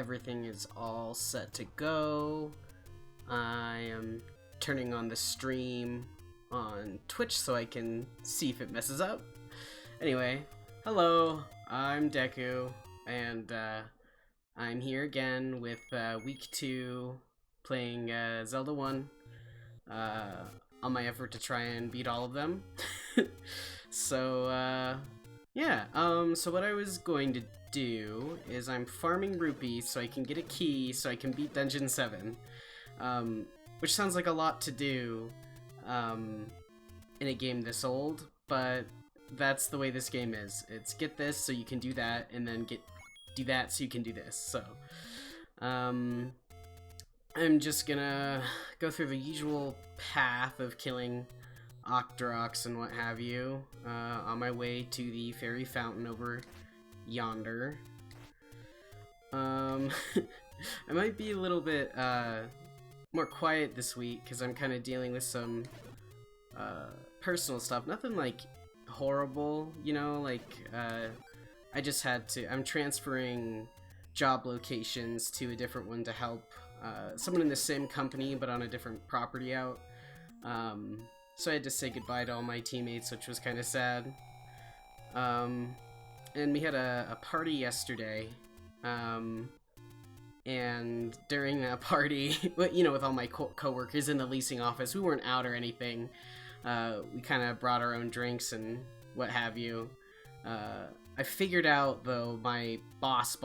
Everything is all set to go. I am turning on the stream on Twitch so I can see if it messes up. Anyway, hello, I'm Deku, and I'm here again with week 2 playing Zelda 1 on my effort to try and beat all of them. So what I was going to do is I'm farming rupees so I can get a key so I can beat Dungeon 7, which sounds like a lot to do in a game this old, but that's the way this game is. It's get this so you can do that, and then do that so you can do this. So I'm just gonna go through the usual path of killing Octoroks and what have you on my way to the fairy fountain over yonder. I might be a little bit more quiet this week because I'm kind of dealing with some personal stuff. Nothing like horrible, you know, like I just had to, I'm transferring job locations to a different one to help someone in the same company but on a different property out. So I had to say goodbye to all my teammates, which was kind of sad. And we had a party yesterday, and during that party, you know, with all my co-workers in the leasing office, we weren't out or anything. We kind of brought our own drinks and what have you. I figured out, though, my boss,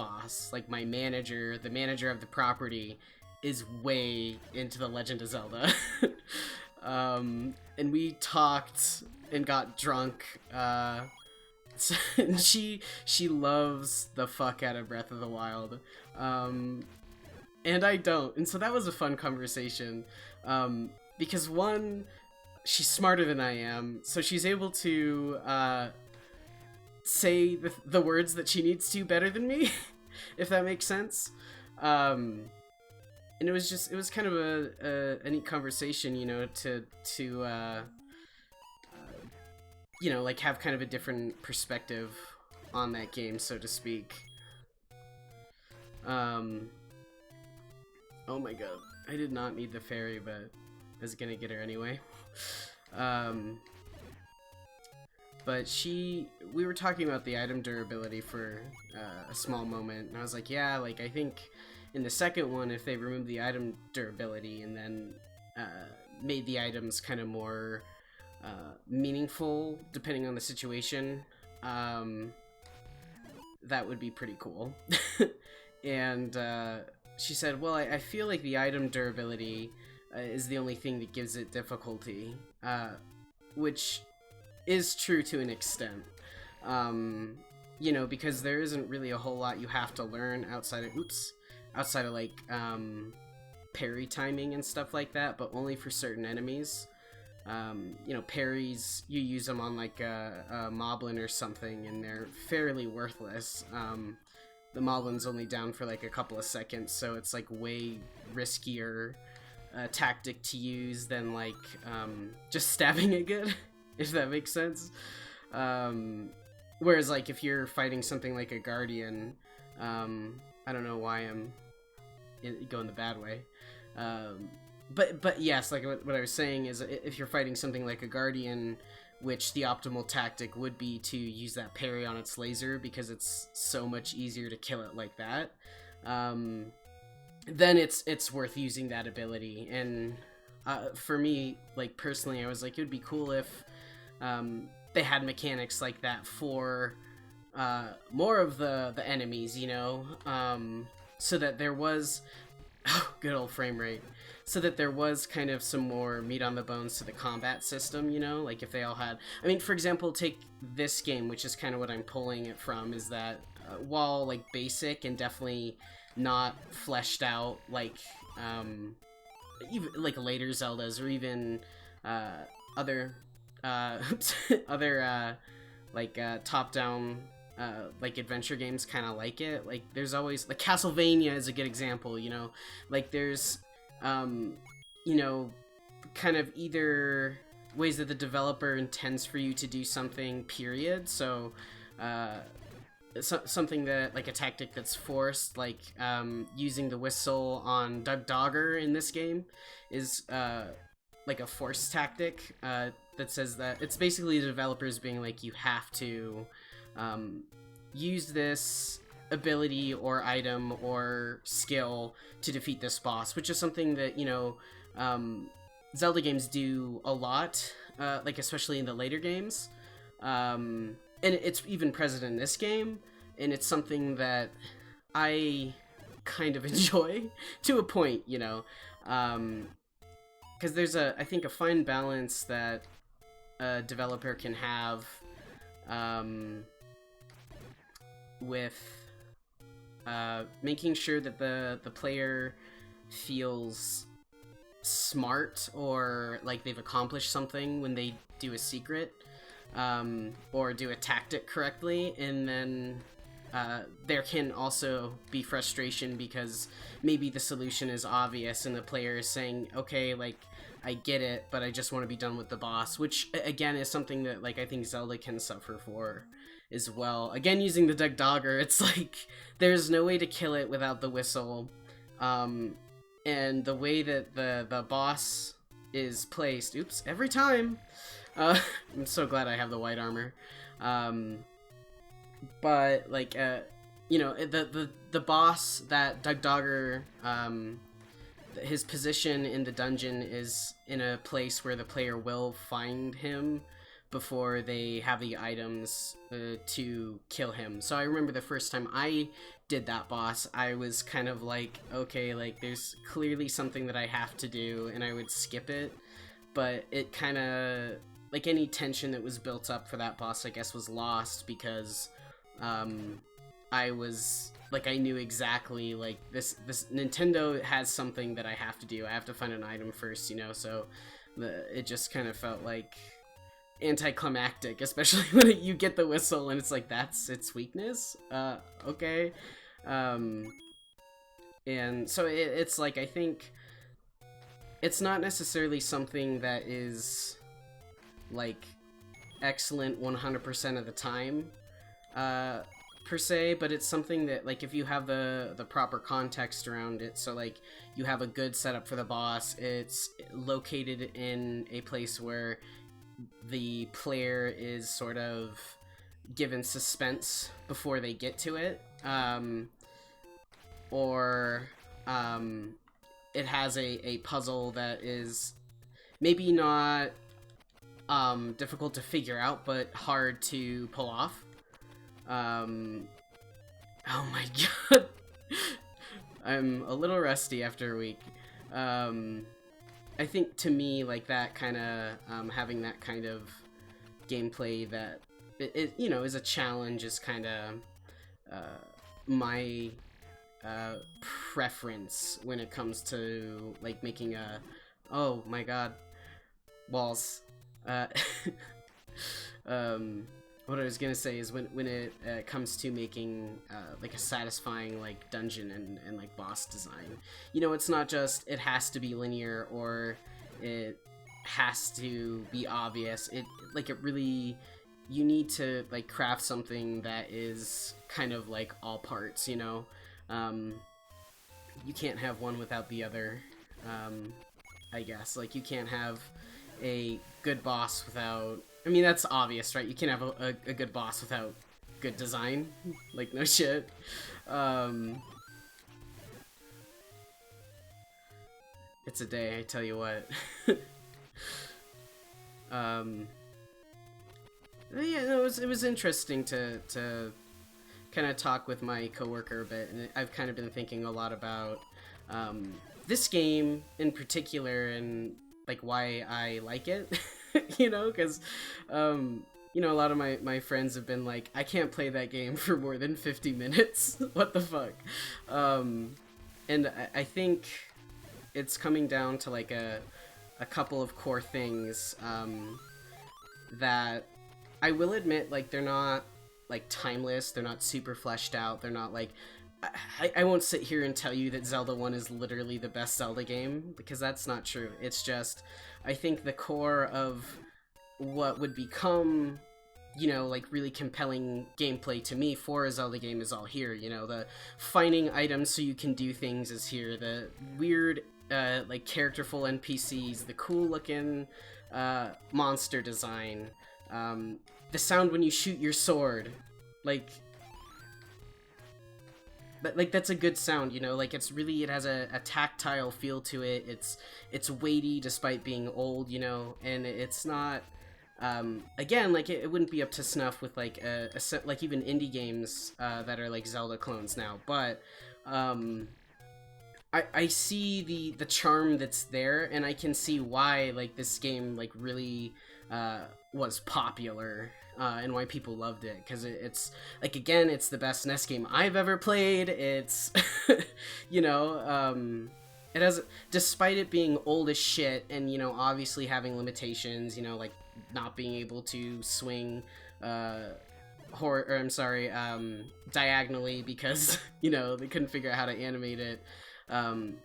like my manager, the manager of the property, is way into The Legend of Zelda. And we talked and got drunk, and she loves the fuck out of Breath of the Wild, and I don't, and so that was a fun conversation, because one, she's smarter than I am, so she's able to say the words that she needs to better than me, if that makes sense. And it was kind of a neat conversation, you know, to you know, like have kind of a different perspective on that game, so to speak. Oh my god, I did not need the fairy, but I was gonna get her anyway. But we were talking about the item durability for a small moment, and I was like, yeah, like I think in the second one, if they removed the item durability and then made the items kind of more meaningful depending on the situation, that would be pretty cool. And she said, well, I feel like the item durability is the only thing that gives it difficulty, which is true to an extent. You know, because there isn't really a whole lot you have to learn outside of like parry timing and stuff like that, but only for certain enemies. You know, parries, you use them on like a moblin or something, and they're fairly worthless. The moblin's only down for like a couple of seconds, so it's like way riskier tactic to use than like just stabbing it good, if that makes sense. Whereas like if you're fighting something like a guardian, I don't know why I'm going the bad way. But yes, like what I was saying is, if you're fighting something like a guardian, which the optimal tactic would be to use that parry on its laser because it's so much easier to kill it like that, then it's worth using that ability. And for me, like personally, I was like, it would be cool if they had mechanics like that for more of the enemies, you know, so that there was good old frame rate, so that there was kind of some more meat on the bones to the combat system, you know, like if they all had, I mean, for example, take this game, which is kind of what I'm pulling it from, is that while like basic and definitely not fleshed out like even like later Zeldas, or even other like top-down like adventure games kind of like it, like there's always, like Castlevania is a good example, you know, like there's you know, kind of either ways that the developer intends for you to do something, period. So something that, like, a tactic that's forced, like using the whistle on Doug Dogger in this game is like a forced tactic that says that it's basically the developers being like, you have to use this ability or item or skill to defeat this boss, which is something that, you know, Zelda games do a lot, like especially in the later games, and it's even present in this game, and it's something that I kind of enjoy to a point, you know, because there's I think a fine balance that a developer can have with making sure that the player feels smart or like they've accomplished something when they do a secret or do a tactic correctly, and then there can also be frustration because maybe the solution is obvious and the player is saying, okay, like, I get it, but I just want to be done with the boss, which again is something that, like, I think Zelda can suffer for as well. Again, using the Doug Dogger, it's like there's no way to kill it without the whistle, and the way that the boss is placed, oops, every time. I'm so glad I have the white armor. But like you know, the boss that Doug Dogger, his position in the dungeon is in a place where the player will find him before they have the items to kill him. So I remember the first time I did that boss, I was kind of like, okay, like there's clearly something that I have to do, and I would skip it, but it kind of, like, any tension that was built up for that boss, I guess, was lost because I was like, I knew exactly, like, this Nintendo has something that I have to do. I have to find an item first, you know, so it just kind of felt like anticlimactic, especially when you get the whistle and it's like, that's its weakness? Okay. And so it's like, I think it's not necessarily something that is like excellent 100% of the time, per se, but it's something that, like, if you have the proper context around it, so like you have a good setup for the boss, it's located in a place where the player is sort of given suspense before they get to it, or it has a puzzle that is maybe not difficult to figure out, but hard to pull off. Oh my god. I'm a little rusty after a week. I think to me, like, that kind of, having that kind of gameplay that, it you know, is a challenge is kind of my preference when it comes to, like, making a, oh my god, walls. What I was gonna say is when it comes to making like a satisfying, like, dungeon and like boss design, you know, it's not just it has to be linear or it has to be obvious. It really, you need to, like, craft something that is kind of like all parts, you know. You can't have one without the other. I guess, like, you can't have a good boss without, I mean, that's obvious, right? You can't have a good boss without good design. Like, no shit. It's a day, I tell you what. Yeah, no, it was interesting to kind of talk with my coworker a bit, and I've kind of been thinking a lot about this game in particular and, like, why I like it. You know, because you know, a lot of my friends have been like, I can't play that game for more than 50 minutes. What the fuck? And I think it's coming down to, like, a couple of core things that I will admit, like, they're not, like, timeless, they're not super fleshed out, they're not, like, I won't sit here and tell you that Zelda 1 is literally the best Zelda game, because that's not true. It's just, I think the core of what would become you know, like really compelling gameplay to me for a Zelda game is all here. You know, the finding items so you can do things is here. The weird, like characterful NPCs, the cool looking monster design, the sound when you shoot your sword, like that's a good sound, you know, like it's really, it has a tactile feel to it. It's weighty despite being old, you know, and it's not, again, like it wouldn't be up to snuff with like like even indie games that are like Zelda clones now, but I see the charm that's there, and I can see why like this game like really was popular, and why people loved it, because it's like, again, it's the best NES game I've ever played. It's you know, it has, despite it being old as shit and, you know, obviously having limitations, you know, like not being able to swing diagonally because you know, they couldn't figure out how to animate it.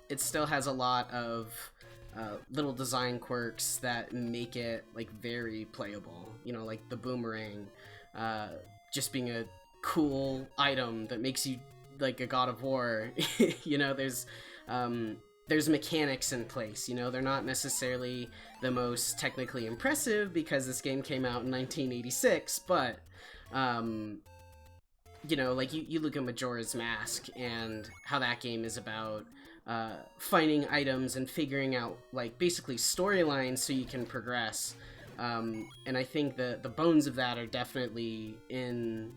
It still has a lot of little design quirks that make it like very playable, you know, like the boomerang just being a cool item that makes you like a God of War. You know, there's mechanics in place, you know, they're not necessarily the most technically impressive because this game came out in 1986, but you know, like you look at Majora's Mask and how that game is about finding items and figuring out like basically storylines so you can progress, and I think the bones of that are definitely in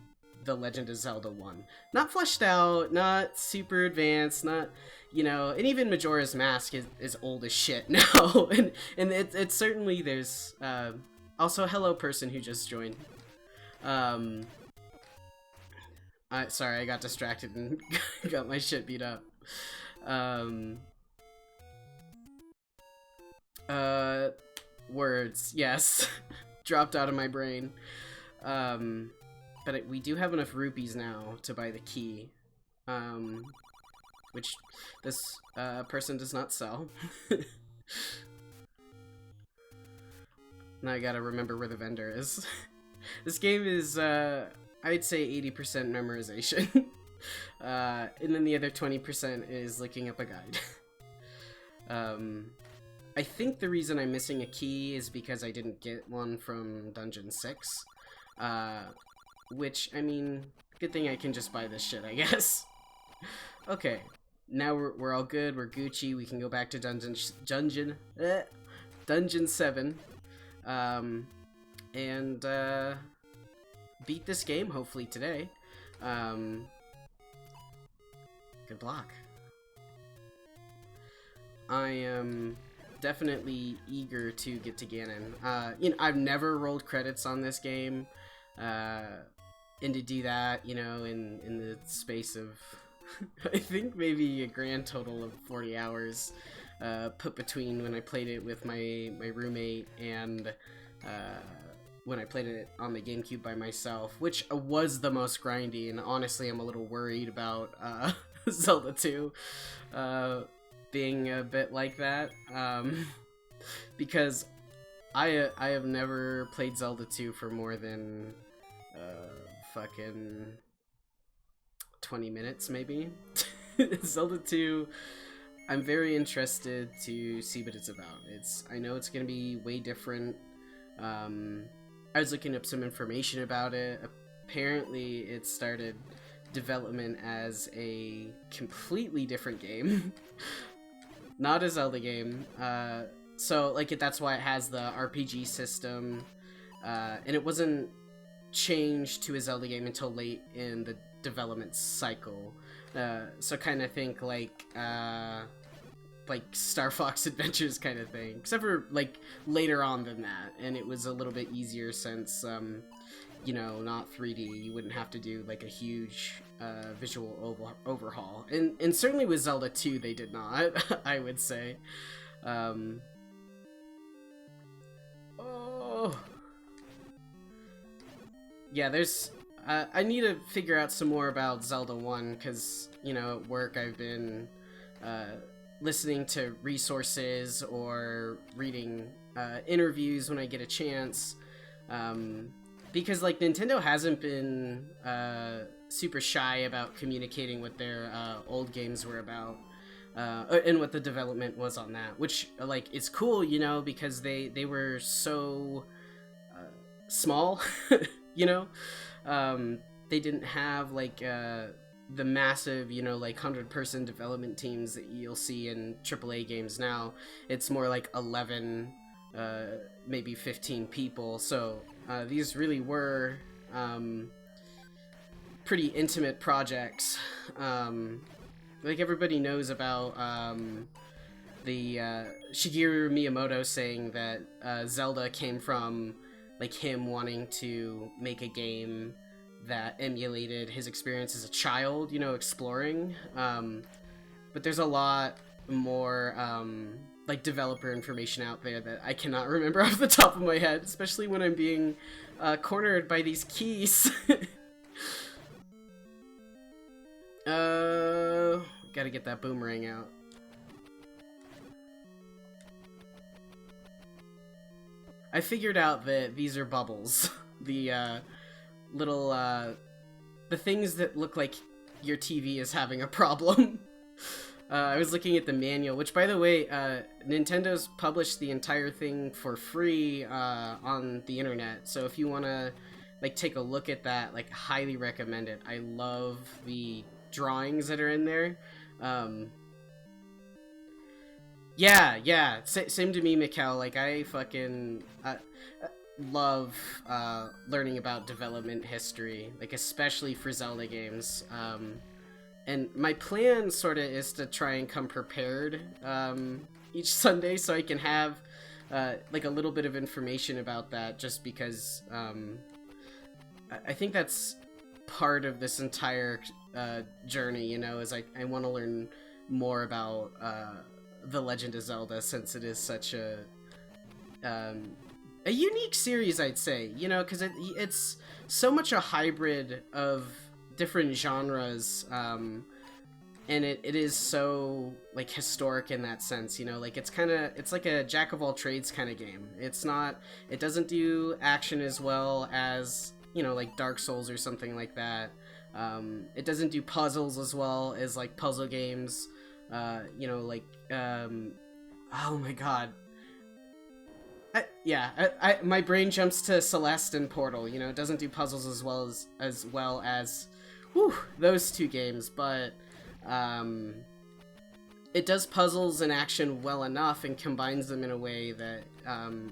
the Legend of Zelda 1. Not fleshed out, not super advanced, not, you know, and even Majora's Mask is old as shit now, and it's certainly, there's also, hello person who just joined. Sorry, I got distracted and got my shit beat up. Words, yes. Dropped out of my brain. But we do have enough rupees now to buy the key. Which this person does not sell. Now I gotta remember where the vendor is. This game is, I'd say 80% memorization. And then the other 20% is looking up a guide. I think the reason I'm missing a key is because I didn't get one from Dungeon 6. Which, I mean, good thing I can just buy this shit, I guess. Okay, now we're all good, we're Gucci, we can go back to Dungeon 7. And beat this game, hopefully, today. Good block. I am definitely eager to get to Ganon. You know, I've never rolled credits on this game, and to do that, you know, in the space of I think maybe a grand total of 40 hours put between when I played it with my roommate and when I played it on the GameCube by myself, which was the most grindy, and honestly I'm a little worried about Zelda 2 being a bit like that, because I have never played Zelda 2 for more than fucking 20 minutes maybe. Zelda 2, I'm very interested to see what it's about. I know it's gonna be way different. I was looking up some information about it. Apparently it started development as a completely different game. Not a Zelda game. So like that's why it has the RPG system, and it wasn't changed to a Zelda game until late in the development cycle. So kind of think like Star Fox Adventures kind of thing, except for like later on than that, and it was a little bit easier since you know, not 3D, you wouldn't have to do like a huge visual overhaul, and certainly with Zelda 2 they did not. I would say. Oh yeah, there's I need to figure out some more about Zelda 1, because, you know, at work I've been listening to resources or reading interviews when I get a chance, because like Nintendo hasn't been super shy about communicating what their old games were about, and what the development was on that, which like it's cool, you know, because they were so small, you know. They didn't have like the massive, you know, like 100-person development teams that you'll see in AAA games now. It's more like 11, maybe 15 people. So these really were pretty intimate projects. Like everybody knows about the Shigeru Miyamoto saying that Zelda came from like him wanting to make a game that emulated his experience as a child, you know, exploring. But there's a lot more like developer information out there that I cannot remember off the top of my head, especially when I'm being cornered by these keys. Gotta get that boomerang out. I figured out that these are bubbles. The little the things that look like your TV is having a problem. I was looking at the manual, which by the way, Nintendo's published the entire thing for free on the internet. So if you want to like take a look at that, like highly recommend it. I love the drawings that are in there. Yeah, same to me, Mikkel. Like I fucking love learning about development history, like especially for Zelda games. And my plan sort of is to try and come prepared each Sunday so I can have like a little bit of information about that, just because I think that's part of this entire journey, you know, is I want to learn more about The Legend of Zelda, since it is such a unique series, I'd say, you know, because it's so much a hybrid of different genres, and it is so like historic in that sense, you know, like it's like a jack of all trades kind of game. It doesn't do action as well as, you know, like Dark Souls or something like that. It doesn't do puzzles as well as like puzzle games, you know, like oh my god, my brain jumps to Celeste and Portal. You know, it doesn't do puzzles as well as whew, those two games, but it does puzzles and action well enough and combines them in a way that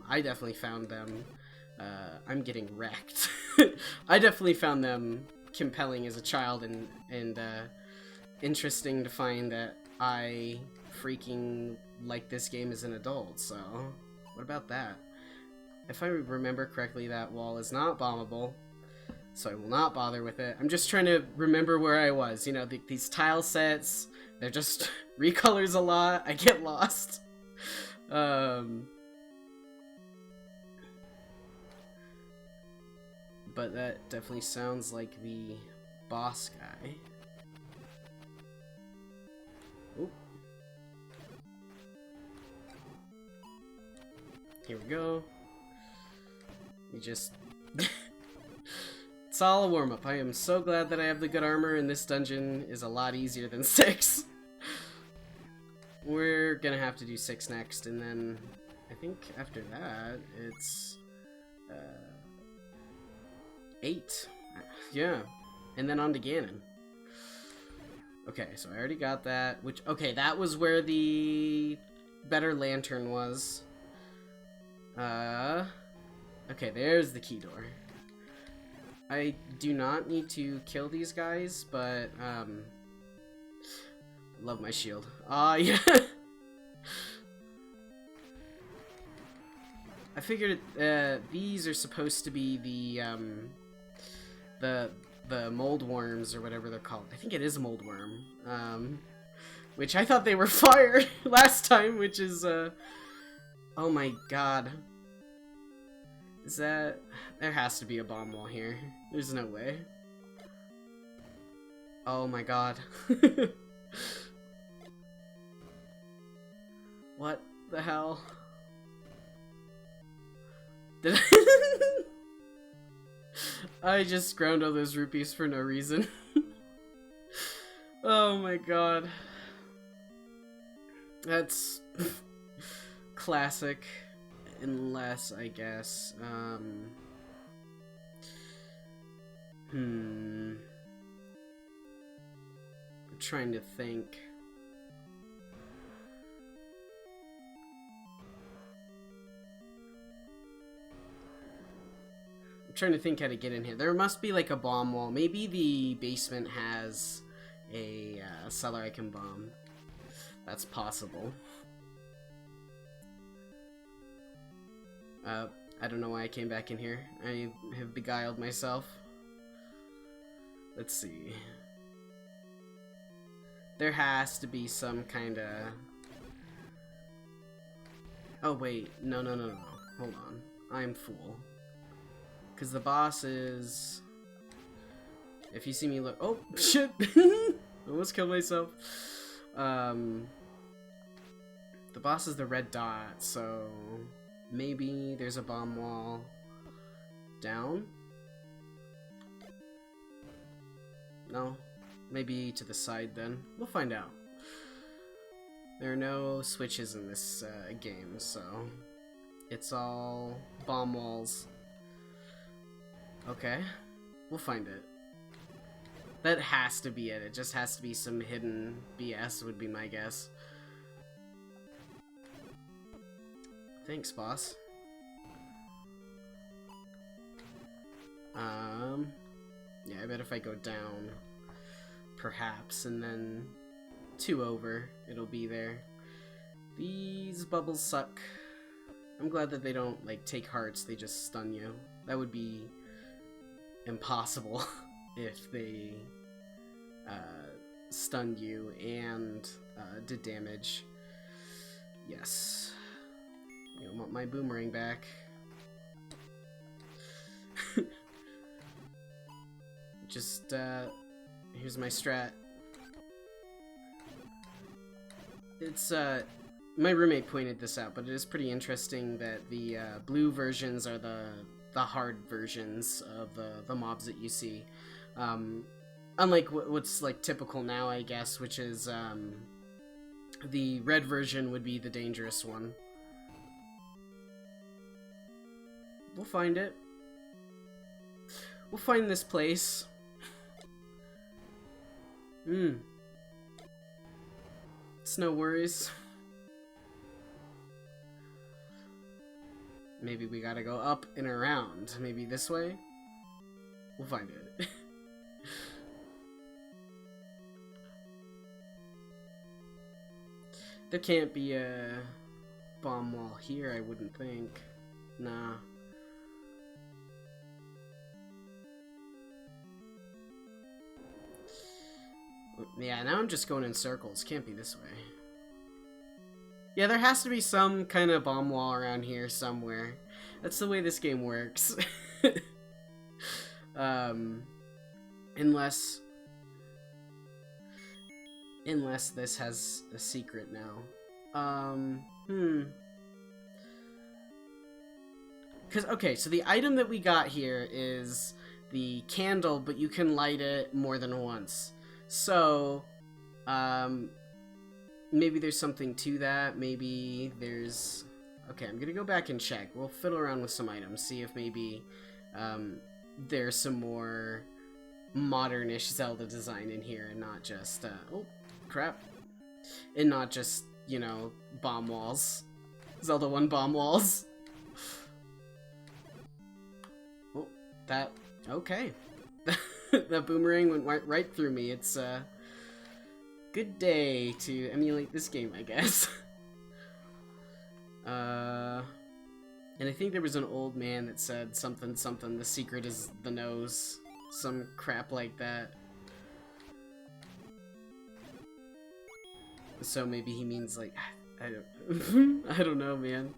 I definitely found them. I'm getting wrecked. I definitely found them compelling as a child, and interesting to find that I freaking like this game as an adult. So what about that? If I remember correctly, that wall is not bombable, so I will not bother with it. I'm just trying to remember where I was. You know, these tile sets, they're just recolors a lot. I get lost. But that definitely sounds like the boss guy. Oop. Here we go. We just... It's all a warm-up. I am so glad that I have the good armor, and this dungeon is a lot easier than 6. We're gonna have to do 6 next, and then I think after that, it's 8. Yeah, and then on to Ganon. Okay, so I already got that, which, okay, that was where the better lantern was. Okay, there's the key door. I do not need to kill these guys, but, love my shield. Yeah. I figured, these are supposed to be the mold worms, or whatever they're called. I think it is mold worm. Which I thought they were fire last time, which is, oh my god. Is that... There has to be a bomb wall here. There's no way. Oh my god. What the hell? Did I... I just ground all those rupees for no reason. Oh my god. That's classic. Unless, I guess, I'm trying to think. I'm trying to think how to get in here. There must be like a bomb wall. Maybe the basement has a cellar I can bomb. That's possible. I don't know why I came back in here. I have beguiled myself. Let's see. There has to be some kind of... Oh wait, no. Hold on. I'm fool. Because the boss is... If you see me look... Oh, shit! Almost killed myself. The boss is the red dot, so... Maybe there's a bomb wall down? No? Maybe to the side then. We'll find out. There are no switches in this game, so... It's all bomb walls. Okay. We'll find it. That has to be it. It just has to be some hidden BS would be my guess. Thanks, boss. Yeah, I bet if I go down, perhaps, and then 2 over, it'll be there. These bubbles suck. I'm glad that they don't, like, take hearts, they just stun you. That would be impossible if they stunned you and did damage. Yes. I want my boomerang back. Just, here's my strat. It's, my roommate pointed this out, but it is pretty interesting that the, blue versions are the hard versions of the mobs that you see. Unlike what's, like, typical now, I guess, which is, the red version would be the dangerous one. We'll find it. We'll find this place. It's no worries. Maybe we gotta go up and around. Maybe this way? We'll find it. There can't be a bomb wall here, I wouldn't think. Nah. Yeah, now I'm just going in circles. Can't be this way. Yeah, there has to be some kind of bomb wall around here somewhere. That's the way this game works. Unless this has a secret now. Because, okay, so the item that we got here is the candle, but you can light it more than once. So, maybe there's something to that. Maybe there's... Okay, I'm gonna go back and check. We'll fiddle around with some items, see if maybe there's some more modern-ish Zelda design in here and not just, oh, crap. And not just, you know, bomb walls. Zelda 1 bomb walls. Oh, that... Okay. That boomerang went right through me. It's a good day to emulate this game, I guess. And I think there was an old man that said something, the secret is the nose. Some crap like that. So maybe he means, like, I don't, I don't know, man.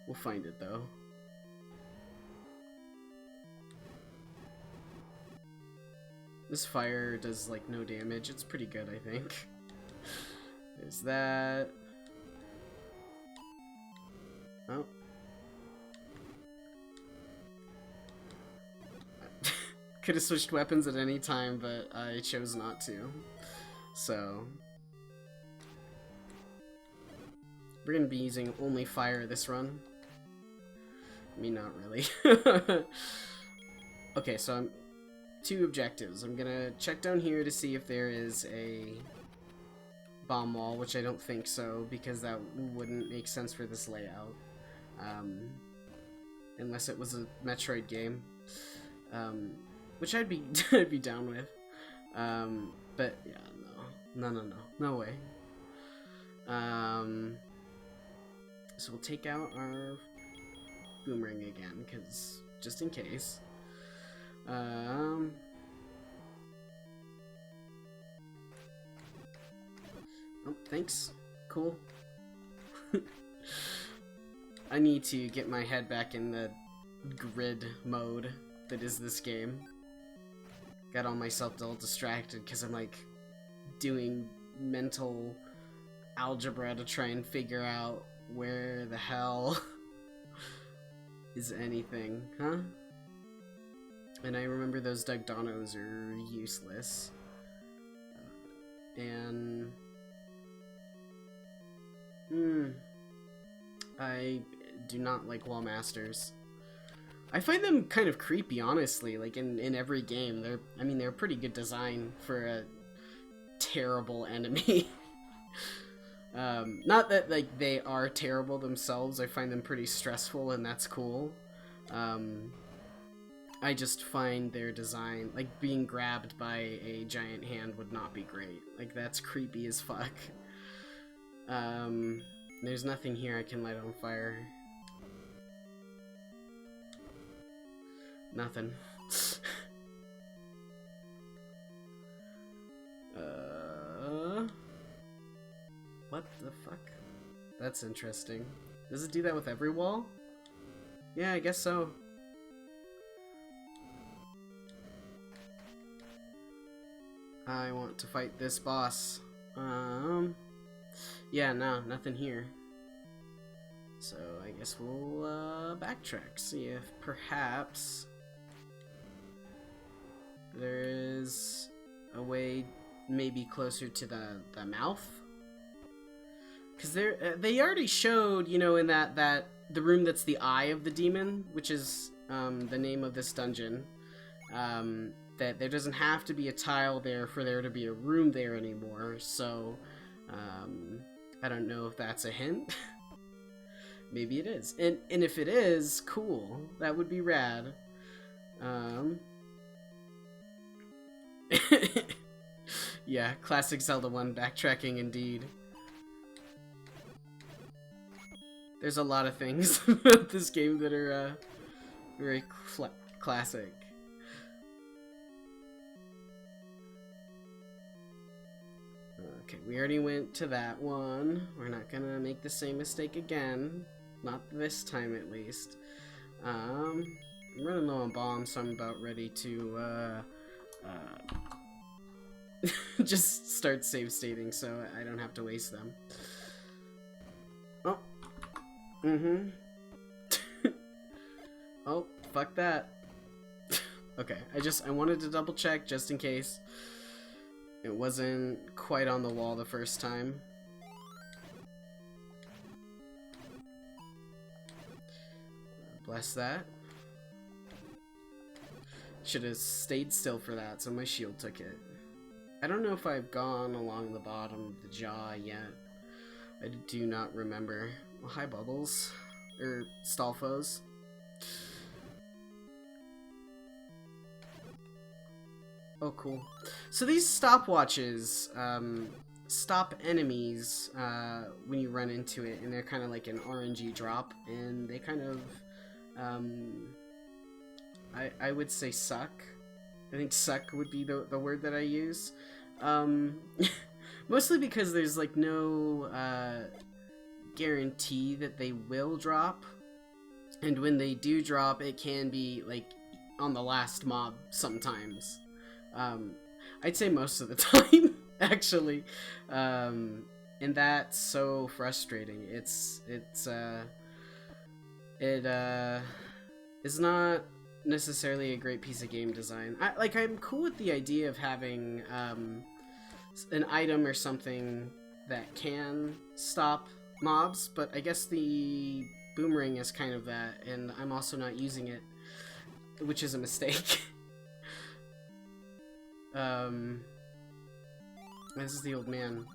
We'll find it, though. This fire does, like, no damage. It's pretty good, I think. There's that. Oh. could have switched weapons at any time, but I chose not to. So we're gonna be using only fire this run. I mean, not really. Okay, so I'm 2 objectives. I'm gonna check down here to see if there is a bomb wall, which I don't think so, because that wouldn't make sense for this layout. Unless it was a Metroid game. Which I'd be I'd be down with. But yeah, no way. So we'll take out our boomerang again, cause just in case. Oh, thanks. Cool. I need to get my head back in the grid mode that is this game. Got all myself all distracted because I'm like doing mental algebra to try and figure out where the hell is anything, huh? And I remember those Dugdanos are useless. And I do not like wall masters. I find them kind of creepy, honestly. Like in every game, they're a pretty good design for a terrible enemy. Not that like they are terrible themselves. I find them pretty stressful, and that's cool. I just find their design, like being grabbed by a giant hand would not be great. Like that's creepy as fuck. There's nothing here I can light on fire. Nothing. What the fuck? That's interesting. Does it do that with every wall? Yeah, I guess so. I want to fight this boss. Yeah, no, nothing here. So I guess we'll backtrack, see if perhaps there is a way maybe closer to the mouth. Because they already showed, you know, in the room that's the eye of the demon, which is the name of this dungeon, that there doesn't have to be a tile there for there to be a room there anymore. So I don't know if that's a hint. Maybe it is. And if it is, cool. That would be rad. Yeah, classic Zelda 1 backtracking indeed. There's a lot of things about this game that are very classic. Okay, we already went to that one. We're not gonna make the same mistake again. Not this time, at least. I'm running low on bombs, so I'm about ready to just start save stating so I don't have to waste them. Oh. Oh, fuck that. Okay, I wanted to double check just in case it wasn't quite on the wall the first time. Bless that. Should have stayed still for that, so my shield took it. I don't know if I've gone along the bottom of the jaw yet. I do not remember. Well, hi, Bubbles. Or Stalfos. Oh, cool. So these stopwatches stop enemies when you run into it, and they're kind of like an RNG drop, and they kind of, I would say suck. I think suck would be the word that I use. Mostly because there's like no guarantee that they will drop, and when they do drop, it can be like on the last mob sometimes. I'd say most of the time, actually, and that's so frustrating. It is not necessarily a great piece of game design. I'm cool with the idea of having an item or something that can stop mobs, but I guess the boomerang is kind of that, and I'm also not using it, which is a mistake. This is the old man.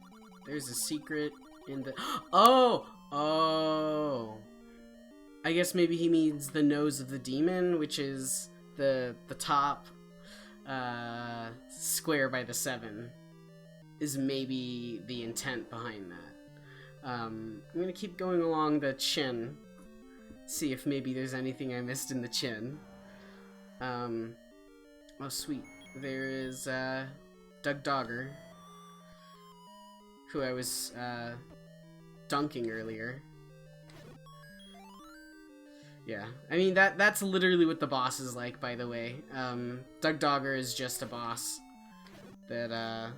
There's a secret in the... Oh! Oh! I guess maybe he means the nose of the demon, which is the top square by the 7, is maybe the intent behind that. I'm gonna keep going along the chin, see if maybe there's anything I missed in the chin. Oh sweet, there is Doug Dogger, who I was dunking earlier. Yeah, I mean, that's literally what the boss is like, by the way. Doug Dogger is just a boss that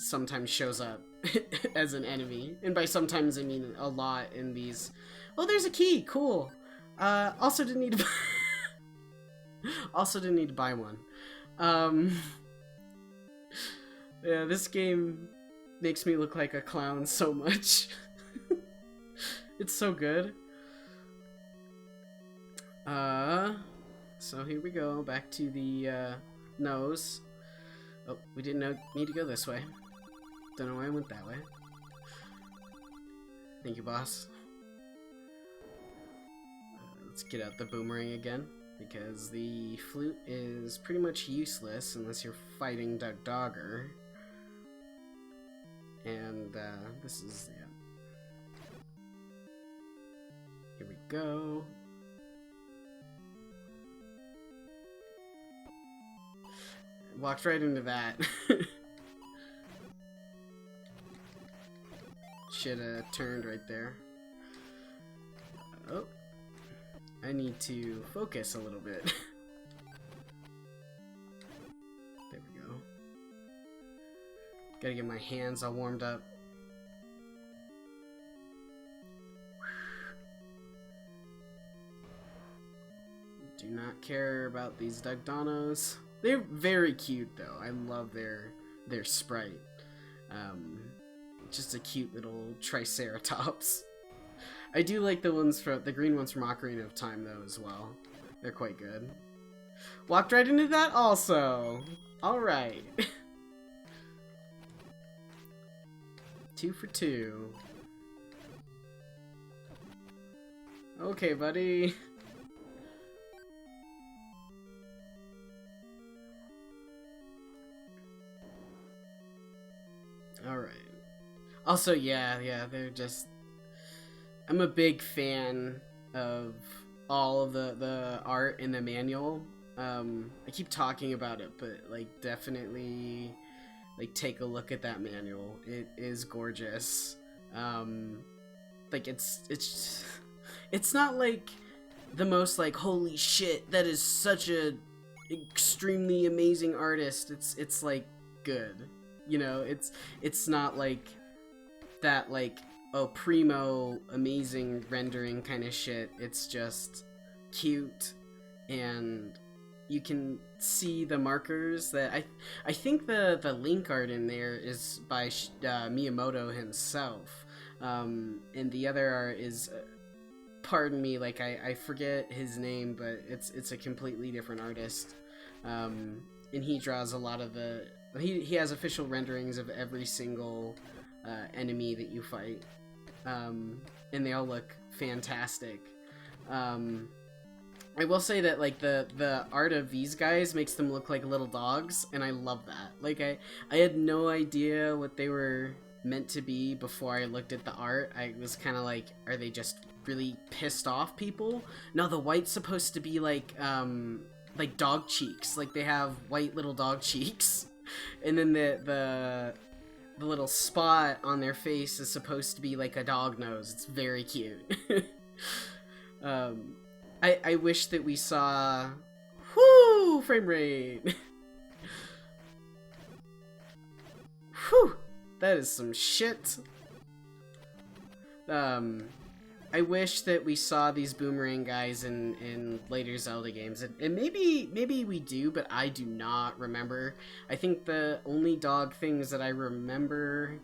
sometimes shows up as an enemy. And by sometimes, I mean a lot in these... Oh, there's a key! Cool! Also didn't need to also didn't need to buy one. Yeah, this game makes me look like a clown so much. It's so good. So here we go, back to the nose. Oh, we didn't need to go this way. Don't know why I went that way. Thank you, boss. Let's get out the boomerang again, because the flute is pretty much useless unless you're fighting Doug Dogger. And this is, yeah. Here we go. Walked right into that. Should've turned right there. Oh. I need to focus a little bit. There we go. Gotta get my hands all warmed up. Do not care about these Dugdanos. They're very cute though. I love their sprite. Just a cute little Triceratops. I do like the green ones from Ocarina of Time though as well. They're quite good. Walked right into that also. All right. 2 for 2. Okay, buddy. Alright. Also, yeah, they're just... I'm a big fan of all of the art in the manual. I keep talking about it, but, like, definitely, like, take a look at that manual. It is gorgeous. Like, it's not, like, the most, like, holy shit, that is such a extremely amazing artist. It's like, good. You know, it's not like that, like, oh, primo amazing rendering kind of shit. It's just cute, and you can see the markers that I think the link art in there is by Miyamoto himself, and the other art is pardon me, like I forget his name, but it's a completely different artist, and he draws a lot of the... He has official renderings of every single enemy that you fight, and they all look fantastic. I will say that, like, the art of these guys makes them look like little dogs, and I love that. Like, I had no idea what they were meant to be before I looked at the art. I was kind of like, are they just really pissed off people? No, the white's supposed to be like dog cheeks. Like, they have white little dog cheeks. And then the little spot on their face is supposed to be like a dog nose. It's very cute. I wish that we saw... Whoo! Frame rate! Whew! That is some shit. I wish that we saw these boomerang guys in later Zelda games. And maybe we do, but I do not remember. I think the only dog things that I remember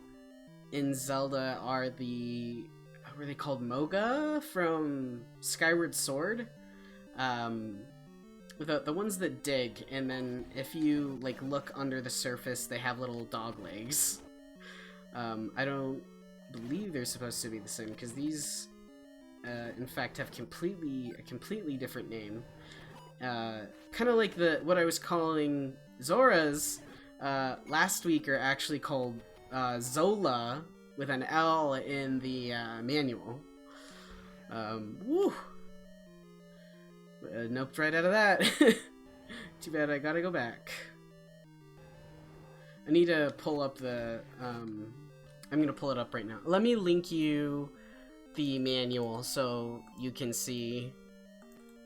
in Zelda are the... What were they called? Moga from Skyward Sword? The ones that dig, and then if you, like, look under the surface, they have little dog legs. I don't believe they're supposed to be the same, because these... in fact, have a completely different name. Kind of like what I was calling Zora's last week are actually called Zola with an L in the manual. Woo! Noped right out of that. Too bad I gotta go back. I need to pull up the... I'm gonna pull it up right now. Let me link you the manual so you can see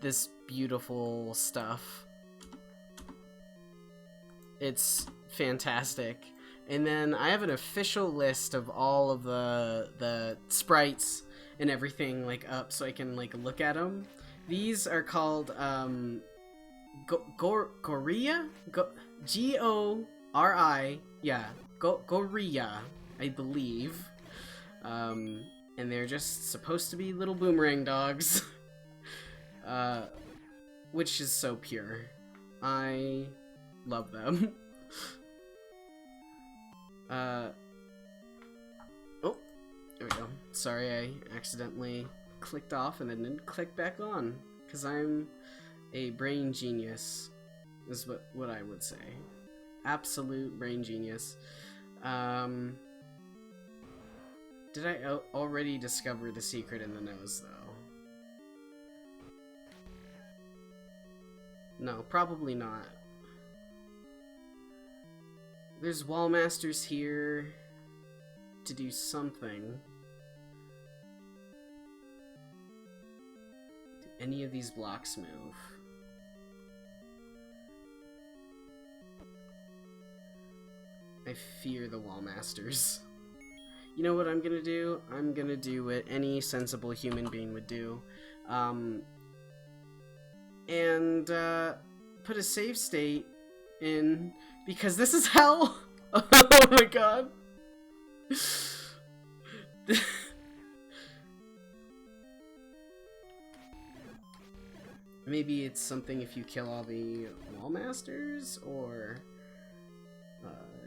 this beautiful stuff. It's fantastic. And then I have an official list of all of the sprites and everything, like, up so I can, like, look at them. These are called Gorilla? G-O-R-I, yeah, Gorilla, I believe. And they're just supposed to be little boomerang dogs. Which is so pure. I love them. Oh, there we go. Sorry, I accidentally clicked off and then didn't click back on. Because I'm a brain genius, is what I would say. Absolute brain genius. Did I already discover the secret in the nose, though? No, probably not. There's wall masters here to do something. Do any of these blocks move? I fear the wall masters. You know what I'm gonna do? I'm gonna do what any sensible human being would do. And put a save state in, because this is hell! Oh my god. Maybe it's something if you kill all the wall masters, or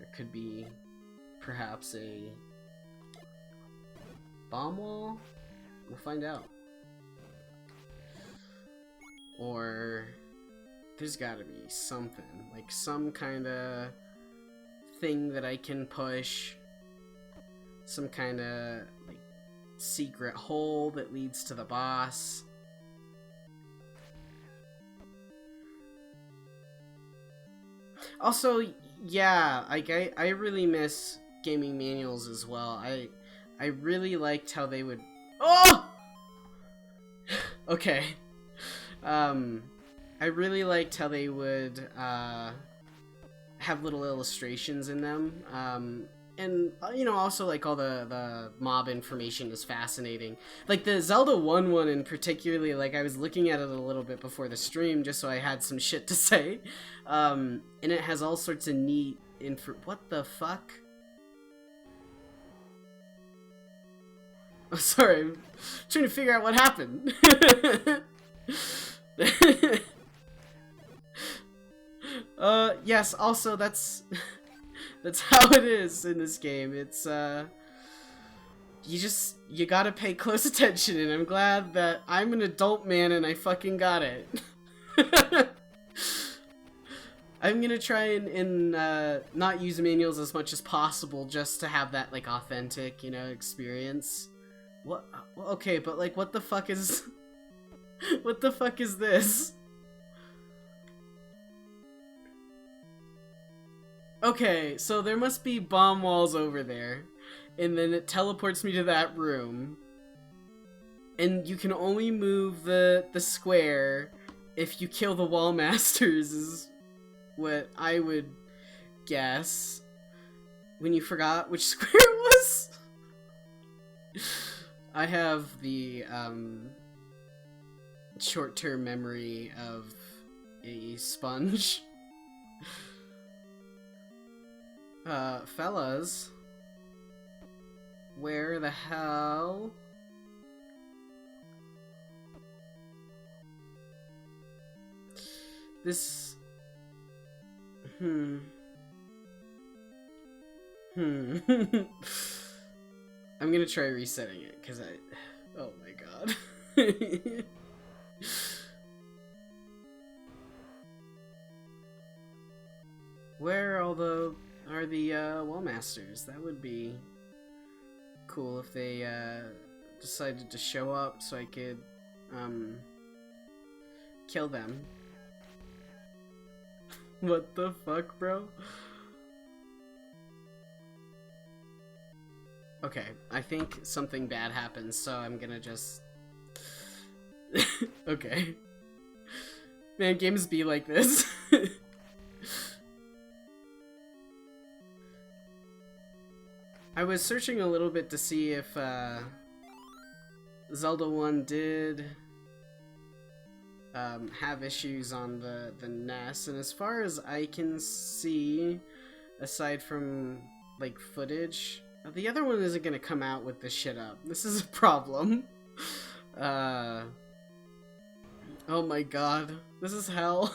it could be perhaps a bomb wall? We'll find out. Or there's gotta be something, like some kind of thing that I can push, some kind of like secret hole that leads to the boss. Also, yeah, like I really miss gaming manuals as well. I really liked how they would... Oh! Okay. I really liked how they would have little illustrations in them. And, you know, also, like, all the mob information is fascinating. Like, the Zelda 1 one in particularly, like, I was looking at it a little bit before the stream just so I had some shit to say. And it has all sorts of neat info... What the fuck? Oh, sorry, I'm trying to figure out what happened. Yes, also, that's how it is in this game. It's, you gotta pay close attention, and I'm glad that I'm an adult man and I fucking got it. I'm gonna try and not use manuals as much as possible just to have that, like, authentic, you know, experience. What? Okay, but, like, what the fuck is... What the fuck is this? Okay, so there must be bomb walls over there, and then it teleports me to that room. And you can only move the square if you kill the wall masters, is what I would guess. When you forgot which square it was? I have the short-term memory of a sponge. Fellas, where the hell? This... I'm gonna try resetting it, because oh my god. Where are the wall masters? That would be cool if they decided to show up so I could kill them. What the fuck, bro? Okay, I think something bad happens, so I'm gonna just... Okay. Man, games be like this. I was searching a little bit to see if Zelda 1 did have issues on the NES, and as far as I can see, aside from like footage, the other one isn't gonna come out with this shit up. This is a problem. Oh my god, this is hell.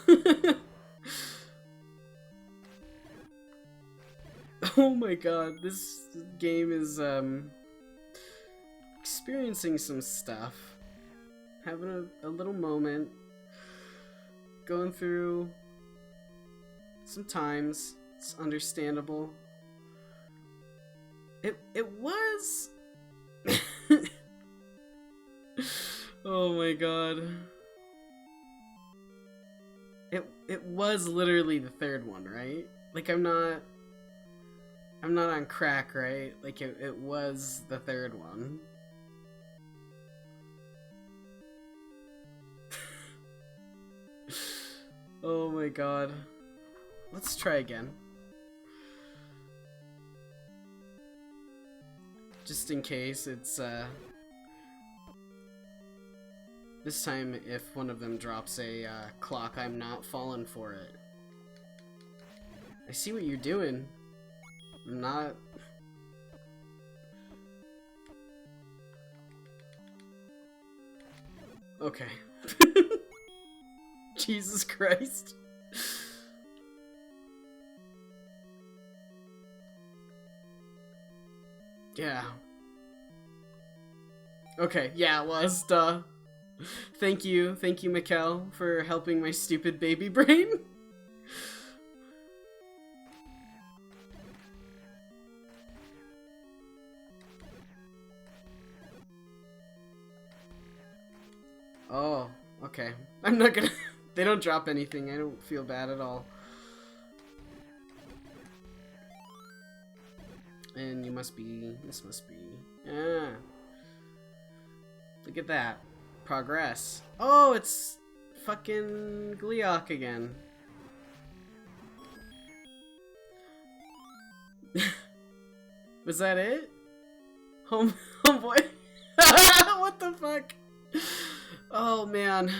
Oh my god, this game is experiencing some stuff. Having a little moment. Going through some times. It's understandable. It was... Oh my god. It was literally the third one, right? Like, I'm not on crack, right? Like, it was the third one. Oh my god. Let's try again. Just in case it's, this time, if one of them drops a clock, I'm not falling for it. I see what you're doing. I'm not... Okay. Jesus Christ. Yeah. Okay, yeah, it was, duh. Thank you, Mikkel, for helping my stupid baby brain. Oh, okay. I'm not gonna... They don't drop anything, I don't feel bad at all. And you must be... This must be... Ah. Look at that. Progress. Oh, it's fucking Gleeok again. Was that it? Homeboy? What the fuck? Oh man.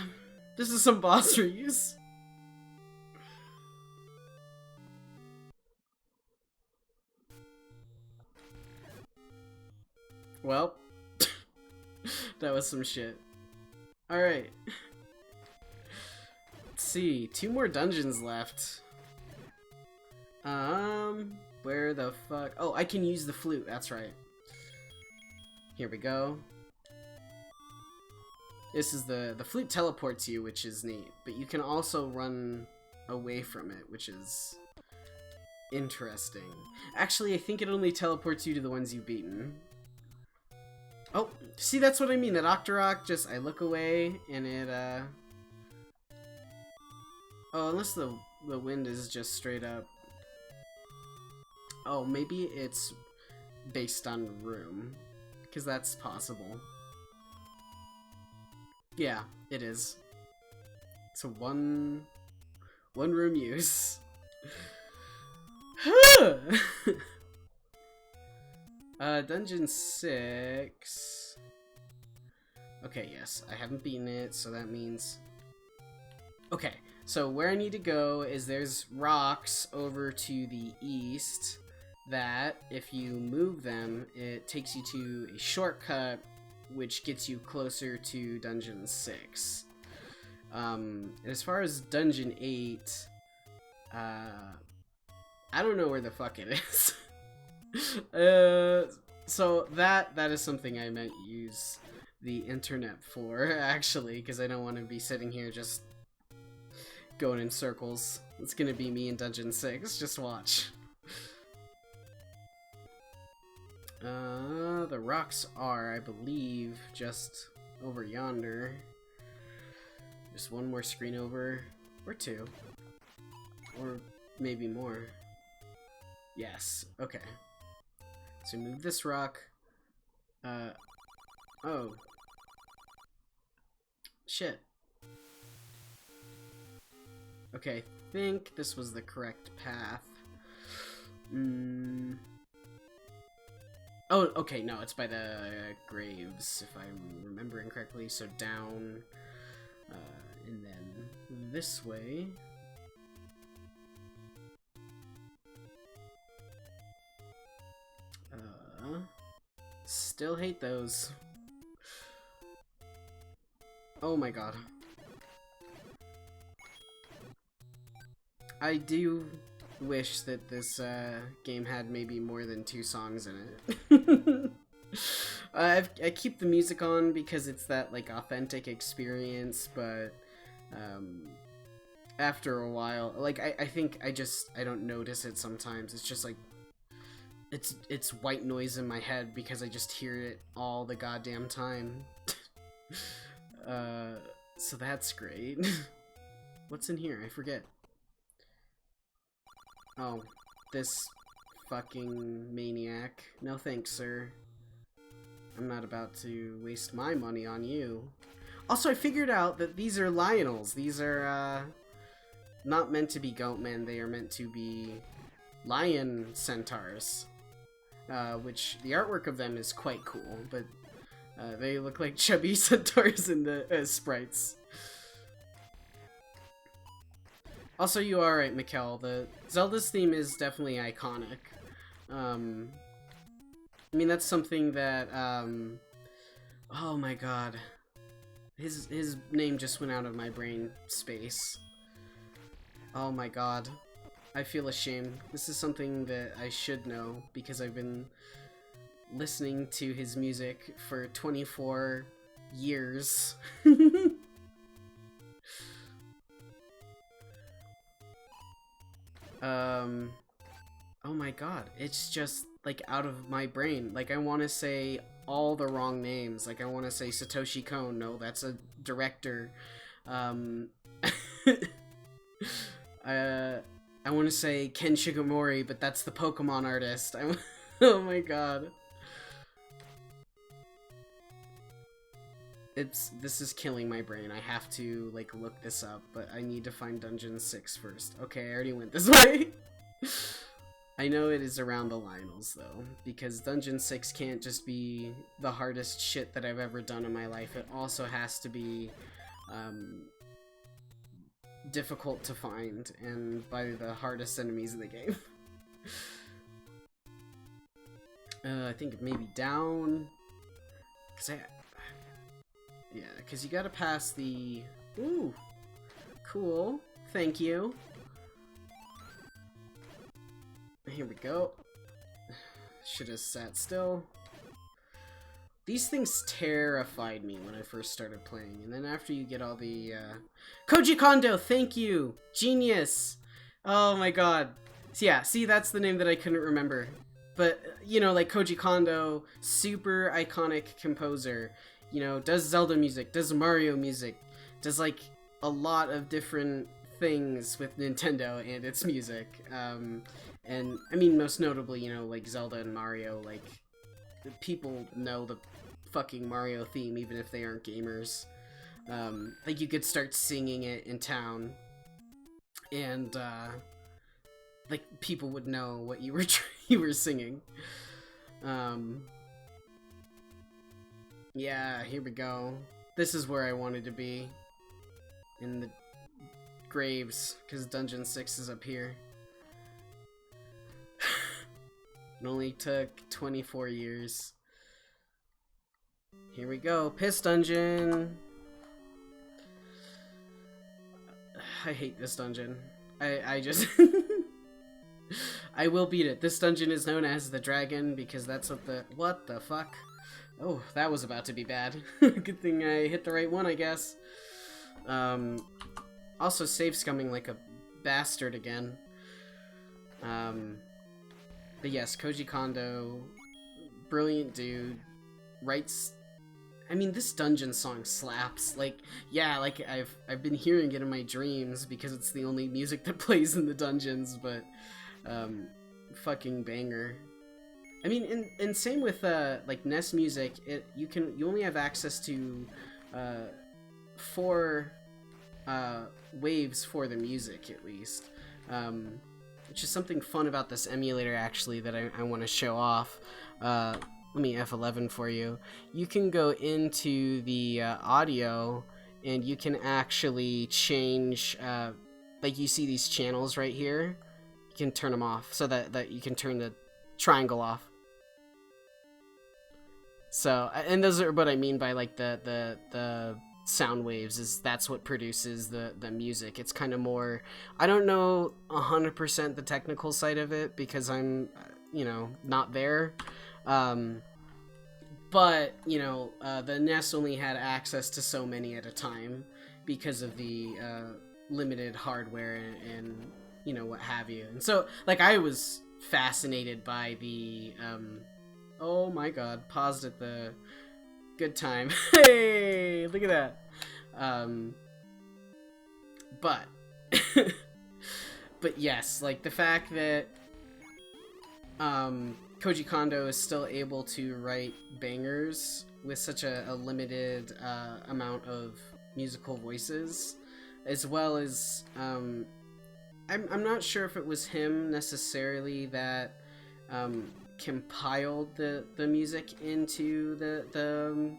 This is some boss reuse. Well, that was some shit. Alright. Let's see. 2 more dungeons left. Where the fuck? Oh, I can use the flute. That's right. Here we go. This is the flute teleports you, which is neat. But you can also run away from it, which is interesting. Actually, I think it only teleports you to the ones you've beaten. Oh, see, that's what I mean. That Octorok, just, I look away, and it, Oh, unless the wind is just straight up. Oh, maybe it's based on room. Because that's possible. Yeah, it is. It's a one room use. Dungeon 6. Okay, yes, I haven't beaten it, so that means... Okay, so where I need to go is there's rocks over to the east that, if you move them, it takes you to a shortcut which gets you closer to Dungeon 6. And as far as Dungeon 8, I don't know where the fuck it is. So that is something I might use the internet for, actually, because I don't want to be sitting here just going in circles. It's gonna be me in Dungeon 6, just watch. The rocks are, I believe, just over yonder. Just one more screen over, or two. Or maybe more. Yes, okay. So move this rock. Oh. Shit. Okay, I think this was the correct path. Oh, okay, no, it's by the graves, if I'm remembering correctly. So down, and then this way. Still hate those. Oh my god. I do wish that this game had maybe more than 2 songs in it. I keep the music on because it's that like authentic experience, but after a while, like I think I don't notice it sometimes. It's just like it's white noise in my head because I just hear it all the goddamn time. So that's great. What's in here? I forget. Oh, this fucking maniac. No thanks, sir. I'm not about to waste my money on you. Also, I figured out that these are Lionels. These are, not meant to be Goatmen. They are meant to be lion centaurs. Which, the artwork of them is quite cool, but they look like chubby centaurs in the sprites. Also, you are right, Mikkel. The Zelda's theme is definitely iconic. I mean, that's something that, oh my god. His name just went out of my brain space. Oh my god. I feel ashamed. This is something that I should know, because I've been listening to his music for 24 years. Oh my god, it's just, like, out of my brain. Like, I want to say all the wrong names. Like, I want to say Satoshi Kon. No, that's a director. I want to say Ken Shigemori, but that's the Pokemon artist. Oh my god. This is killing my brain. I have to, like, look this up, but I need to find Dungeon 6 first. Okay, I already went this way. I know it is around the Lionels, though, because Dungeon 6 can't just be the hardest shit that I've ever done in my life. It also has to be, difficult to find, and by the hardest enemies in the game. I think maybe down, because you gotta pass the... Ooh, cool, thank you. Here we go. Should have sat still. These things terrified me when I first started playing, and then after you get all the, Koji Kondo, thank you! Genius! Oh my god. So yeah, see, that's the name that I couldn't remember. But, you know, like, Koji Kondo, super iconic composer, you know, does Zelda music, does Mario music, does, like, a lot of different things with Nintendo and its music. And, I mean, most notably, you know, like, Zelda and Mario, like, people know the fucking Mario theme even if they aren't gamers. Like, you could start singing it in town, and like, people would know what you were singing. Yeah, here we go. This is where I wanted to be. In the graves, because Dungeon 6 is up here. It only took 24 years. Here we go, Piss Dungeon! I hate this dungeon. I just... I will beat it. This dungeon is known as the Dragon, because that's what the... What the fuck? Oh, that was about to be bad. Good thing I hit the right one, I guess. Also save scumming like a bastard again. But yes, Koji Kondo, brilliant dude, writes... I mean, this dungeon song slaps. Like, yeah, like, I've been hearing it in my dreams because it's the only music that plays in the dungeons, but, fucking banger. I mean, and same with, like, NES music, you only have access to, 4, waves for the music, at least. Which is something fun about this emulator, actually, that I want to show off. Let me F11 for you. You can go into the audio, and you can actually change, like you see these channels right here. You can turn them off, so that you can turn the triangle off. So, and those are what I mean by, like, the sound waves, is that's what produces the music. It's kind of more, I don't know 100% the technical side of it because I'm, you know, not there. But, you know, the NES only had access to so many at a time because of the limited hardware and you know, what have you. And so, like, I was fascinated by the, oh my god, paused at the good time. Hey, look at that. But, but yes, like, the fact that, Koji Kondo is still able to write bangers with such a limited, amount of musical voices, as well as, I'm not sure if it was him necessarily that, compiled the music into the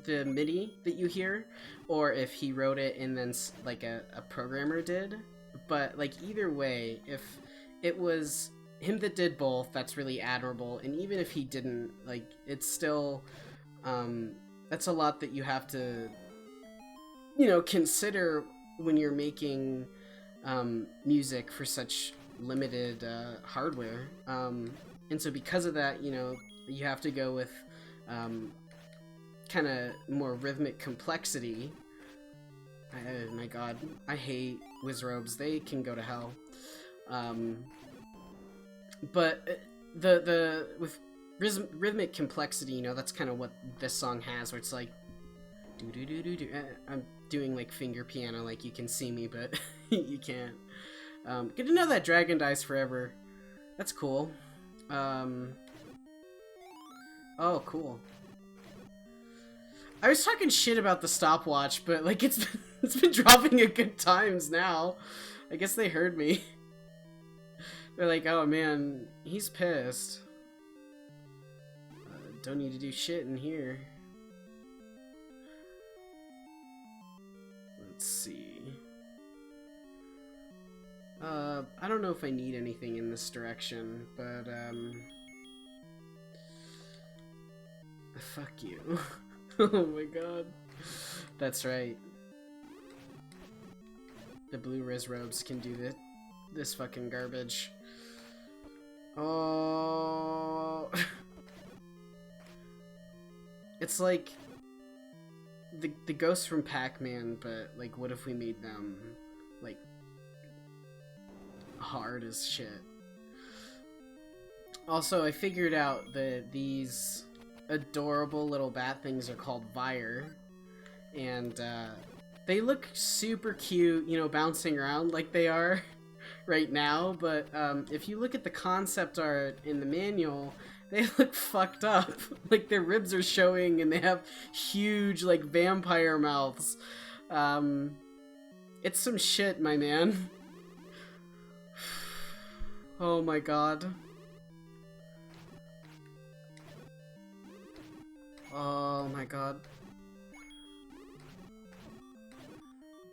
MIDI that you hear, or if he wrote it and then like a programmer did. But like either way, if it was him that did both, that's really admirable. And even if he didn't, like, it's still that's a lot that you have to, you know, consider when you're making music for such limited hardware. And so because of that, you know, you have to go with kind of more rhythmic complexity. Oh my god, I hate Wizrobes. They can go to hell. But with rhythmic complexity, you know, that's kind of what this song has, where it's like do do do do do. I'm doing like finger piano, like you can see me, but you can't. Good to know that dragon dies forever. That's cool. Oh, cool. I was talking shit about the stopwatch, but like it's been dropping at good times now. I guess they heard me. They're like, oh man, he's pissed. Don't need to do shit in here. Let's see. I don't know if I need anything in this direction, but fuck you. Oh my god. That's right. The blue Wizrobes can do this fucking garbage. Oh. It's like the ghosts from Pac-Man, but like what if we made them like hard as shit. Also, I figured out that these adorable little bat things are called Vire, and they look super cute, you know, bouncing around like they are right now, but if you look at the concept art in the manual, they look fucked up. Like their ribs are showing and they have huge like vampire mouths. It's some shit, my man. Oh my god. Oh my god.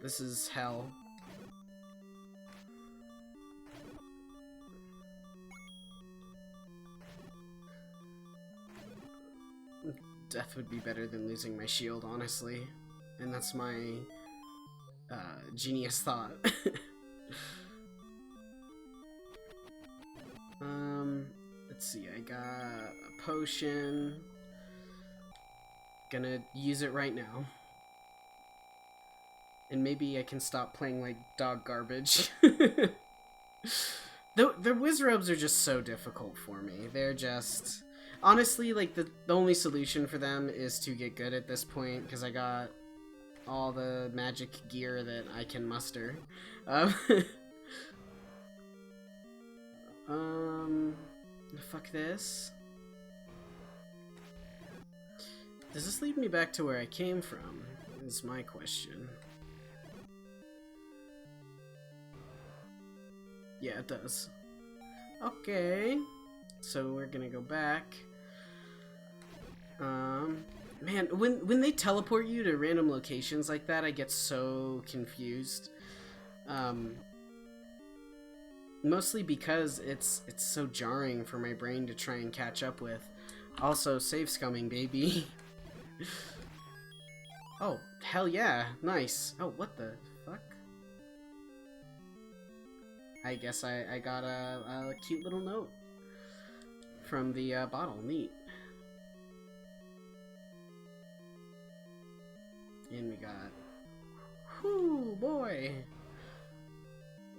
This is hell. Death would be better than losing my shield, honestly. And that's my genius thought. Let's see, I got a potion. Gonna use it right now. And maybe I can stop playing like dog garbage. The Wizrobes are just so difficult for me. They're just... Honestly, like, the only solution for them is to get good at this point, because I got all the magic gear that I can muster. Fuck this. Does this lead me back to where I came from? Is my question. Yeah, it does. Okay. So we're gonna go back. Man, when they teleport you to random locations like that, I get so confused. Mostly because it's so jarring for my brain to try and catch up with. Also, save scumming, baby. Oh, hell yeah, nice. Oh, what the fuck? I guess I got a cute little note from the bottle. Neat. And we got... Whoo, boy!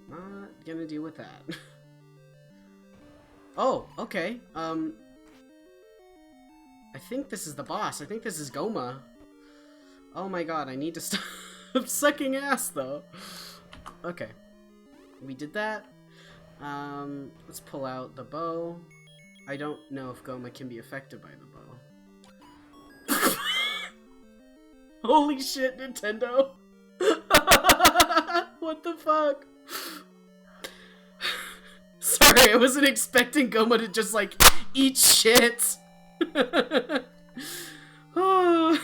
Not gonna deal with that. Oh, okay. I think this is the boss. I think this is Goma. Oh my god, I need to stop sucking ass, though. Okay. We did that. Let's pull out the bow. I don't know if Goma can be affected by the bow. Holy shit, Nintendo! What the fuck? Sorry, I wasn't expecting Goma to just, like, eat shit. Oh.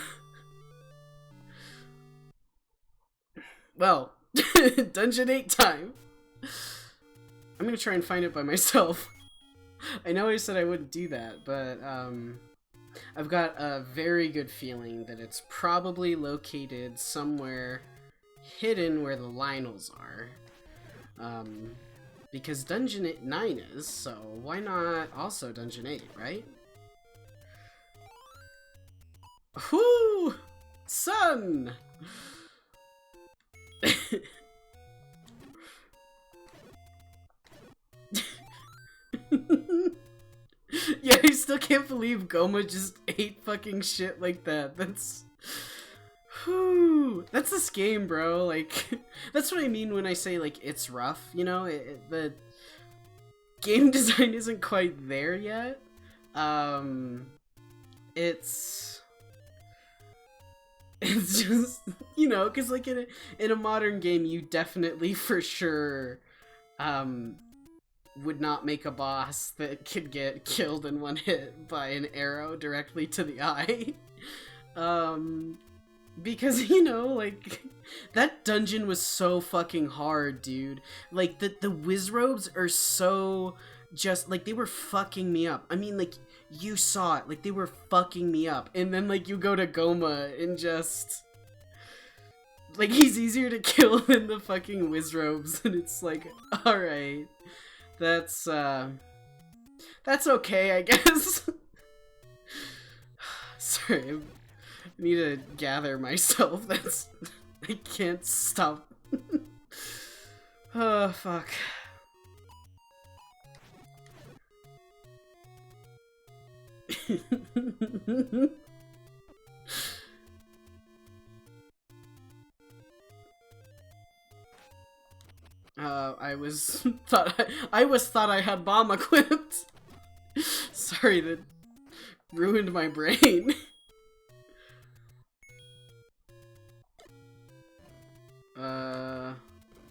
Well, Dungeon 8 time. I'm gonna try and find it by myself. I know I said I wouldn't do that, but, I've got a very good feeling that it's probably located somewhere hidden where the Lionels are. Because Dungeon 9 is, so why not also Dungeon 8, right? Whoo! Sun! Yeah, I still can't believe Goma just ate fucking shit like that. That's... Whew. That's this game, bro. Like, that's what I mean when I say, like, it's rough, you know? The game design isn't quite there yet. It's just, you know, because, like, in a modern game, you definitely, for sure, would not make a boss that could get killed in one hit by an arrow directly to the eye. Because, you know, like, that dungeon was so fucking hard, dude. Like, the Wizrobes are so just, like, they were fucking me up. I mean, like, you saw it. Like, they were fucking me up. And then, like, you go to Goma and just... Like, he's easier to kill than the fucking Wizrobes. And it's like, alright. That's okay, I guess. Sorry, I need to gather myself. I can't stop. Oh, fuck. I thought I had bomb equipped. Sorry, that ruined my brain.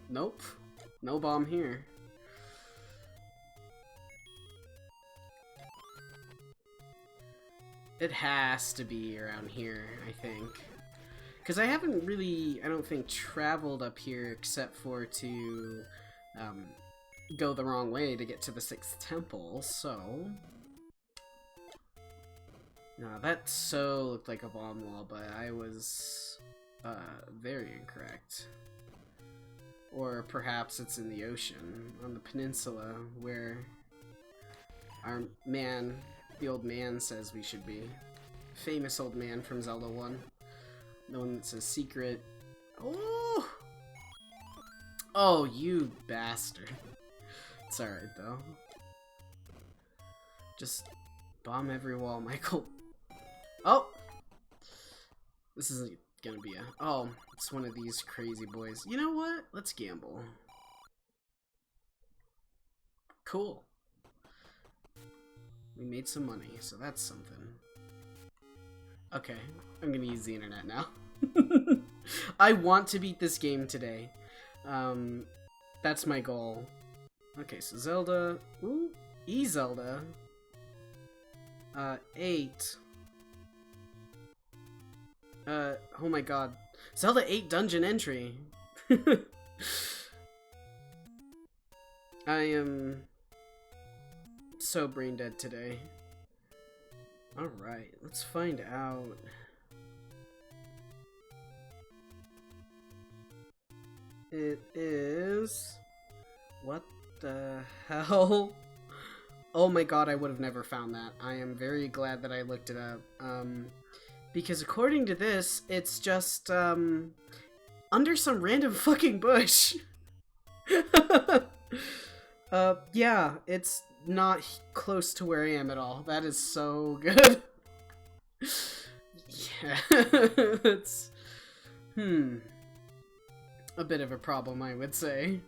Nope. No bomb here. It has to be around here, I think. Because I haven't really, I don't think, traveled up here except for to go the wrong way to get to the 6th temple, so... No, that so looked like a bomb wall, but I was very incorrect. Or perhaps it's in the ocean, on the peninsula, where our man, the old man, says we should be. Famous old man from Zelda 1. The one that says secret. Oh! Oh, you bastard. It's alright, though. Just bomb every wall, Michael. Oh! This isn't gonna be a... Oh, it's one of these crazy boys. You know what? Let's gamble. Cool. We made some money, so that's something. Okay, I'm gonna use the internet now. I want to beat this game today. That's my goal. Okay, so Zelda. Ooh, Zelda. 8. Oh my god. Zelda 8 dungeon entry. I am so brain dead today. Alright, let's find out. It is... What the hell? Oh my god, I would have never found that. I am very glad that I looked it up. Because according to this, it's just, under some random fucking bush. Yeah, it's not close to where I am at all. That is so good. Yeah, it's, a bit of a problem, I would say.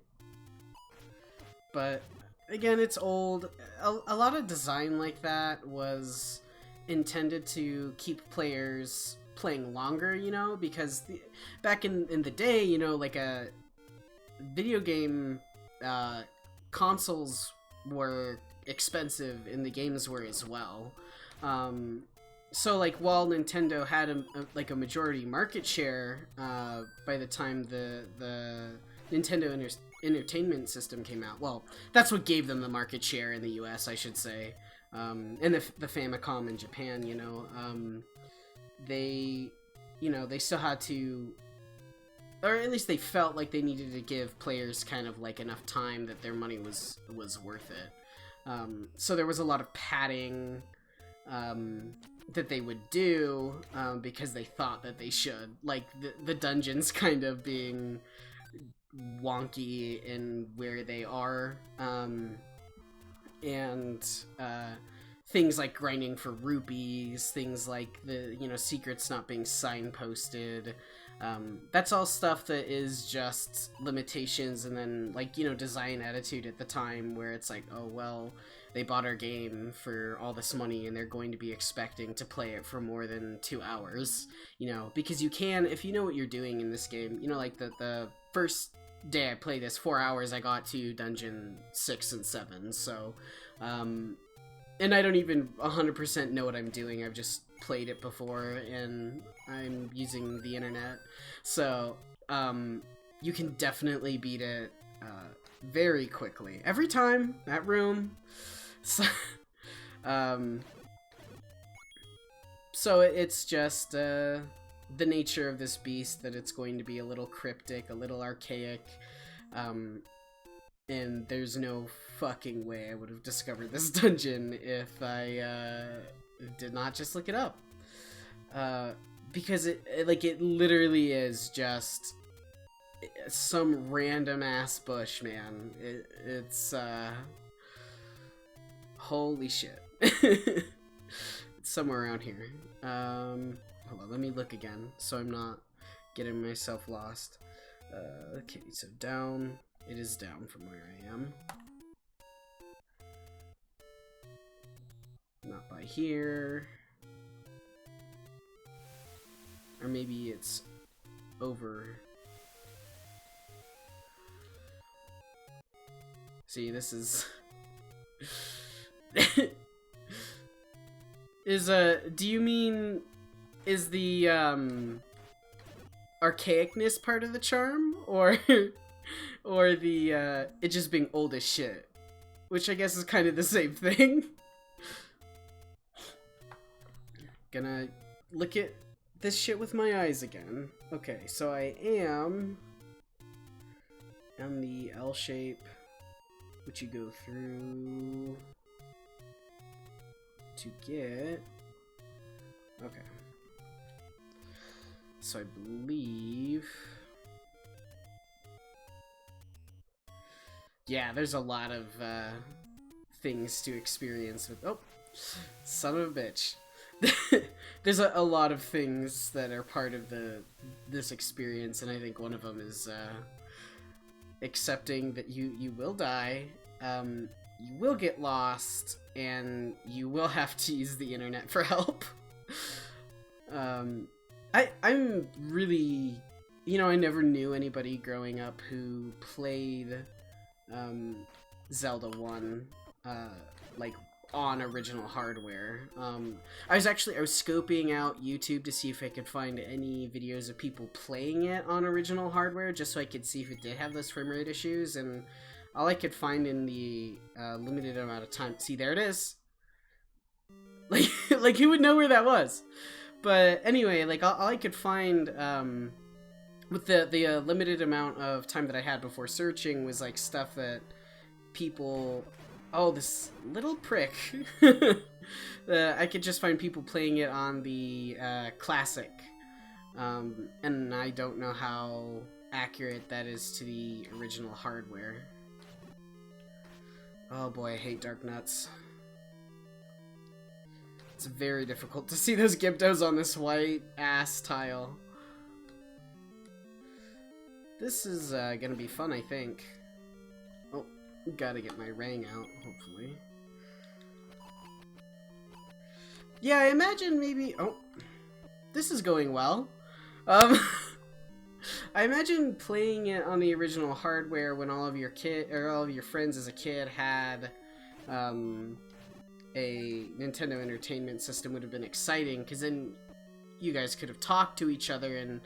But, again, it's old. A lot of design like that was intended to keep players playing longer, you know, because back in the day, you know, like a video game consoles were expensive and the games were as well. So like while Nintendo had a majority market share by the time the Nintendo Entertainment System came out, well, that's what gave them the market share in the US, I should say. And the Famicom in Japan, you know, they still had to, or at least they felt like they needed to give players kind of like enough time that their money was worth it. So there was a lot of padding that they would do because they thought that they should, like the dungeons kind of being wonky in where they are, and things like grinding for rupees, things like the, you know, secrets not being signposted. That's all stuff that is just limitations, and then, like, you know, design attitude at the time where it's like, oh, well, they bought our game for all this money and they're going to be expecting to play it for more than 2 hours, you know, because you can, if you know what you're doing in this game, you know, like the first day I played this, 4 hours, I got to dungeon 6 and 7, so, and I don't even 100% know what I'm doing. I've just played it before, and I'm using the internet. So, you can definitely beat it very quickly. Every time, that room. So, so it's just the nature of this beast that it's going to be a little cryptic, a little archaic, and there's no fucking way I would have discovered this dungeon if I did not just look it up. Because it literally is just some random ass bush, man. It's holy shit. It's somewhere around here. Hold on, let me look again so I'm not getting myself lost. Okay, so down. It is down from where I am. Not by here. Or maybe it's over. See, this is... do you mean... Is the, archaicness part of the charm, or or the it just being old as shit, which I guess is kind of the same thing. Gonna look at this shit with my eyes again. Okay, so I am the L shape, which you go through to get. Okay. So I believe. Yeah, there's a lot of things to experience with. Oh, son of a bitch. There's a lot of things that are part of this experience, and I think one of them is accepting that you will die, you will get lost, and you will have to use the internet for help. I'm really, I never knew anybody growing up who played Zelda 1 like on original hardware. I was scoping out YouTube to see if I could find any videos of people playing it on original hardware, just so I could see if it did have those frame rate issues, and all I could find in the limited amount of time. See, there it is. Like who would know where that was? But anyway, like all I could find with the limited amount of time that I had before searching was like stuff that people. Oh, this little prick. I could just find people playing it on the classic, and I don't know how accurate that is to the original hardware. Oh boy, I hate dark nuts. It's very difficult to see those Gyptos on this white ass tile. This is gonna be fun, I think. Oh, gotta get my Rang out, hopefully. Yeah, I imagine maybe... Oh, this is going well. I imagine playing it on the original hardware when all of your friends as a kid had a Nintendo Entertainment System would have been exciting, because then you guys could have talked to each other and,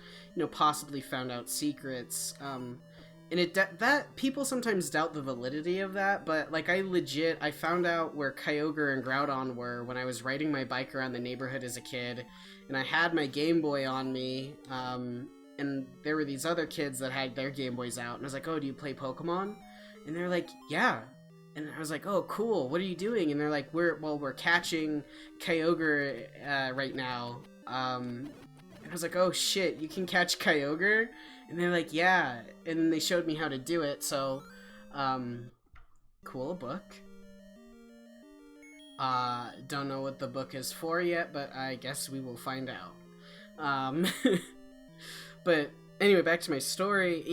possibly found out secrets. And that people sometimes doubt the validity of that, but like I found out where Kyogre and Groudon were when I was riding my bike around the neighborhood as a kid, and I had my Game Boy on me, and there were these other kids that had their Game Boys out, and I was like, oh, do you play Pokemon? And they're like, yeah. And I was like, oh, cool, what are you doing? And they're like, we're catching Kyogre right now. And I was like, oh shit, you can catch Kyogre? And they're like, yeah. And they showed me how to do it, so, cool, a book. Don't know what the book is for yet, but I guess we will find out. But anyway, back to my story,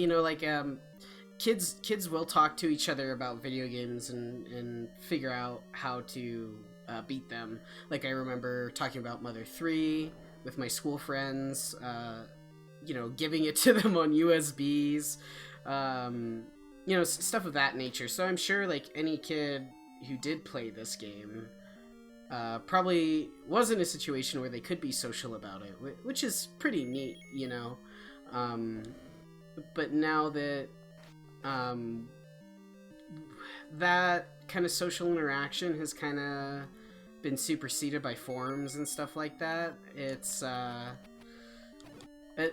kids will talk to each other about video games and figure out how to beat them. Like, I remember talking about Mother 3 with my school friends, giving it to them on USBs, stuff of that nature. So I'm sure, like, any kid who did play this game probably was in a situation where they could be social about it, which is pretty neat, but now that that kind of social interaction has kind of been superseded by forums and stuff like that, it's a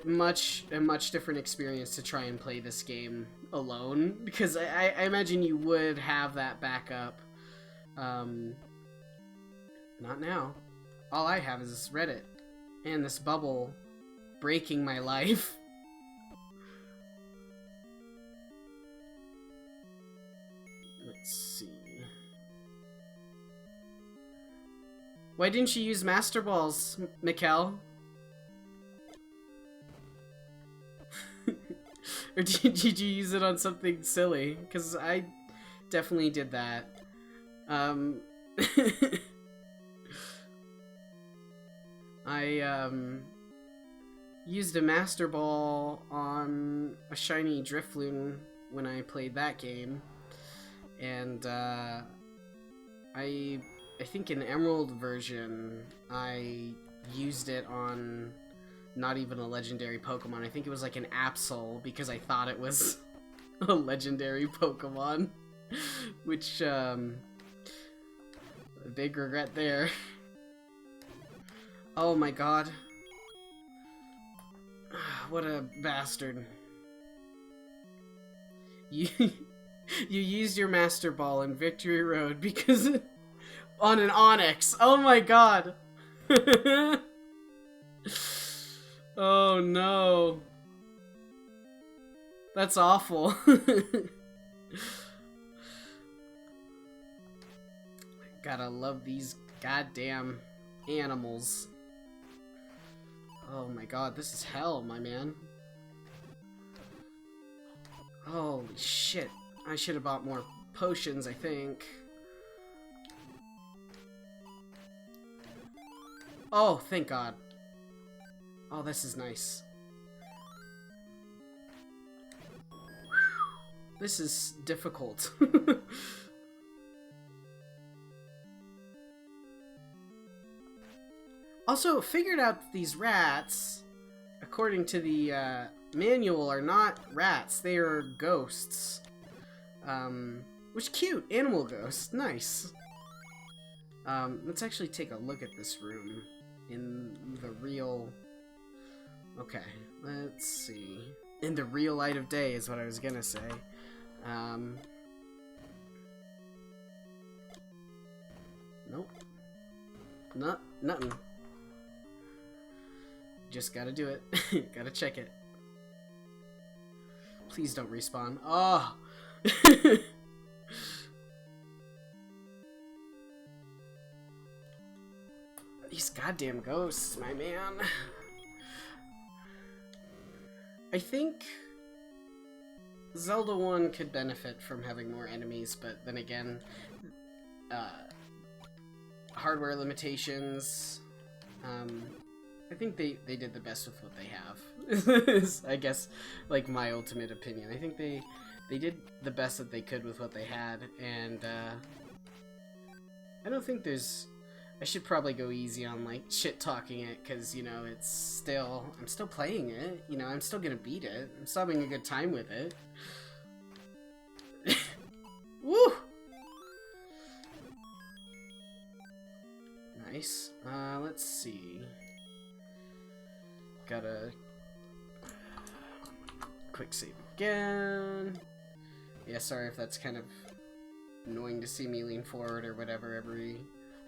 much different experience to try and play this game alone, because I imagine you would have that backup. Not now. All I have is Reddit and this bubble breaking my life. Let's see. Why didn't you use Master Balls, Mikkel? Or did you use it on something silly? Because I definitely did that. I used a Master Ball on a shiny Drifloon when I played that game, and I think in Emerald version I used it on not even a legendary Pokemon. I think it was like an Absol, because I thought it was a legendary Pokemon. Which, a big regret there. Oh my god. What a bastard. You used your Master Ball in Victory Road because on an Onix. Oh my god. Oh no. That's awful. Gotta love these goddamn animals. Oh my god, this is hell, my man. Holy shit. I should have bought more potions, I think. Oh, thank god. Oh, this is nice. This is difficult. Also, figured out that these rats, according to the manual, are not rats. They are ghosts. Which cute. Animal ghost. Nice. Let's actually take a look at this room in the real... Okay, let's see. In the real light of day is what I was gonna say. Nope. Nothing. Just gotta do it. Gotta check it. Please don't respawn. Oh! These goddamn ghosts, my man. I think Zelda 1 could benefit from having more enemies, but then again, hardware limitations. I think they did the best with what they have. I guess, like, my ultimate opinion. I think they did the best that they could with what they had, and I don't think there's... I should probably go easy on, like, shit-talking it, because, you know, it's still... I'm still playing it, you know, I'm still gonna beat it. I'm still having a good time with it. Woo! Nice. Let's see. Gotta... Quick save again. Yeah, sorry if that's kind of annoying to see me lean forward or whatever every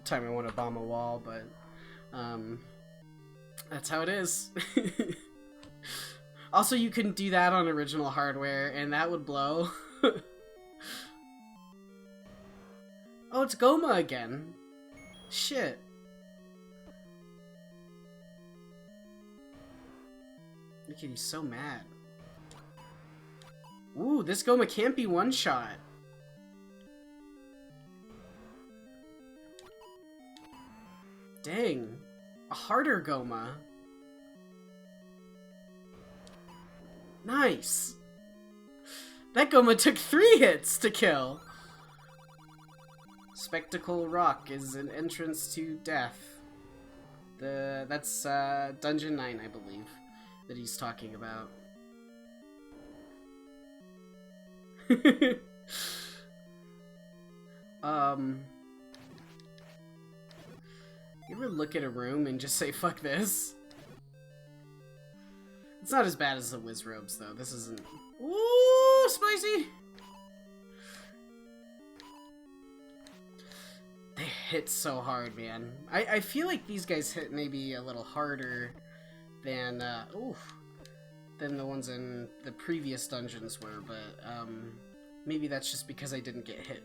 time I want to bomb a wall, but that's how it is. Also, you couldn't do that on original hardware, and that would blow. Oh, it's Goma again. Shit. Look at, he's so mad. Ooh, this Goma can't be one-shot. Dang. A harder Goma. Nice. That Goma took 3 hits to kill. Spectacle Rock is an entrance to death. That's Dungeon 9, I believe, that he's talking about. You ever look at a room and just say, fuck this? It's not as bad as the Wizrobes, though. This isn't... Ooh, spicy! They hit so hard, man. I feel like these guys hit maybe a little harder than, than the ones in the previous dungeons were, but, maybe that's just because I didn't get hit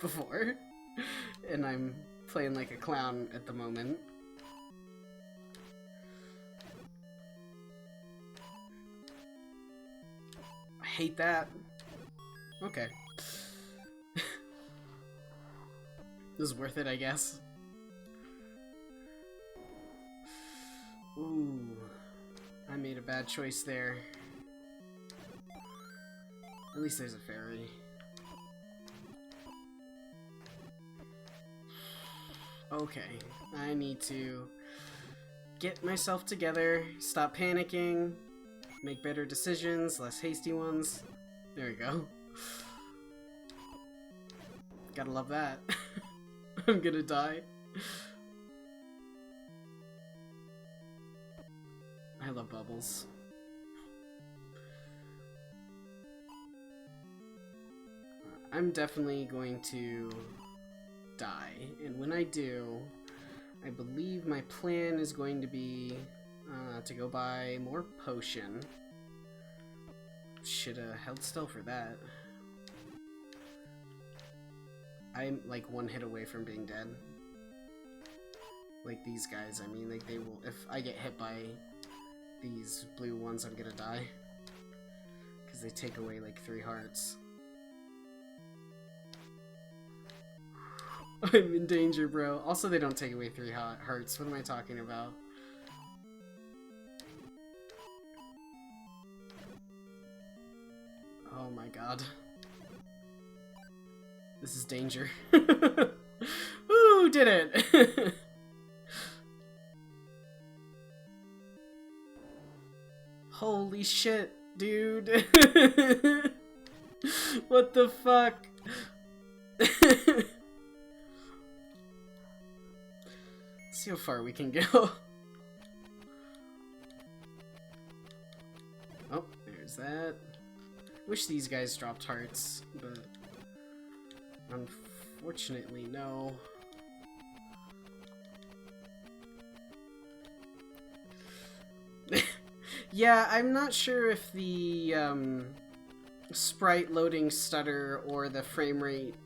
before. And I'm playing like a clown at the moment. I hate that. Okay. This is worth it, I guess. Ooh. I made a bad choice there. At least there's a fairy. Okay, I need to get myself together, stop panicking, make better decisions, less hasty ones. There we go. Gotta love that. I'm gonna die. I love bubbles. I'm definitely going to die, and when I do, I believe my plan is going to be to go buy more potion. Should've held still for that. I'm like one hit away from being dead. Like these guys, I mean, like they will, if I get hit by these blue ones, I'm gonna die. Because they take away like 3 hearts. I'm in danger, bro. Also, they don't take away 3 hearts. What am I talking about? Oh my god. This is danger. Woo, did it! Holy shit, dude. What the fuck? See how far we can go. Oh, there's that. Wish these guys dropped hearts, but unfortunately, no. Yeah, I'm not sure if the sprite loading stutter or the frame rate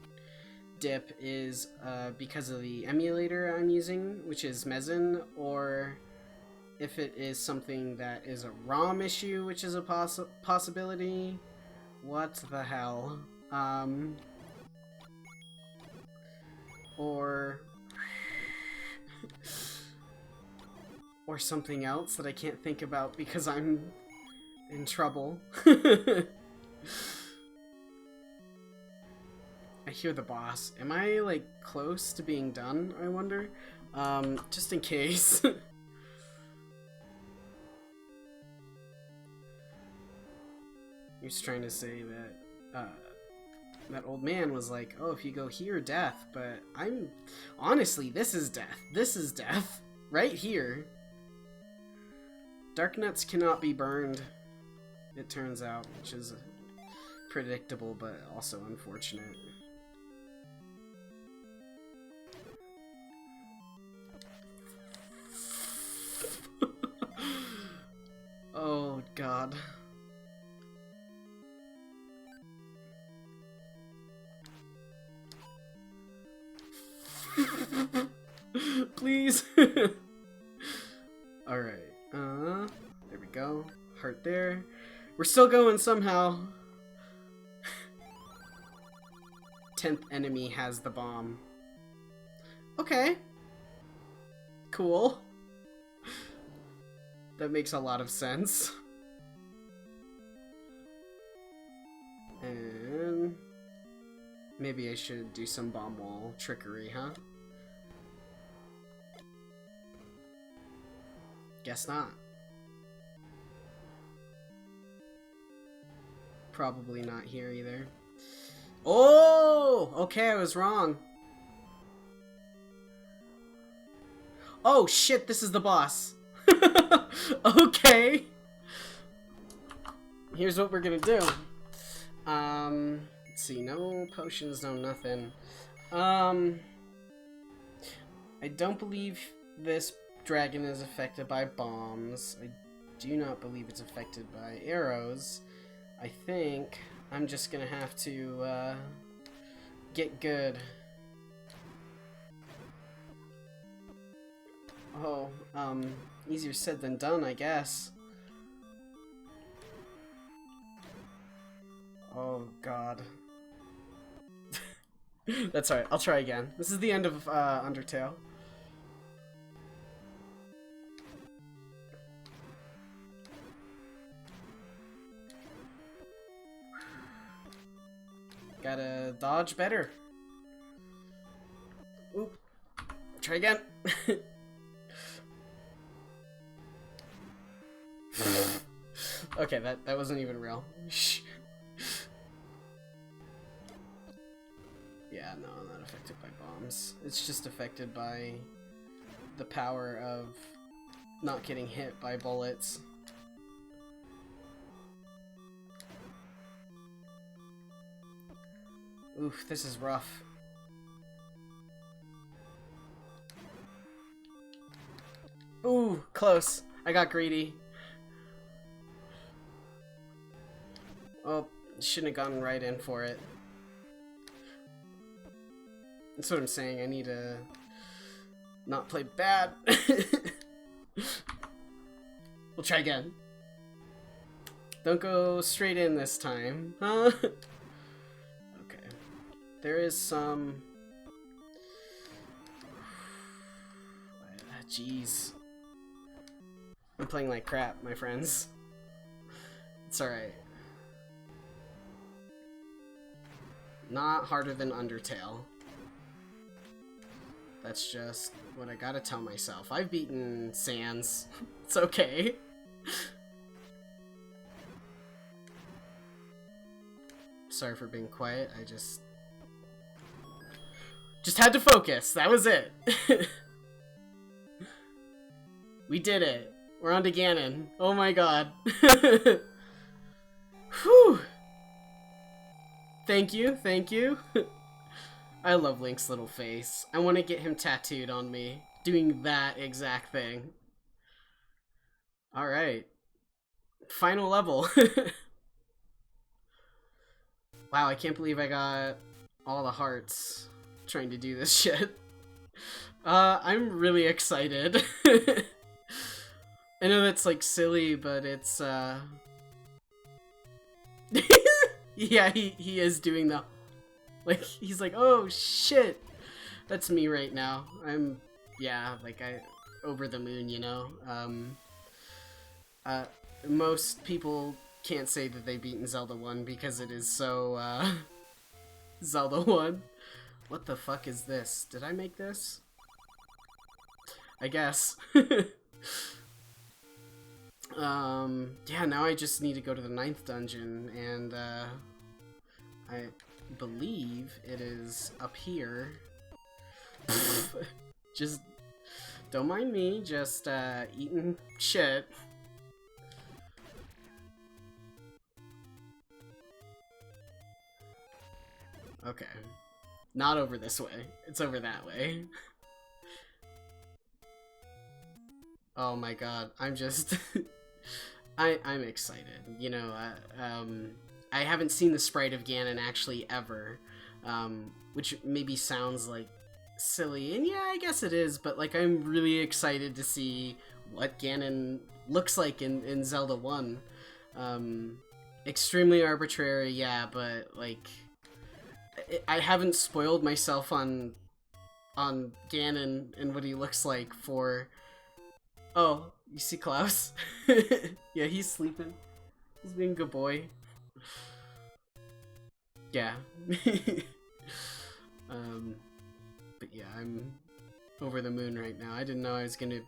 dip is because of the emulator I'm using, which is Mezen, or if it is something that is a ROM issue, which is a possibility. What the hell? Or something else that I can't think about because I'm in trouble. I hear the boss. Am I, like, close to being done, I wonder? Just in case. He was trying to say that, that old man was like, oh, if you go here, death, but honestly, this is death. This is death. Right here. Dark nuts cannot be burned, it turns out, which is predictable, but also unfortunate. Oh, God. Please. Alright. There we go. Heart there. We're still going somehow. 10th enemy has the bomb. Okay. Cool. That makes a lot of sense. And maybe I should do some bomb wall trickery, huh? Guess not. Probably not here either. Oh! Okay, I was wrong. Oh shit, this is the boss. Okay. Here's what we're gonna do. Let's see, no potions, no nothing. I don't believe this dragon is affected by bombs. I do not believe it's affected by arrows. I think I'm just gonna have to get good. Oh, easier said than done, I guess. Oh, God. That's alright, I'll try again. This is the end of Undertale. Gotta dodge better. Oop. Try again. Okay, that wasn't even real. Shh. Yeah, no, I'm not affected by bombs. It's just affected by the power of not getting hit by bullets. Oof, this is rough. Ooh, close. I got greedy. Oh, shouldn't have gone right in for it. That's what I'm saying. I need to not play bad. We'll try again. Don't go straight in this time, huh? Okay. There is some... Jeez. I'm playing like crap, my friends. It's alright. Not harder than Undertale. That's just what I gotta tell myself. I've beaten Sans. It's okay. Sorry for being quiet. I just had to focus. That was it. We did it. We're on to Ganon. Oh my god. Whew. Thank you, thank you. I love Link's little face. I want to get him tattooed on me, doing that exact thing. Alright. Final level. Wow, I can't believe I got all the hearts trying to do this shit. I'm really excited. I know that's like silly, but it's yeah, he is doing the like he's like, oh shit. That's me right now. I'm like I over the moon, you know. Most people can't say that they've beaten Zelda 1 because it is so Zelda 1. What the fuck is this? Did I make this? I guess. Yeah, now I just need to go to the 9th dungeon, and, I believe it is up here. Just, don't mind me, just, eating shit. Okay. Not over this way. It's over that way. Oh my god, I'm just... I'm excited. You know, I haven't seen the sprite of Ganon actually ever, which maybe sounds like silly, and yeah, I guess it is, but like I'm really excited to see what Ganon looks like in Zelda 1. Extremely arbitrary, yeah, but like I haven't spoiled myself on Ganon and what he looks like for... Oh, you see Klaus? Yeah, he's sleeping. He's being a good boy. Yeah. But yeah, I'm over the moon right now. I didn't know I was gonna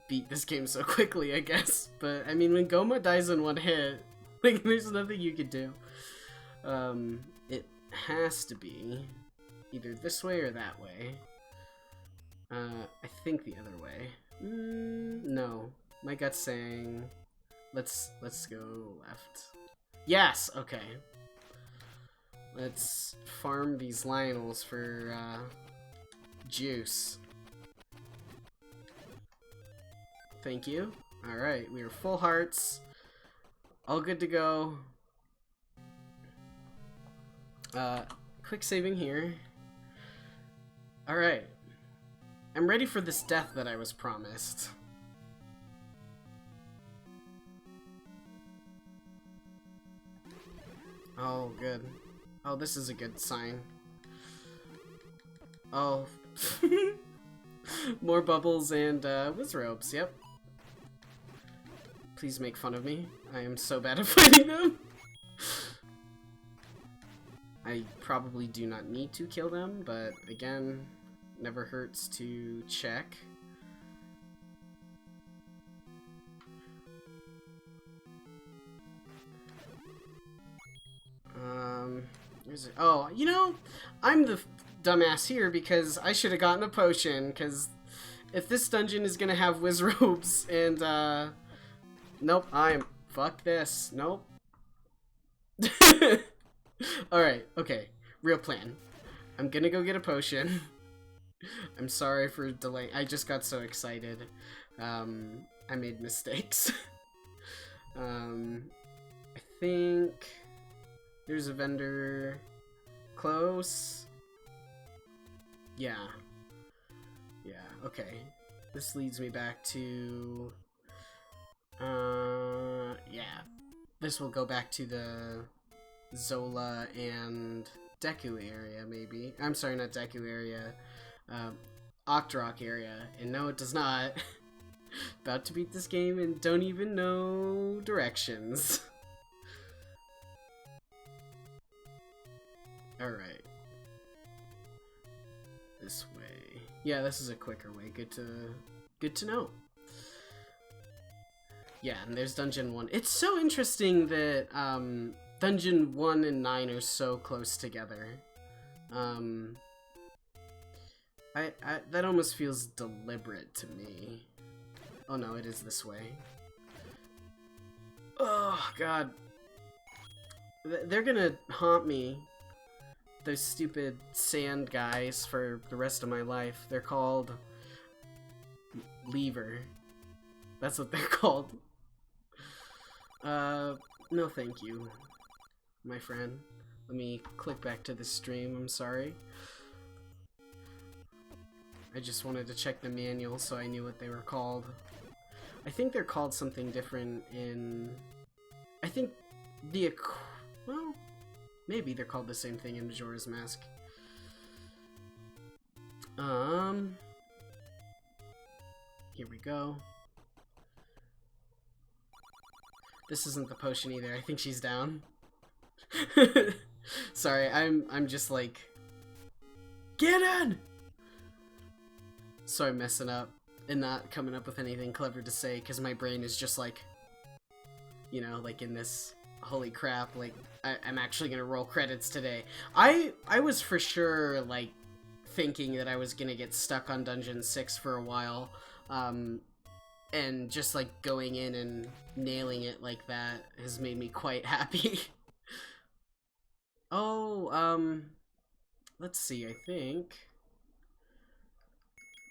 beat this game so quickly, I guess. But, I mean, when Goma dies in one hit, like, there's nothing you could do. It has to be either this way or that way. I think the other way. No. My gut's saying let's go left. Yes, okay. Let's farm these Lionels for juice. Thank you. Alright, we are full hearts. All good to go. Quick saving here. Alright. I'm ready for this death that I was promised. Oh, good. Oh, this is a good sign. Oh. More bubbles and, Wizrobes, yep. Please make fun of me. I am so bad at fighting them. I probably do not need to kill them, but again, never hurts to check. Where's it? Oh, you know, I'm the dumbass here because I should have gotten a potion, because if this dungeon is gonna have whiz robes and, nope, fuck this, nope. Alright, okay, real plan. I'm gonna go get a potion. I'm sorry for delaying. I just got so excited. I made mistakes. I think there's a vendor close. Yeah. Yeah, okay. This leads me back to... yeah. This will go back to the Zola and Deku area, maybe. I'm sorry, not Deku area. Octorok area. And no, it does not. About to beat this game and don't even know directions. Alright. This way. Yeah, this is a quicker way. Good to know. Yeah, and there's Dungeon 1. It's so interesting that Dungeon 1 and 9 are so close together. That almost feels deliberate to me. Oh no, it is this way. Oh god. They're gonna haunt me. Those stupid sand guys for the rest of my life. They're called Lever. That's what they're called. No thank you, my friend. Let me click back to the stream, I'm sorry. I just wanted to check the manual so I knew what they were called. I think they're called something different in... I think the... well, maybe they're called the same thing in Majora's Mask. Here we go. This isn't the potion either. I think she's down. Sorry, I'm just like... Get in! So I'm messing up and not coming up with anything clever to say because my brain is just like, you know, like in this holy crap, like I'm actually gonna roll credits today. I was for sure like thinking that I was gonna get stuck on Dungeon 6 for a while, and just like going in and nailing it like that has made me quite happy. Oh, let's see, I think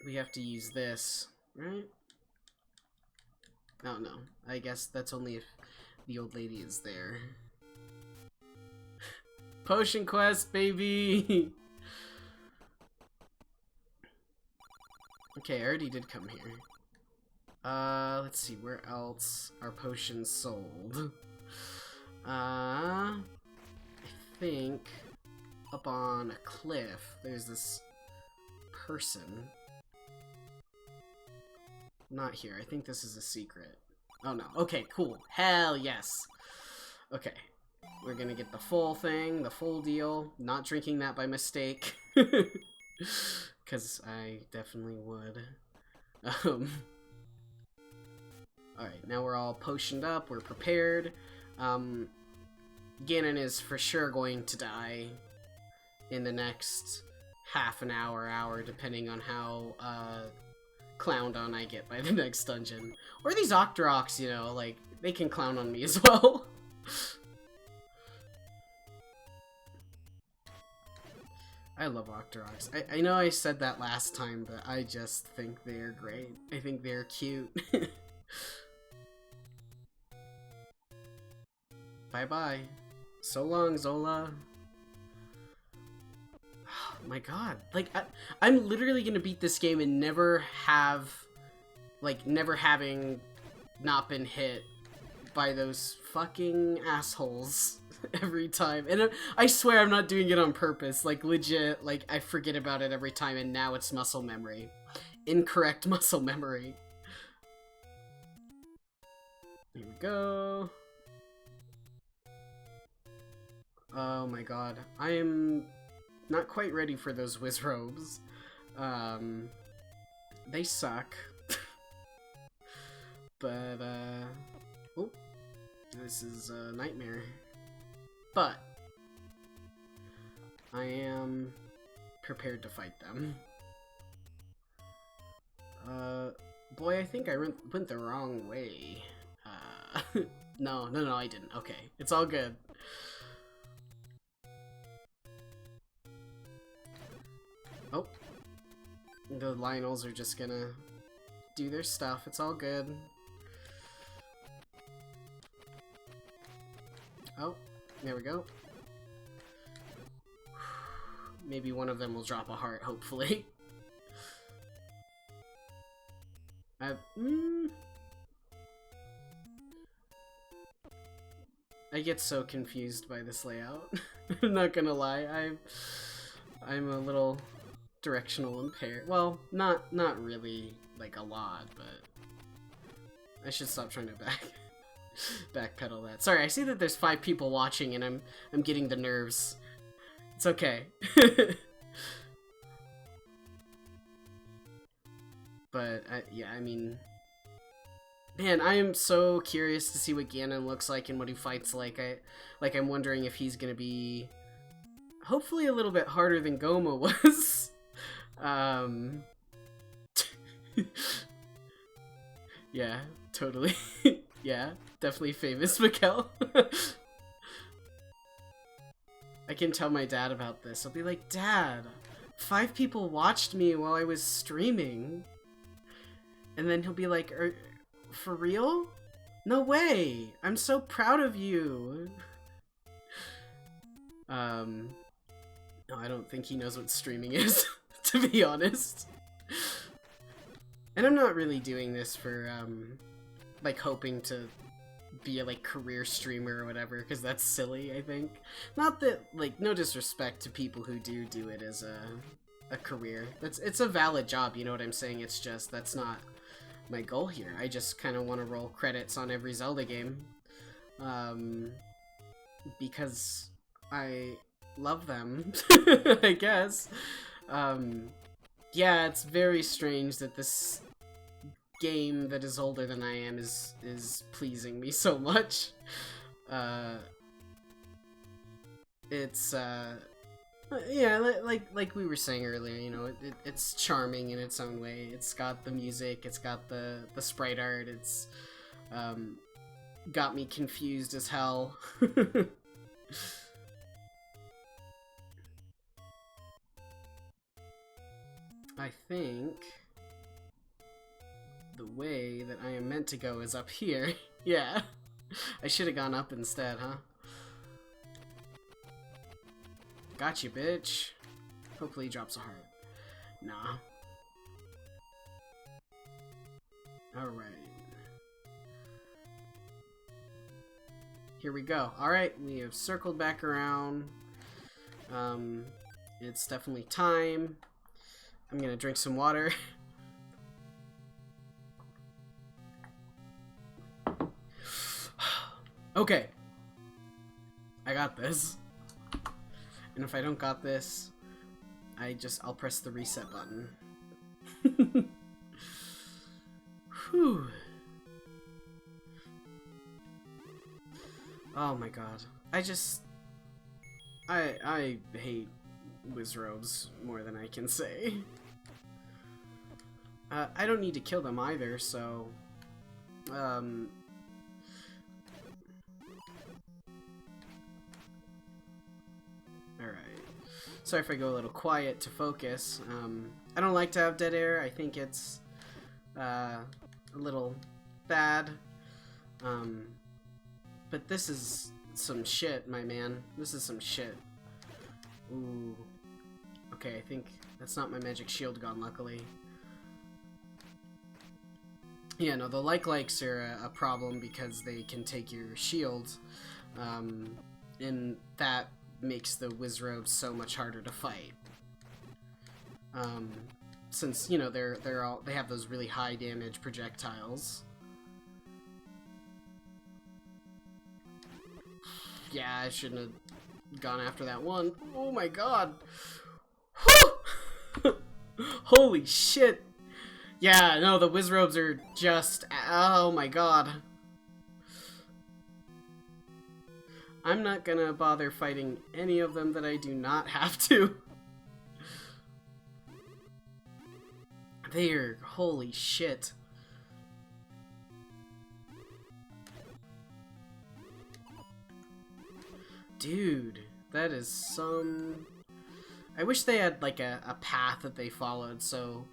we have to use this, right? Oh no, I guess that's only if the old lady is there. Potion quest, baby! Okay, I already did come here. Let's see, where else are potions sold? I think up on a cliff, there's this person. Not here. I think this is a secret. Oh no. Okay, cool. Hell yes. Okay. We're gonna get the full thing, the full deal. Not drinking that by mistake. Because I definitely would. Alright, now we're all potioned up. We're prepared. Ganon is for sure going to die in the next half an hour, depending on how, clowned on I get by the next dungeon. Or these Octoroks, you know, like, they can clown on me as well. I love Octoroks. I know I said that last time, but I just think they're great. I think they're cute. Bye-bye. So long, Zola. My god, like I'm literally gonna beat this game and never having not been hit by those fucking assholes every time. And I swear I'm not doing it on purpose, like legit, like I forget about it every time and now it's muscle memory. Incorrect muscle memory. Here we go. Oh my god, I am not quite ready for those whiz robes. They suck. But, oh, this is a nightmare. But, I am prepared to fight them. Boy, I think I went the wrong way. No, I didn't. Okay, it's all good. Oh. The Lionels are just gonna do their stuff. It's all good. Oh, there we go. Maybe one of them will drop a heart, hopefully. I get so confused by this layout. I'm not gonna lie, I'm a little directional impaired. Well, not really, like, a lot, but I should stop trying to backpedal that. Sorry, I see that there's 5 people watching and I'm getting the nerves. It's okay. But yeah, I mean, man, I am so curious to see what Ganon looks like and what he fights like. I'm wondering if he's gonna be hopefully a little bit harder than Goma was. Yeah, totally. Yeah, definitely famous Mikkel. I can tell my dad about this. I'll be like, Dad, 5 people watched me while I was streaming. And then he'll be like, for real? No way! I'm so proud of you! No, I don't think he knows what streaming is, to be honest. And I'm not really doing this for, like, hoping to be a, like, career streamer or whatever, because that's silly, I think. Not that, like, no disrespect to people who do it as a career. It's a valid job, you know what I'm saying? It's just, that's not my goal here. I just kind of want to roll credits on every Zelda game. Because I love them, I guess. Yeah, it's very strange that this game that is older than I am is pleasing me so much. It's yeah, like we were saying earlier, you know, it's charming in its own way. It's got the music, it's got the sprite art, it's got me confused as hell. I think the way that I am meant to go is up here. Yeah. I should have gone up instead, huh? Gotcha, bitch. Hopefully he drops a heart. Nah. Alright. Here we go. Alright, we have circled back around. It's definitely time. I'm gonna drink some water. Okay. I got this. And if I don't got this, I'll press the reset button. Whew. Oh my god. I hate Wizrobes more than I can say. I don't need to kill them either, so... Alright. Sorry if I go a little quiet to focus. I don't like to have dead air. I think it's a little bad. But this is some shit, my man. This is some shit. Ooh. Okay, I think that's not my magic shield gone, luckily. Yeah, no, the likes are a problem because they can take your shield. And that makes the Wizrobes so much harder to fight. Since, you know, they have those really high damage projectiles. Yeah, I shouldn't have gone after that one. Oh my god. Holy shit. Yeah, no, the Wizrobes are just... Oh my god. I'm not gonna bother fighting any of them that I do not have to. They're... holy shit. Dude, that is some... I wish they had, like, a path that they followed, so...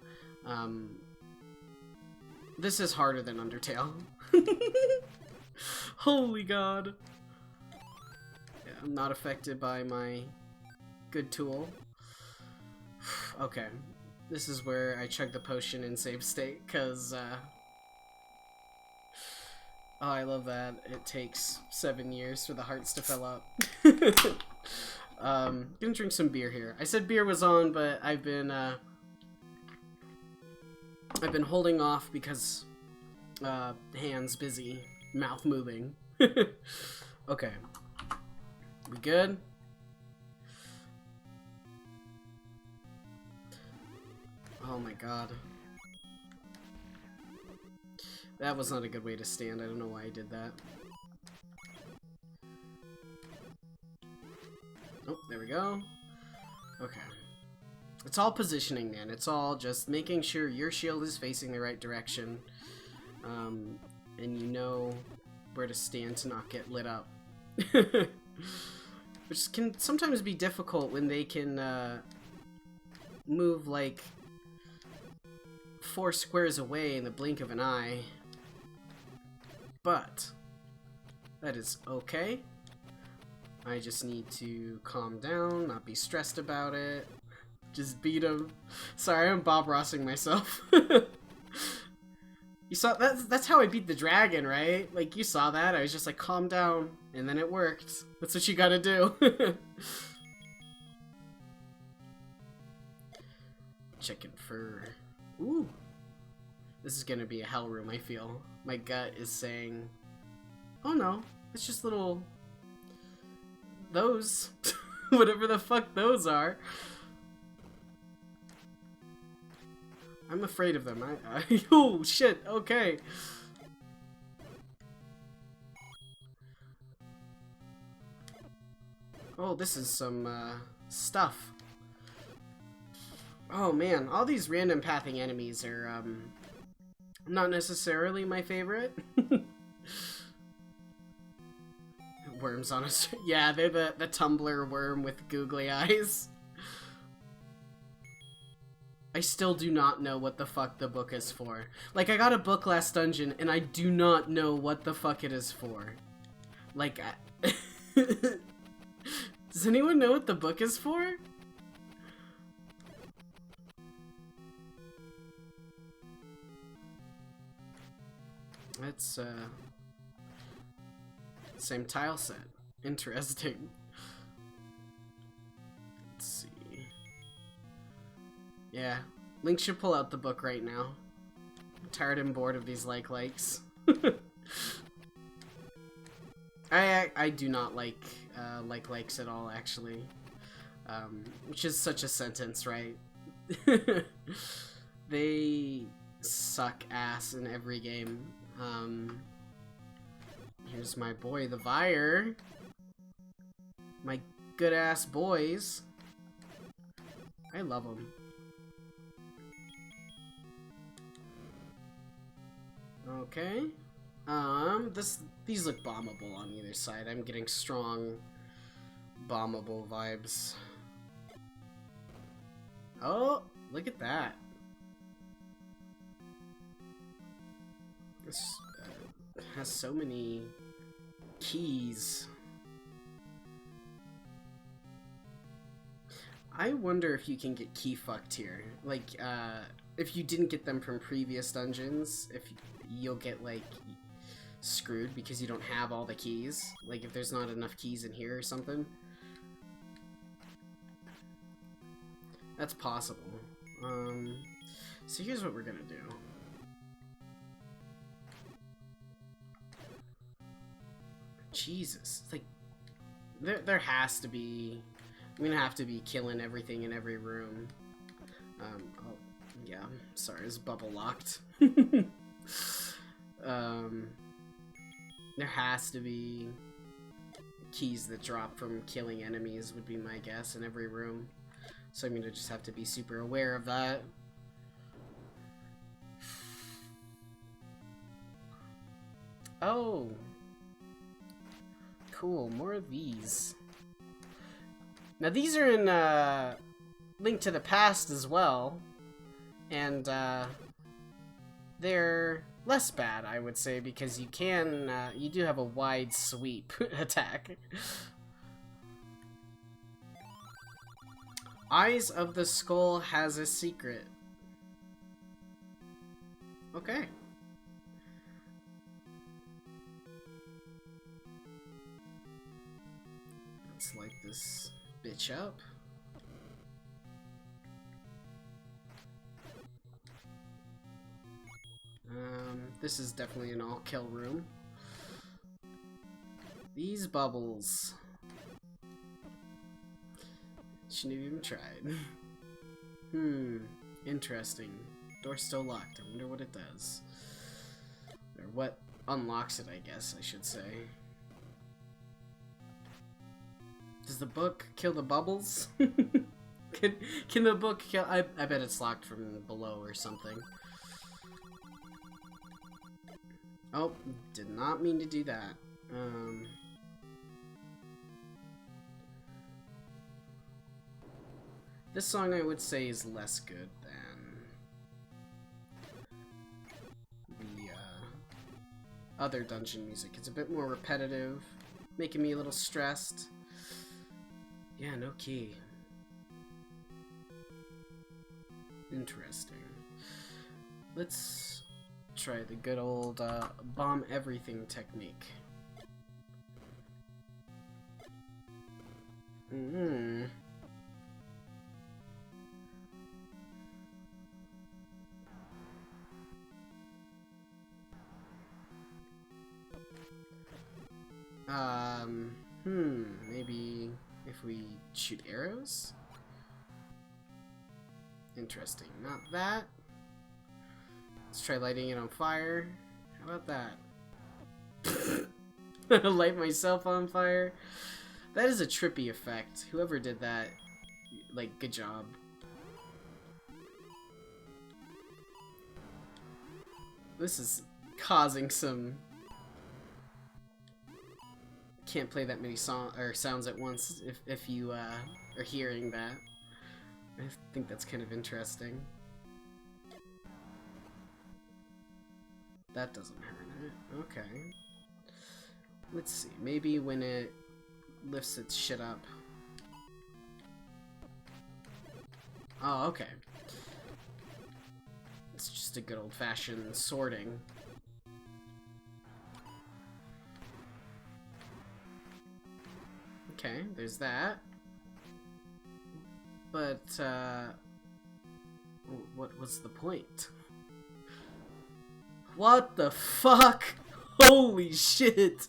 This is harder than Undertale. Holy god. Yeah, I'm not affected by my good tool. Okay. This is where I chug the potion in save state, because, oh, I love that. It takes 7 years for the hearts to fill up. Gonna drink some beer here. I said beer was on, but I've been holding off because, hands busy, mouth moving. Okay. We good? Oh my god. That was not a good way to stand. I don't know why I did that. Oh, there we go. Okay. It's all positioning, man. It's all just making sure your shield is facing the right direction. And you know where to stand to not get lit up. Which can sometimes be difficult when they can move like 4 squares away in the blink of an eye. But that is okay. I just need to calm down, not be stressed about it. Just beat him. Sorry, I'm Bob Rossing myself. You saw that's how I beat the dragon, right? Like, you saw that. I was just like, calm down, and then it worked. That's what you gotta do. Checking for... Ooh. This is gonna be a hell room, I feel. My gut is saying, oh no, it's just little... those. Whatever the fuck those are. I'm afraid of them. Oh shit, okay. Oh, this is some stuff. Oh man, all these random pathing enemies are not necessarily my favorite. Worms on a yeah, they're the tumbler worm with googly eyes. I still do not know what the fuck the book is for. Like, I got a book last dungeon, and I do not know what the fuck it is for. Like, does anyone know what the book is for? That's, same tile set. Interesting. Let's see. Yeah, Link should pull out the book right now. I'm tired and bored of these likes. I do not like likes at all, actually. Which is such a sentence, right? They suck ass in every game. Here's my boy, the Vire. My good-ass boys. I love them. Okay. These look bombable on either side. I'm getting strong bombable vibes. Oh, look at that. This has so many keys. I wonder if you can get key fucked here. Like, if you didn't get them from previous dungeons, if you'll get, like, screwed because you don't have all the keys. Like, if there's not enough keys in here or something. That's possible. So here's what we're gonna do. Jesus, it's like, there has to be, I'm gonna have to be killing everything in every room. Oh, yeah, sorry, it's bubble locked. There has to be keys that drop from killing enemies would be my guess in every room. So I'm gonna just have to be super aware of that. Oh! Cool, more of these. Now these are in Link to the Past as well. And they're less bad, I would say, because you can, you do have a wide sweep attack. Eyes of the Skull has a secret. Okay. Let's light this bitch up. This is definitely an all-kill room. These bubbles. Shouldn't have even tried. Interesting. Door's still locked. I wonder what it does. Or what unlocks it, I guess I should say. Does the book kill the bubbles? Can the book kill... I bet it's locked from below or something. Oh, did not mean to do that. This song I would say is less good than the other dungeon music. It's a bit more repetitive, making me a little stressed. Yeah, no key. Interesting. Let's try the good old bomb everything technique. Maybe if we shoot arrows? Interesting. Not that. Let's try lighting it on fire. How about that? Light myself on fire. That is a trippy effect. Whoever did that, like, good job. This is causing some... Can't play that many sounds at once if you are hearing that. I think that's kind of interesting. That doesn't hurt it. Okay. Let's see. Maybe when it lifts its shit up. Oh, okay. It's just a good old-fashioned sorting. Okay, there's that. But, what was the point? What the fuck? Holy shit!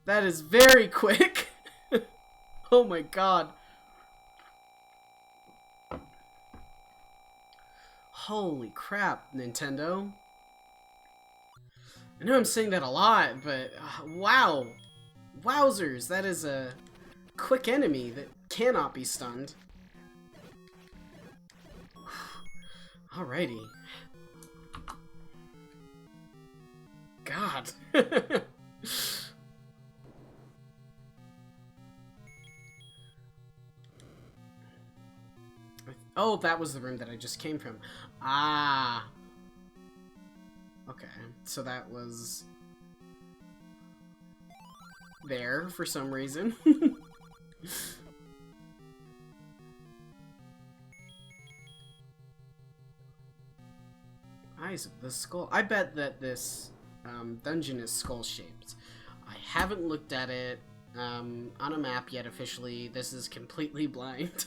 That is very quick! Oh my god. Holy crap, Nintendo. I know I'm saying that a lot, but wow. Wowzers, that is a quick enemy that cannot be stunned. Alrighty. God. Oh, that was the room that I just came from. Ah. Okay, so that was there for some reason. Eyes of the Skull. I bet that this dungeon is skull-shaped. I haven't looked at it on a map yet officially. This is completely blind.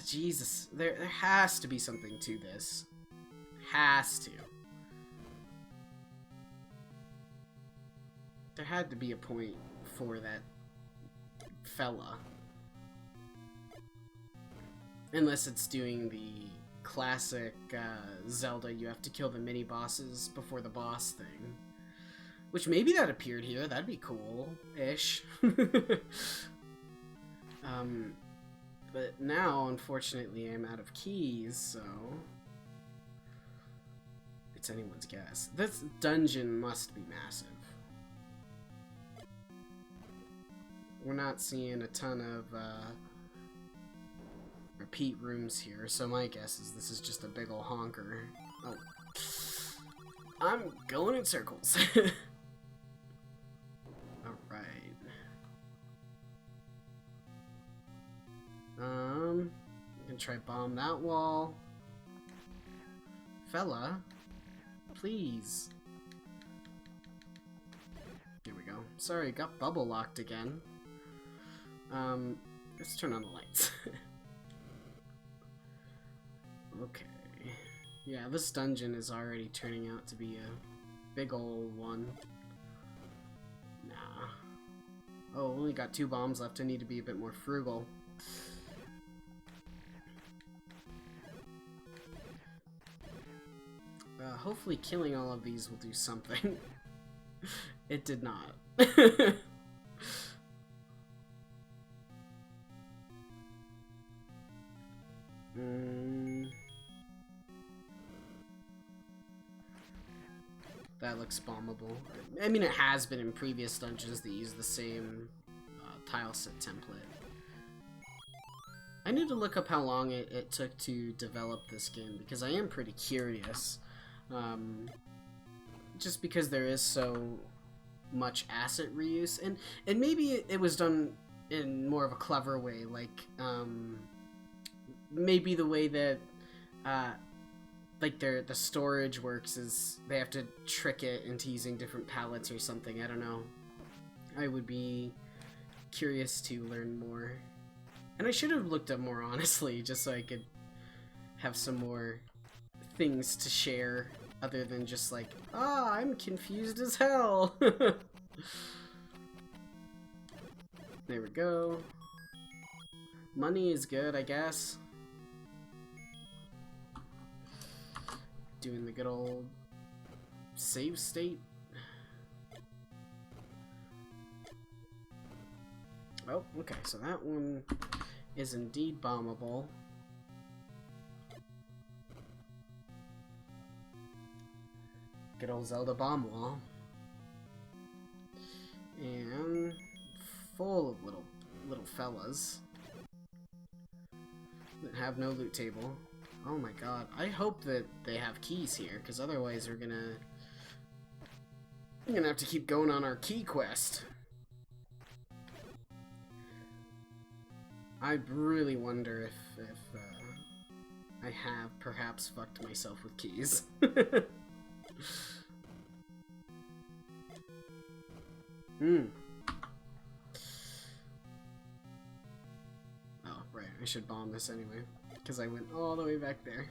Jesus, there has to be something to this. Has to. There had to be a point for that fella. Unless it's doing the classic Zelda, you have to kill the mini-bosses before the boss thing. Which maybe that appeared here. That'd be cool-ish. But now, unfortunately, I'm out of keys, so... it's anyone's guess. This dungeon must be massive. We're not seeing a ton of, repeat rooms here, so my guess is this is just a big ol' honker. Oh. I'm going in circles. Alright. I'm gonna try bomb that wall. Fella, please. Here we go. Sorry, got bubble locked again. Let's turn on the lights. Okay. Yeah, this dungeon is already turning out to be a big old one. Nah. Oh, only got 2 bombs left. I need to be a bit more frugal. Hopefully killing all of these will do something. It did not. That looks bombable. I mean, it has been in previous dungeons that use the same tile set template. I need to look up how long it took to develop this game, because I am pretty curious. Just because there is so much asset reuse, and maybe it was done in more of a clever way, like maybe the way that like the storage works is they have to trick it into using different palettes or something. I don't know. I would be curious to learn more, and I should have looked up more, honestly, just so I could have some more things to share other than just like, I'm confused as hell. There we go. Money is good, I guess. Doing the good old save state. Oh, okay, so that one is indeed bombable. Good old Zelda bomb wall. And full of little fellas that have no loot table. Oh my god, I hope that they have keys here, because otherwise we're gonna have to keep going on our key quest. I really wonder if I have perhaps fucked myself with keys. Oh, right, I should bomb this anyway, because I went all the way back there.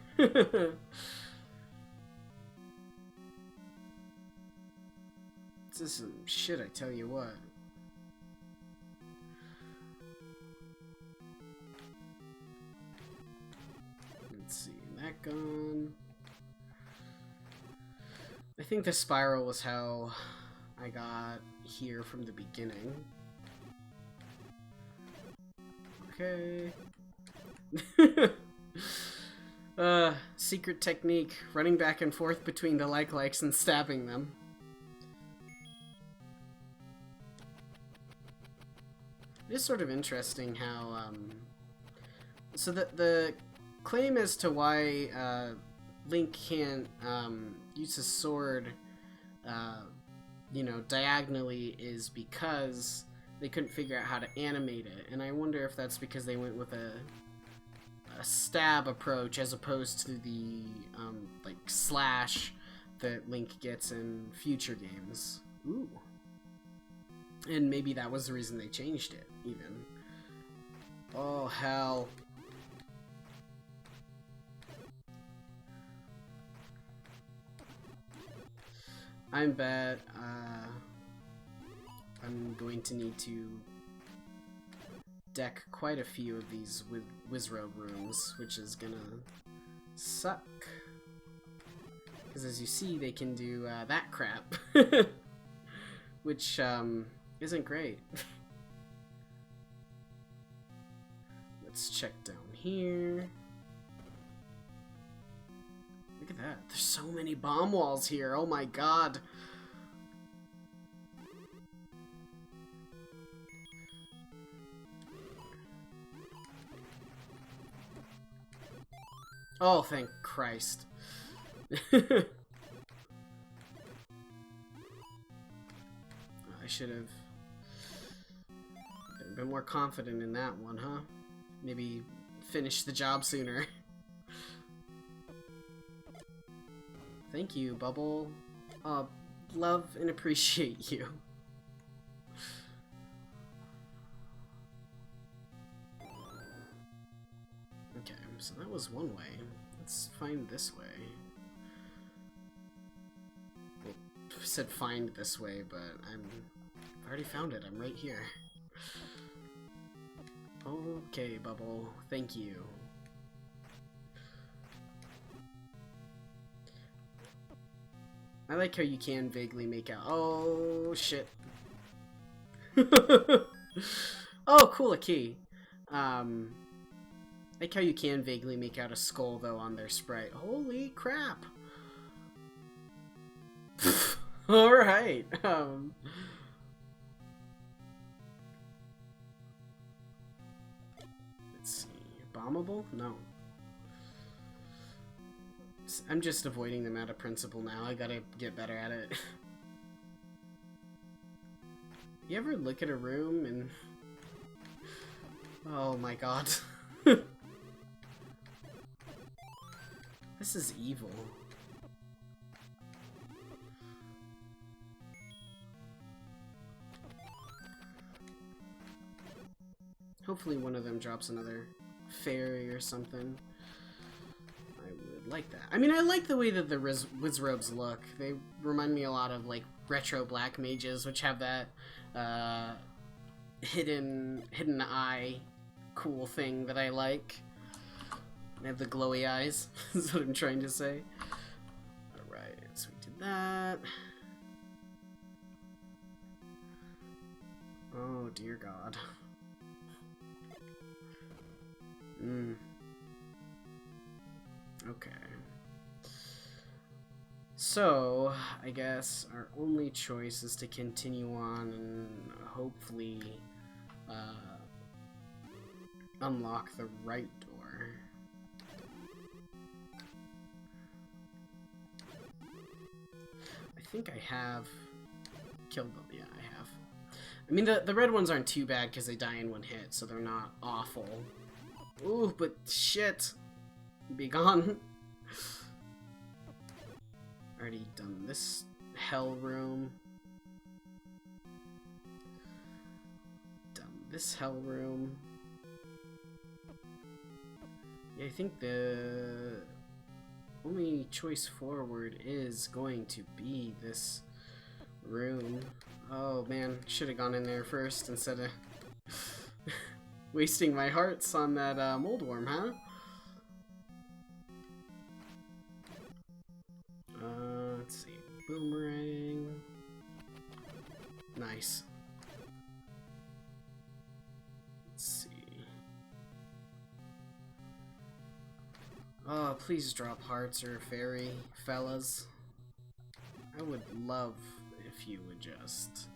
This is some shit, I tell you what. Let's see, that gone. I think the spiral was how I got here from the beginning. Okay. Secret technique, running back and forth between the likes and stabbing them. It is sort of interesting how, so the claim as to why, Link can't, use his sword, you know, diagonally is because they couldn't figure out how to animate it, and I wonder if that's because they went with a stab approach as opposed to the, like, slash that Link gets in future games. Ooh. And maybe that was the reason they changed it, even. Oh, hell. I'm bad. I'm going to need to deck quite a few of these Wizrobe rooms, which is gonna suck. Because as you see, they can do that crap. which isn't great. Let's check down here. Look at that. There's so many bomb walls here. Oh my god. Oh, thank Christ. I should have been more confident in that one, huh? Maybe finish the job sooner. Thank you, Bubble. Love and appreciate you. Okay, so that was one way. Let's find this way. Well, I said find this way, but I've already found it. I'm right here. Okay, Bubble. Thank you. I like how you can vaguely make out. Oh, shit. Oh, cool, a key. Like how you can vaguely make out a skull, though, on their sprite. Holy crap. Alright. Let's see. Bombable? No. I'm just avoiding them out of principle now. I gotta get better at it. You ever look at a room and... Oh my god. This is evil. Hopefully one of them drops another fairy or something. I would like that. I mean, I like the way that the Wizrobes look. They remind me a lot of, like, retro black mages, which have that, hidden eye cool thing that I like. They have the glowy eyes, is what I'm trying to say. Alright, so we did that. Oh, dear God. Okay. So, I guess our only choice is to continue on and hopefully unlock the right door. I think I have killed them. Yeah, I have. I mean, the red ones aren't too bad because they die in one hit, so they're not awful. Ooh, but shit. Be gone. Already done this hell room. Done this hell room. Yeah, I think the only choice forward is going to be this room. Oh man, should have gone in there first instead of wasting my hearts on that mold worm, huh? Let's see. Boomerang. Nice. Let's see. Oh, please drop hearts or fairy, fellas. I would love if you would just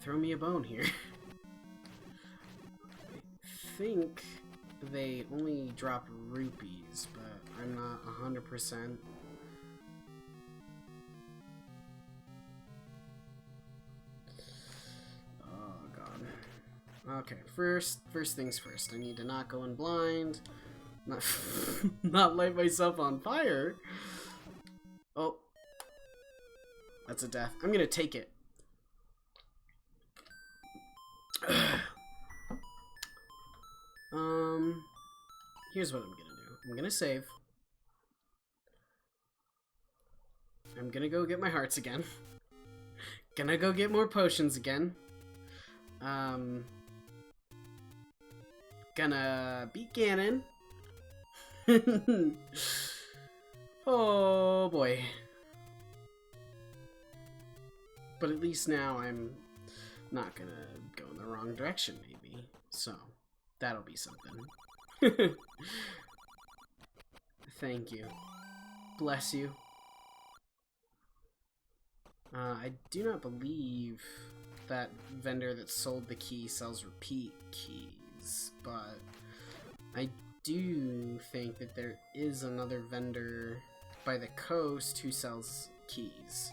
throw me a bone here. I think they only drop rupees, but I'm not 100%. Oh god. Okay, first things first. I need to not go in blind. Not light myself on fire. Oh. That's a death. I'm gonna take it. Here's what I'm gonna do. I'm gonna save. I'm gonna go get my hearts again. Gonna go get more potions again. Gonna beat Ganon. Oh boy. But at least now I'm not gonna go in the wrong direction, maybe. So, that'll be something. Thank you. Bless you. I do not believe that vendor that sold the key sells repeat keys, but I do think that there is another vendor by the coast who sells keys.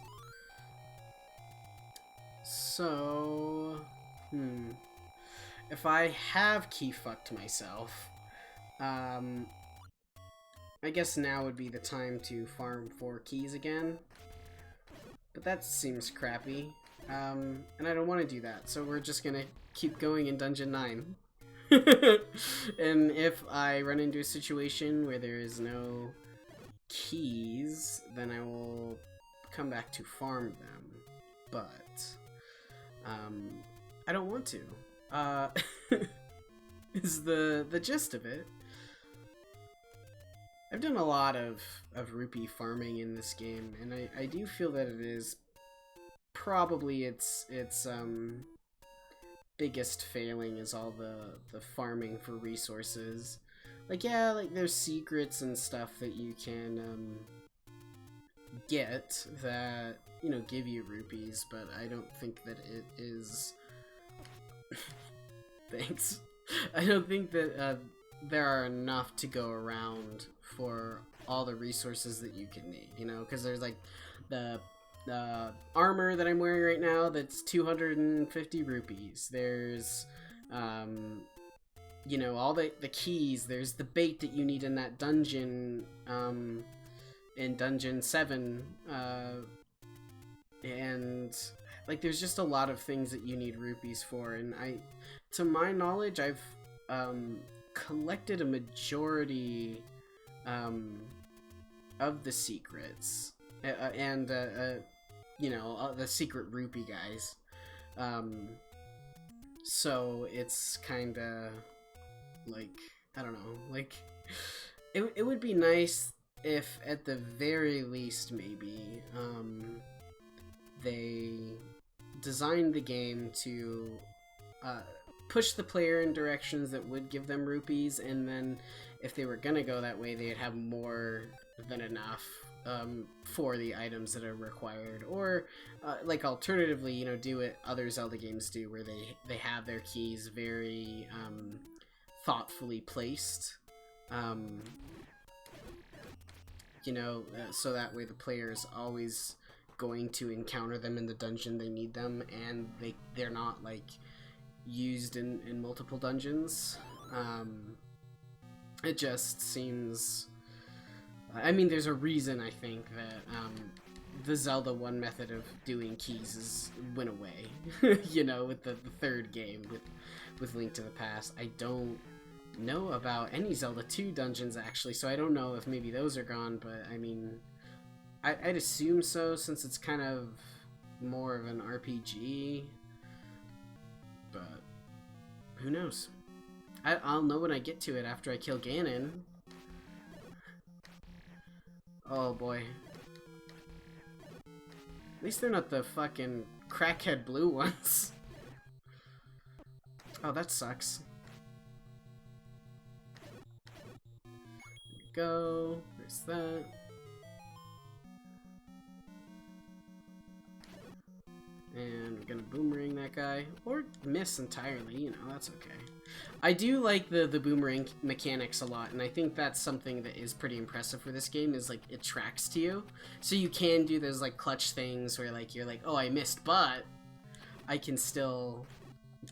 So, if I have key fucked myself, I guess now would be the time to farm for keys again. But that seems crappy. And I don't want to do that, so we're just gonna keep going in Dungeon 9. And if I run into a situation where there is no keys, then I will come back to farm them. But I don't want to. Is the gist of it. I've done a lot of rupee farming in this game, and I do feel that it is probably its biggest failing is all the farming for resources. Like, yeah, like there's secrets and stuff that you can get that, you know, give you rupees, but I don't think that it is thanks. I don't think that there are enough to go around for all the resources that you can need, you know, because there's like the armor that I'm wearing right now that's 250 rupees. There's you know, all the keys. There's the bait that you need in that dungeon in Dungeon 7, and like there's just a lot of things that you need rupees for, and to my knowledge, I've collected a majority of the secrets and you know, the secret rupee guys, so it's kind of like, I don't know, like it would be nice if at the very least maybe they designed the game to push the player in directions that would give them rupees, and then if they were gonna go that way, they'd have more than enough for the items that are required, or like alternatively, you know, do what other Zelda games do, where they have their keys very thoughtfully placed, you know, so that way the player is always going to encounter them in the dungeon they need them, and they're not like used in multiple dungeons. It just seems, I mean, there's a reason I think that the Zelda 1 method of doing keys went away. You know, with the third game with Link to the Past. I don't know about any Zelda 2 dungeons actually, so I don't know if maybe those are gone, but I mean, I'd assume so, since it's kind of more of an RPG, but who knows? I'll know when I get to it after I kill Ganon. Oh boy. At least they're not the fucking crackhead blue ones. Oh, that sucks. There we go. There's that. And we're gonna boomerang that guy. Or miss entirely, you know, that's okay. I do like the boomerang mechanics a lot, and I think that's something that is pretty impressive for this game, is like it tracks to you. So you can do those like clutch things where like you're like, oh, I missed, but I can still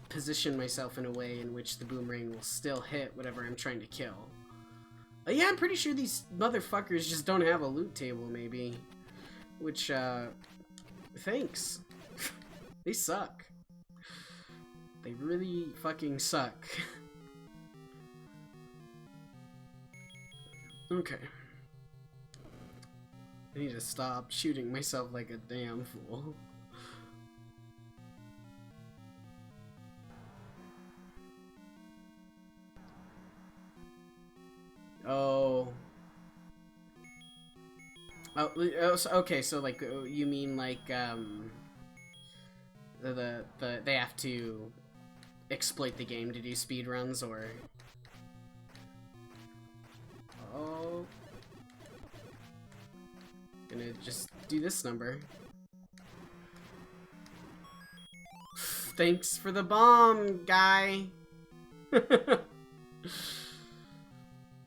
position myself in a way in which the boomerang will still hit whatever I'm trying to kill. Yeah, I'm pretty sure these motherfuckers just don't have a loot table, maybe. Which, thanks. They suck. They really fucking suck. Okay. I need to stop shooting myself like a damn fool. Oh. Oh, okay, so like, you mean like, they have to exploit the game to do speedruns, or... Oh... Gonna just do this number. Thanks for the bomb, guy!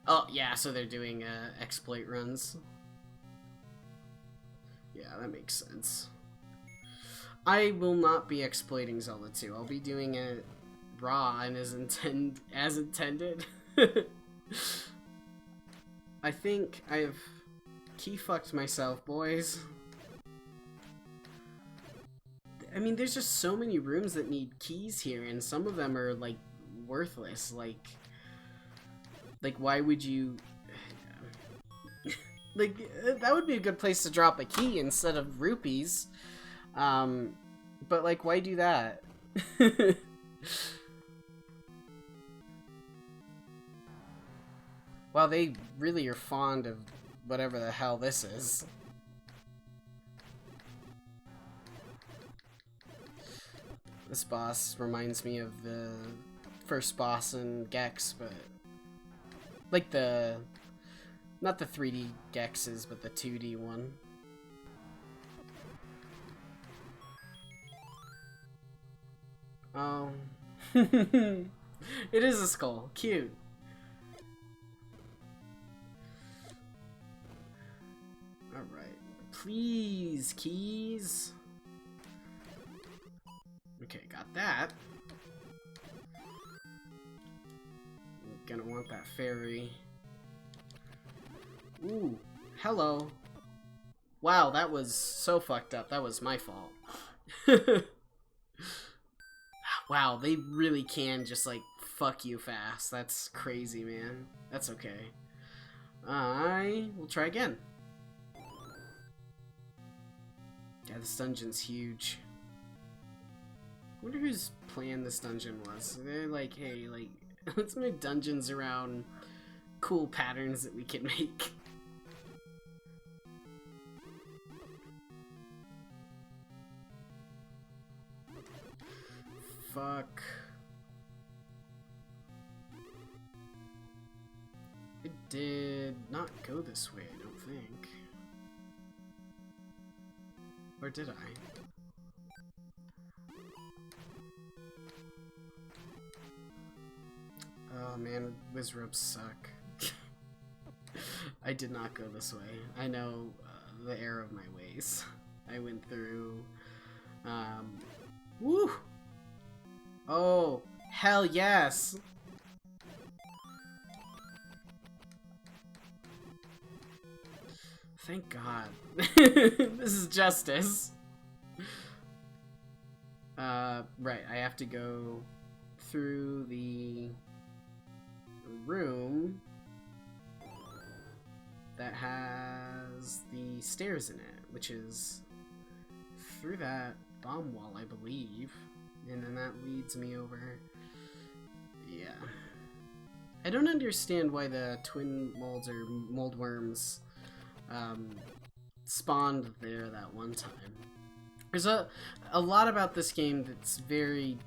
Oh, yeah, so they're doing exploit runs. Yeah, that makes sense. I will not be exploiting Zelda 2. I'll be doing it raw and as intended. I think I've key-fucked myself, boys. I mean, there's just so many rooms that need keys here, and some of them are, like, worthless. Like, why would you... like, that would be a good place to drop a key instead of rupees. But, like, why do that? Wow, they really are fond of whatever the hell this is. This boss reminds me of the first boss in Gex, but... like the... not the 3D Gexes, but the 2D one. Oh. It is a skull. Cute. Alright. Please, keys. Okay, got that. I'm gonna want that fairy. Ooh, hello. Wow, that was so fucked up. That was my fault. Wow, they really can just, like, fuck you fast. That's crazy, man. That's okay. I will try again. Yeah, this dungeon's huge. I wonder whose plan this dungeon was. They're like, hey, like, let's make dungeons around cool patterns that we can make. Fuck. It did not go this way, I don't think. Or did I? Oh man, whiz ropes suck. I did not go this way. I know the error of my ways. I went through... woo! Oh, hell yes! Thank God. This is justice. Right, I have to go through the room that has the stairs in it, which is through that bomb wall, I believe. And then that leads me over. Yeah. I don't understand why the twin molds or mold worms spawned there that one time. There's a lot about this game that's very...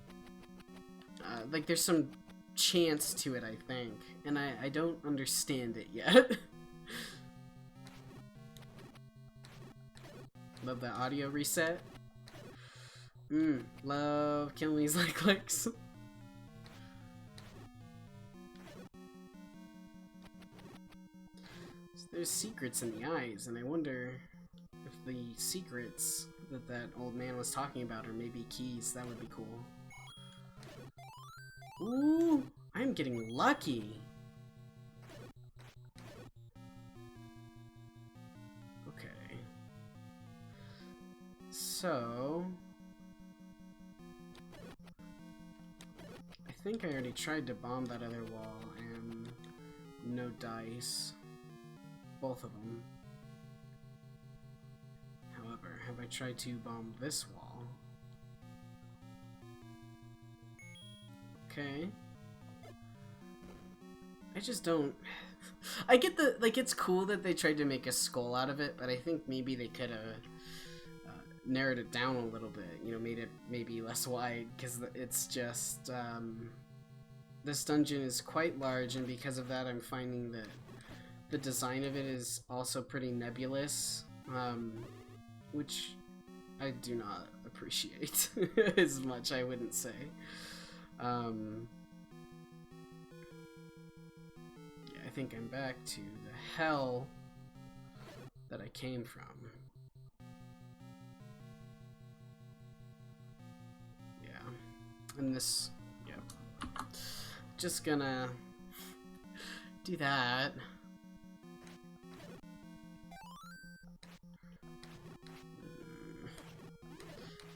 like, there's some chance to it, I think. And I don't understand it yet. Love that audio reset. Love killing these like clicks. So there's secrets in the eyes, and I wonder if the secrets that that old man was talking about are maybe keys. That would be cool. Ooh, I'm getting lucky. Okay. So... I think I already tried to bomb that other wall, and no dice. Both of them. However, have I tried to bomb this wall? Okay. I just don't... I get the... like, it's cool that they tried to make a skull out of it, but I think maybe they could have narrowed it down a little bit, you know, made it maybe less wide, because it's just, this dungeon is quite large, and because of that I'm finding that the design of it is also pretty nebulous, which I do not appreciate as much, I wouldn't say. Yeah, I think I'm back to the hell that I came from. Yeah, and this, yeah, just gonna do that.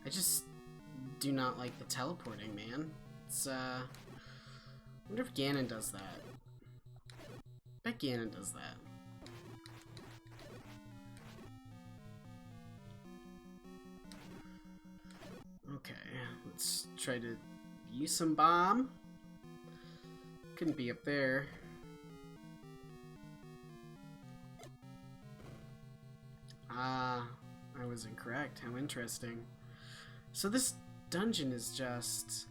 I just do not like the teleporting, man. It's, I wonder if Ganon does that. I bet Ganon does that. Okay, let's try to use some bomb. Couldn't be up there. Ah, I was incorrect. How interesting. So this dungeon is just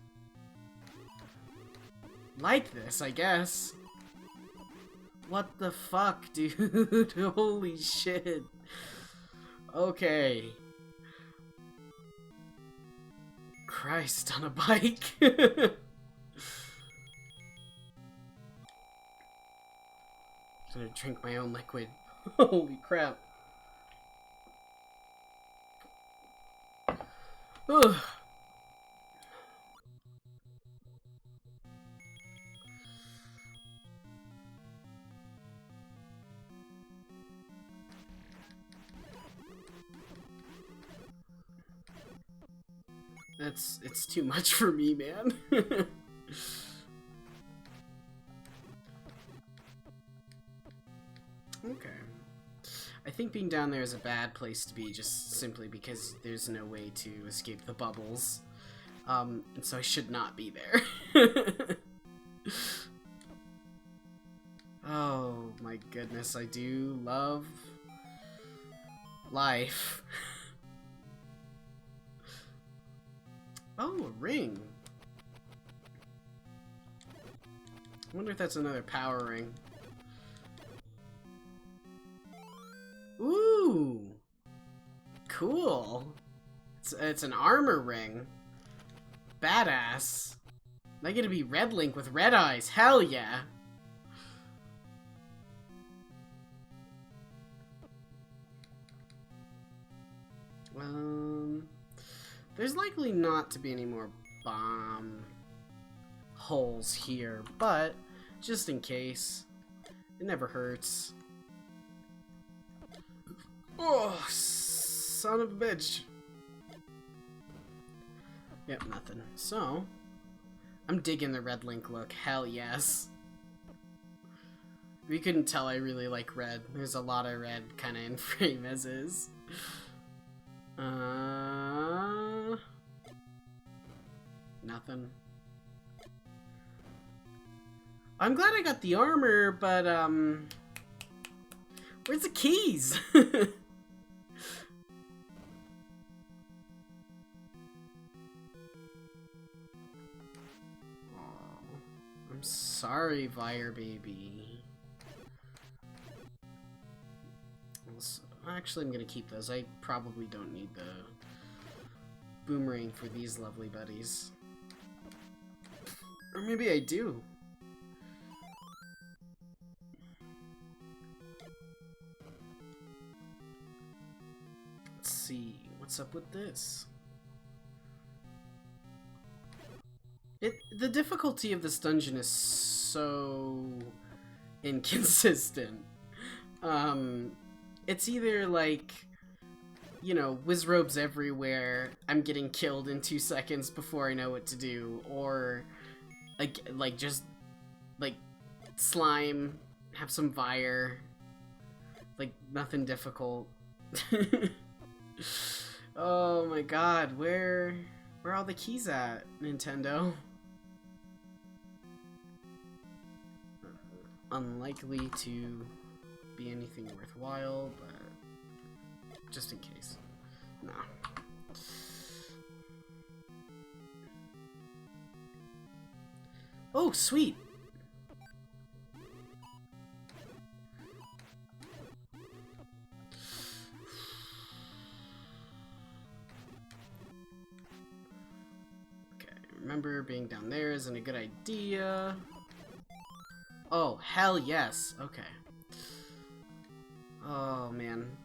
like this, I guess. What the fuck, dude? Holy shit. Okay. Christ on a bike. Gonna drink my own liquid. Holy crap. Ugh. It's too much for me, man. Okay. I think being down there is a bad place to be, just simply because there's no way to escape the bubbles. And so I should not be there. Oh my goodness, I do love life. Oh, a ring. I wonder if that's another power ring. Ooh! Cool! It's an armor ring. Badass. Am I gonna be Red Link with red eyes? Hell yeah! There's likely not to be any more bomb holes here, but just in case, it never hurts. Oh, son of a bitch. Yep, nothing. So, I'm digging the Red Link look. Hell yes. If you couldn't tell, I really like red. There's a lot of red kind of in frame as is. Nothing. I'm glad I got the armor, but, where's the keys? I'm sorry, Fire Baby. Actually, I'm gonna keep those. I probably don't need the boomerang for these lovely buddies. Or maybe I do. Let's see. What's up with this? The difficulty of this dungeon is so inconsistent. It's either like, you know, Wizrobes everywhere, I'm getting killed in 2 seconds before I know what to do, or like just like slime, have some fire, like nothing difficult. Oh my god, where are all the keys at, Nintendo? Unlikely to be anything worthwhile, but just in case. Nah. Oh, sweet. Okay, remember being down there isn't a good idea. Oh, hell yes. Okay. Oh, man.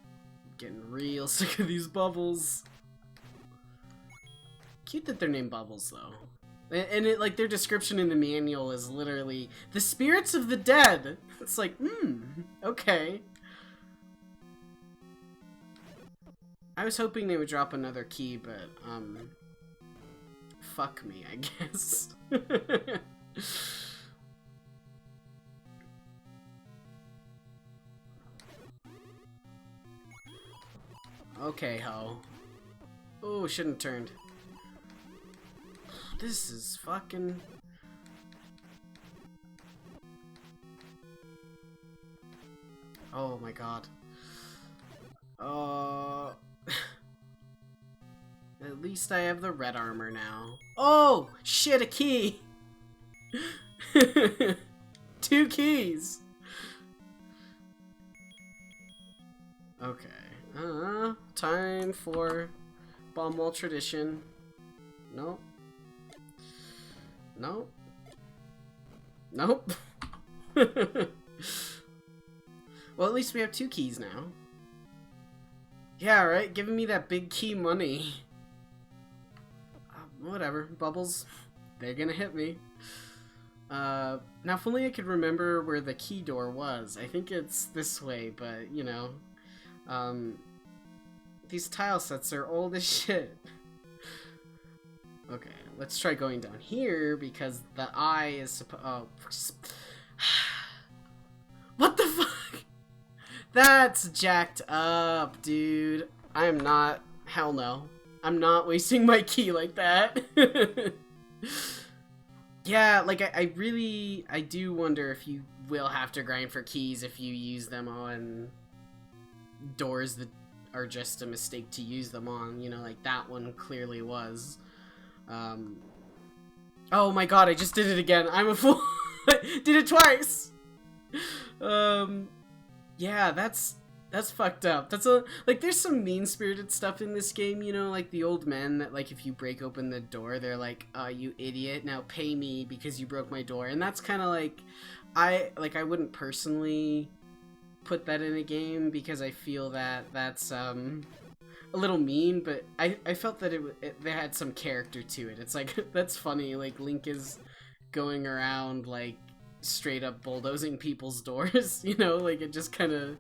I'm getting real sick of these bubbles. Cute that they're named Bubbles, though. And it, like, their description in the manual is literally, the spirits of the dead! It's like, okay. I was hoping they would drop another key, but, fuck me, I guess. Okay, ho. Oh, shouldn't have turned. This is fucking... Oh my god. At least I have the red armor now. Oh! Shit, a key! 2 keys! Okay. Time for Bomb Wall Tradition. Nope. Nope. Nope. Well, at least we have 2 keys now. Yeah, right? Giving me that big key money. Whatever. Bubbles. They're gonna hit me. Now, if only I could remember where the key door was. I think it's this way, but, you know. These tile sets are old as shit. Okay, let's try going down here, because the eye is supposed... Oh. What the fuck? That's jacked up, dude. I am not... Hell no. I'm not wasting my key like that. Yeah, like, I really... I do wonder if you will have to grind for keys if you use them on doors that are just a mistake to use them on. You know, like that one clearly was. Oh my god, I just did it again. I'm a fool. Did it twice. Yeah, that's fucked up. That's like, there's some mean-spirited stuff in this game, you know, like the old men that, like, if you break open the door, they're like, you idiot, now pay me because you broke my door. And that's kind of like, I wouldn't personally put that in a game because I feel that that's, a little mean, but I felt that they had some character to it. It's like, that's funny, like, Link is going around, like, straight up bulldozing people's doors, you know, like, it just kind of,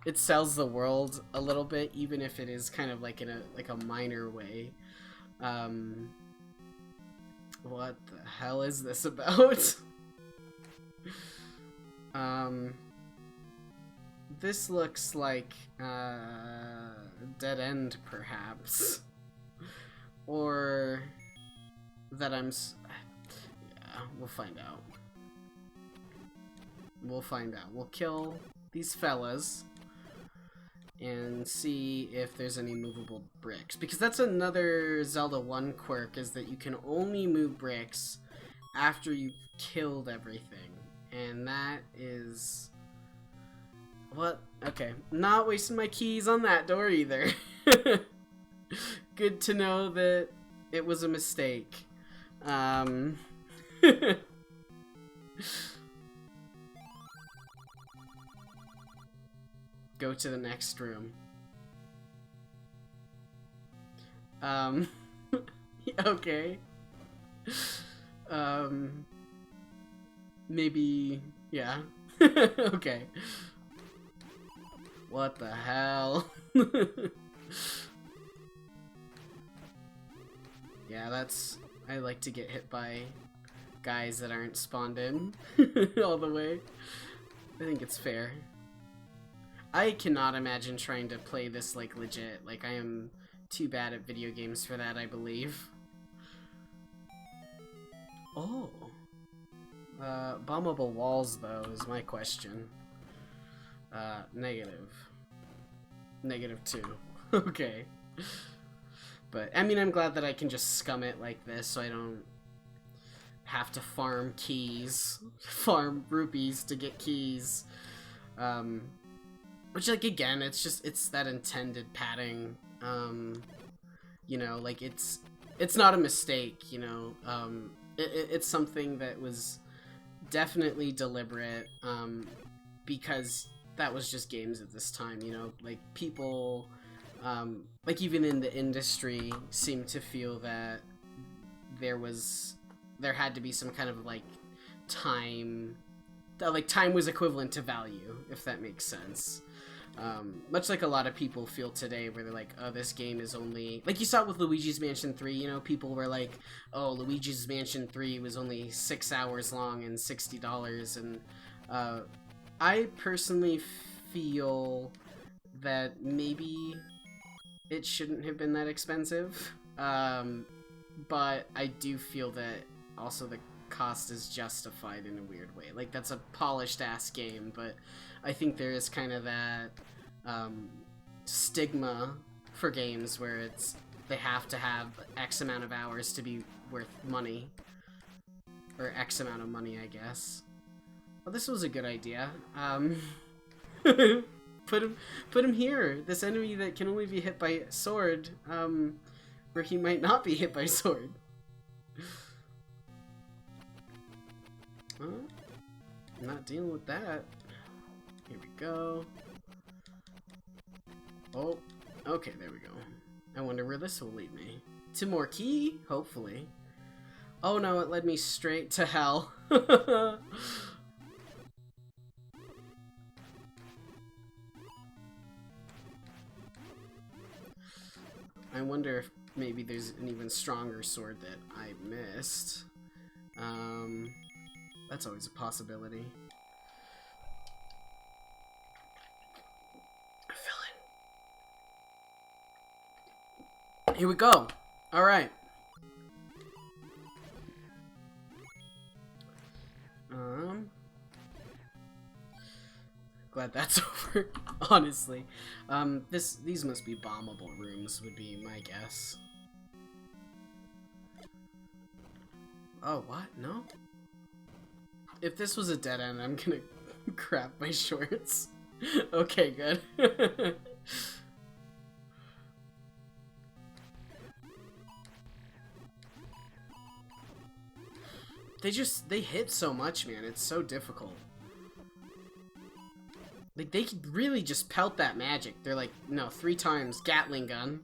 it sells the world a little bit, even if it is kind of like in a minor way. What the hell is this about? This looks like a dead end, perhaps. Or that I'm... Yeah, we'll find out. We'll find out. We'll kill these fellas and see if there's any movable bricks. Because that's another Zelda 1 quirk, is that you can only move bricks after you've killed everything. And that is... What? Okay. Not wasting my keys on that door either. Good to know that it was a mistake. Go to the next room. Okay. Maybe, yeah. Okay. What the hell? Yeah, that's... I like to get hit by guys that aren't spawned in all the way. I think it's fair. I cannot imagine trying to play this, like, legit. Like, I am too bad at video games for that, I believe. Oh. Bombable walls, though, is my question. Negative. -2. Okay. But, I mean, I'm glad that I can just scum it like this so I don't have to farm keys. Farm rupees to get keys. Which, like, again, it's that intended padding. You know, like, it's not a mistake, you know. It's something that was definitely deliberate, because that was just games at this time, you know. Like, people, like, even in the industry, seemed to feel that there had to be some kind of, like, time was equivalent to value, if that makes sense. Much like a lot of people feel today, where they're like, oh, this game is only... Like, you saw it with Luigi's Mansion 3, you know? People were like, oh, Luigi's Mansion 3 was only 6 hours long and $60, and, I personally feel that maybe it shouldn't have been that expensive, but I do feel that also the cost is justified in a weird way. Like, that's a polished-ass game, but I think there is kind of that stigma for games where they have to have X amount of hours to be worth money. Or X amount of money, I guess. Well, this was a good idea. Put him here. This enemy that can only be hit by sword, where he might not be hit by sword. I'm not dealing with that. Here we go. Oh, okay, there we go. I wonder where this will lead me. To more key? Hopefully. Oh no, it led me straight to hell. I wonder if maybe there's an even stronger sword that I missed. That's always a possibility. Here we go. All right. Glad that's over. Honestly, these must be bombable rooms, would be my guess. Oh, what? No? If this was a dead end, I'm gonna crap my shorts. Okay, good. They hit so much, man. It's so difficult. Like, they could really just pelt that magic. They're like, no, 3 times Gatling gun.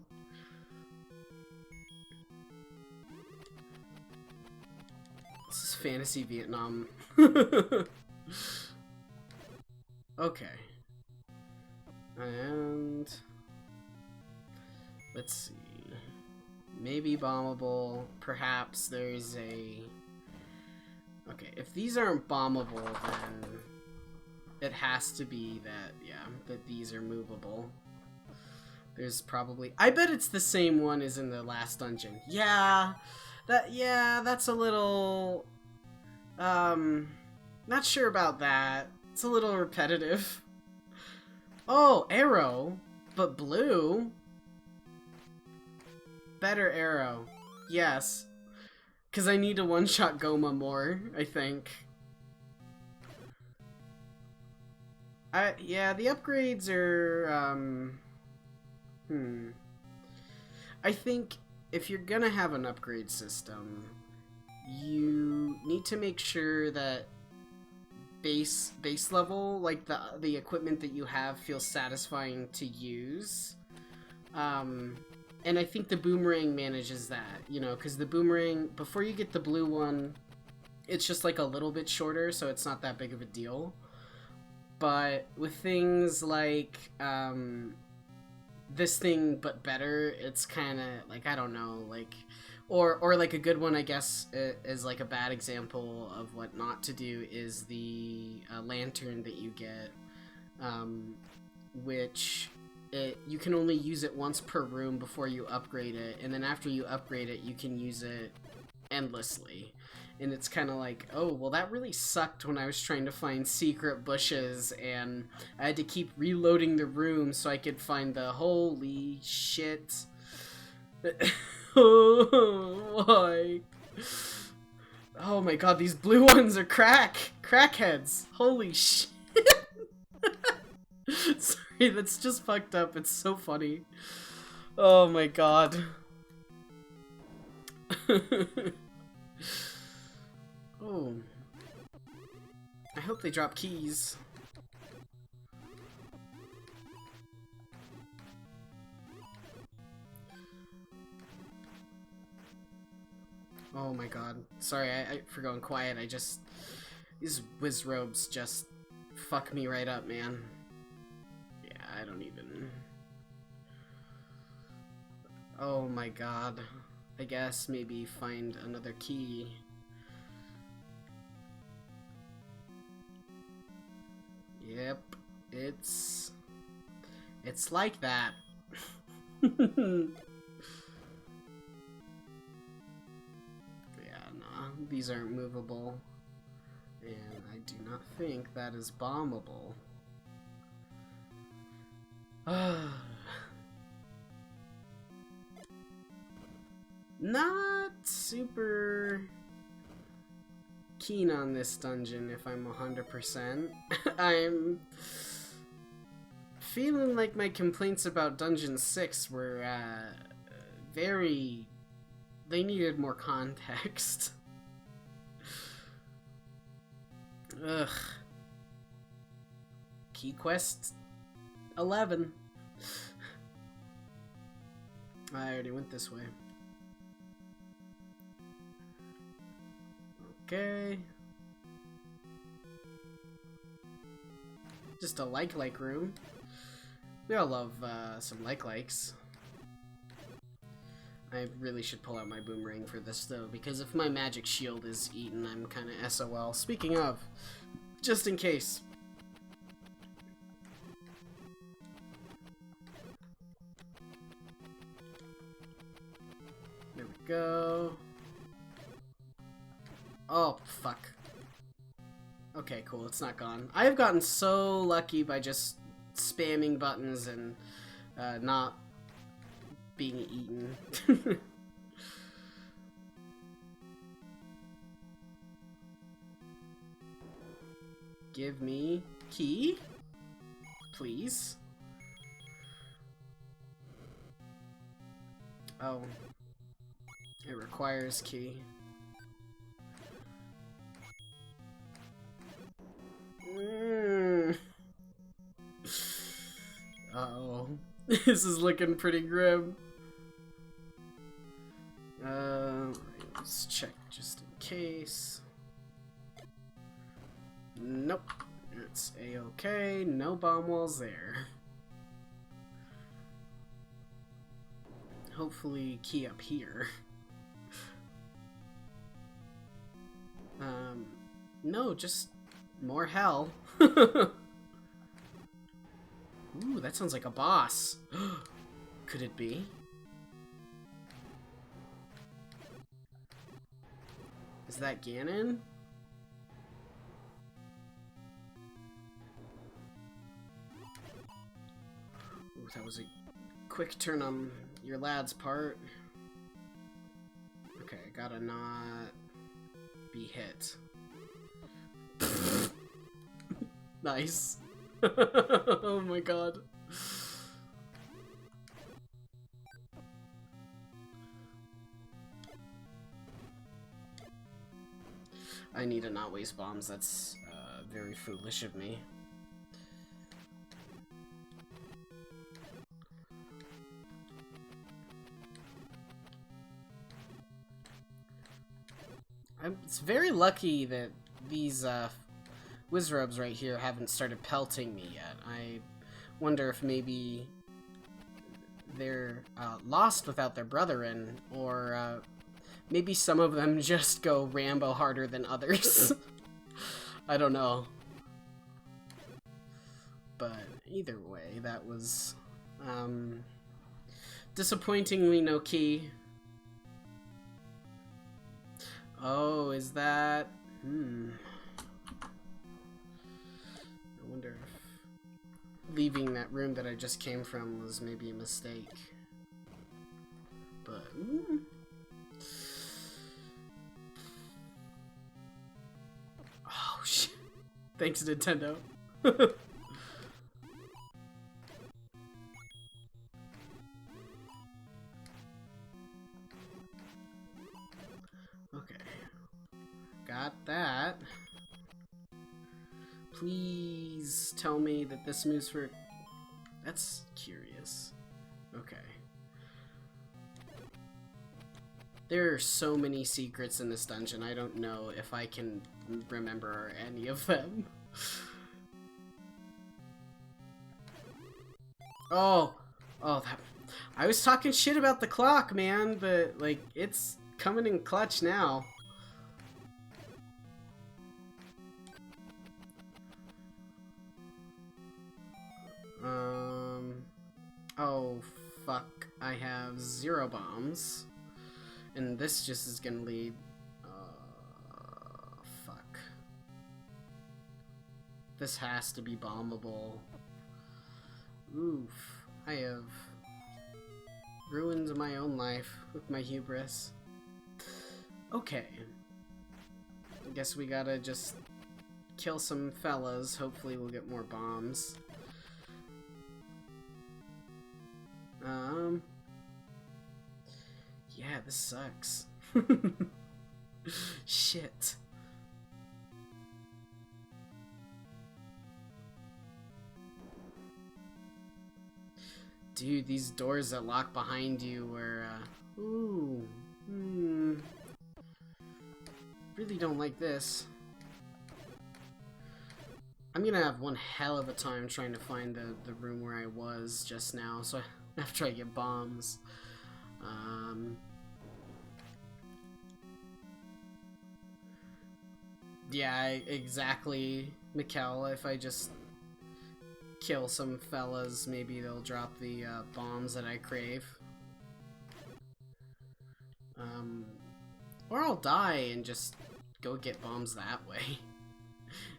This is fantasy Vietnam. Okay. And let's see. Maybe bombable. Perhaps there's a... Okay, if these aren't bombable, then it has to be that, yeah, that these are movable. There's probably... I bet it's the same one as in the last dungeon. Yeah, that's a little... not sure about that. It's a little repetitive. Oh, arrow, but blue? Better arrow. Yes. Because I need to one-shot Goma more, I think. Yeah, the upgrades are, I think if you're gonna have an upgrade system, you need to make sure that base level, like the equipment that you have, feels satisfying to use. And I think the boomerang manages that, you know, because the boomerang, before you get the blue one, it's just like a little bit shorter, so it's not that big of a deal. But with things like this thing but better, it's kind of like, I don't know, like, or like a good one, I guess, is like a bad example of what not to do is the lantern that you get, which you can only use it once per room before you upgrade it, and then after you upgrade it, you can use it endlessly. And it's kind of like, oh, well, that really sucked when I was trying to find secret bushes, and I had to keep reloading the room so I could find the holy shit. Why? Oh my god, these blue ones are crackheads. Holy shit. Sorry, that's just fucked up. It's so funny. Oh my god. Oh. I hope they drop keys. Oh my god. Sorry, for going quiet. These whiz robes just fuck me right up, man. Yeah, I don't even... Oh my god. I guess maybe find another key. Yep, it's like that. Yeah, nah, these aren't movable. And I do not think that is bombable. Not super keen on this dungeon, if I'm 100%. I'm feeling like my complaints about Dungeon 6 were they needed more context. Ugh. Key Quest 11. I already went this way. Okay. Just a like room. We all love some likes. I really should pull out my boomerang for this though, because if my magic shield is eaten, I'm kind of SOL. Speaking of, just in case. There we go. Oh, fuck. Okay, cool, it's not gone. I have gotten so lucky by just spamming buttons and not being eaten. Give me key, please. Oh, it requires key. Uh-oh. This is looking pretty grim. Let's check just in case. Nope. It's a-okay. No bomb walls there. Hopefully key up here. No, just more hell. Ooh, that sounds like a boss. Could it be? Is that Ganon? Ooh, that was a quick turn on your lad's part. Okay, I gotta not be hit. Nice. Oh my god. I need to not waste bombs. That's very foolish of me. It's very lucky that these Wizrobes right here haven't started pelting me yet. I wonder if maybe they're lost without their brethren, or maybe some of them just go Rambo harder than others. I don't know. But either way, that was disappointingly no key. Oh, is that... I wonder if leaving that room that I just came from was maybe a mistake. But but... Oh, shit. Thanks, Nintendo. Okay. Got that. Please tell me that this moves for... That's curious. Okay. There are so many secrets in this dungeon, I don't know if I can remember any of them. Oh, that... I was talking shit about the clock, man, but, like, it's coming in clutch now. Oh, fuck. I have 0 bombs. And this just is gonna lead... fuck. This has to be bombable. Oof. I have ruined my own life with my hubris. Okay. I guess we gotta just kill some fellas. Hopefully we'll get more bombs. Yeah, this sucks. Shit. Dude, these doors that lock behind you were, really don't like this. I'm gonna have one hell of a time trying to find the room where I was just now, so after I get bombs. Yeah, exactly, Mikkel. If I just kill some fellas, maybe they'll drop the bombs that I crave. Or I'll die and just go get bombs that way.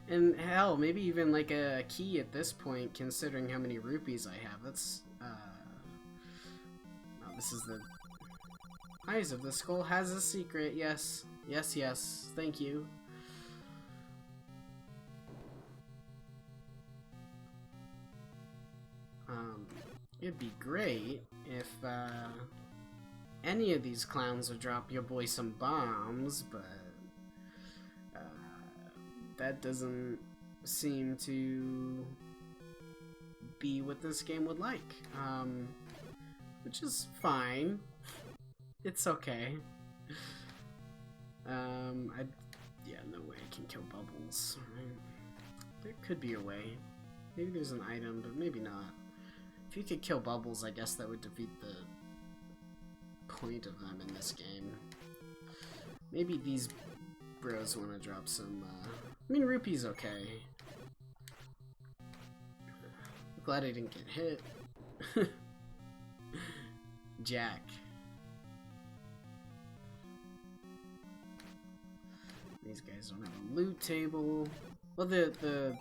And hell, maybe even like a key at this point, considering how many rupees I have. That's, oh, this is the... Eyes of the Skull has a secret, yes. Yes, yes, thank you. It'd be great if, any of these clowns would drop your boy some bombs, but... that doesn't seem to be what this game would like. Which is fine. It's okay. Yeah, no way I can kill bubbles. Right? There could be a way. Maybe there's an item, but maybe not. If you could kill bubbles, I guess that would defeat the point of them in this game. Maybe these bros want to drop some, I mean, rupee's okay. I'm glad I didn't get hit. Jack. These guys don't have a loot table. Well, the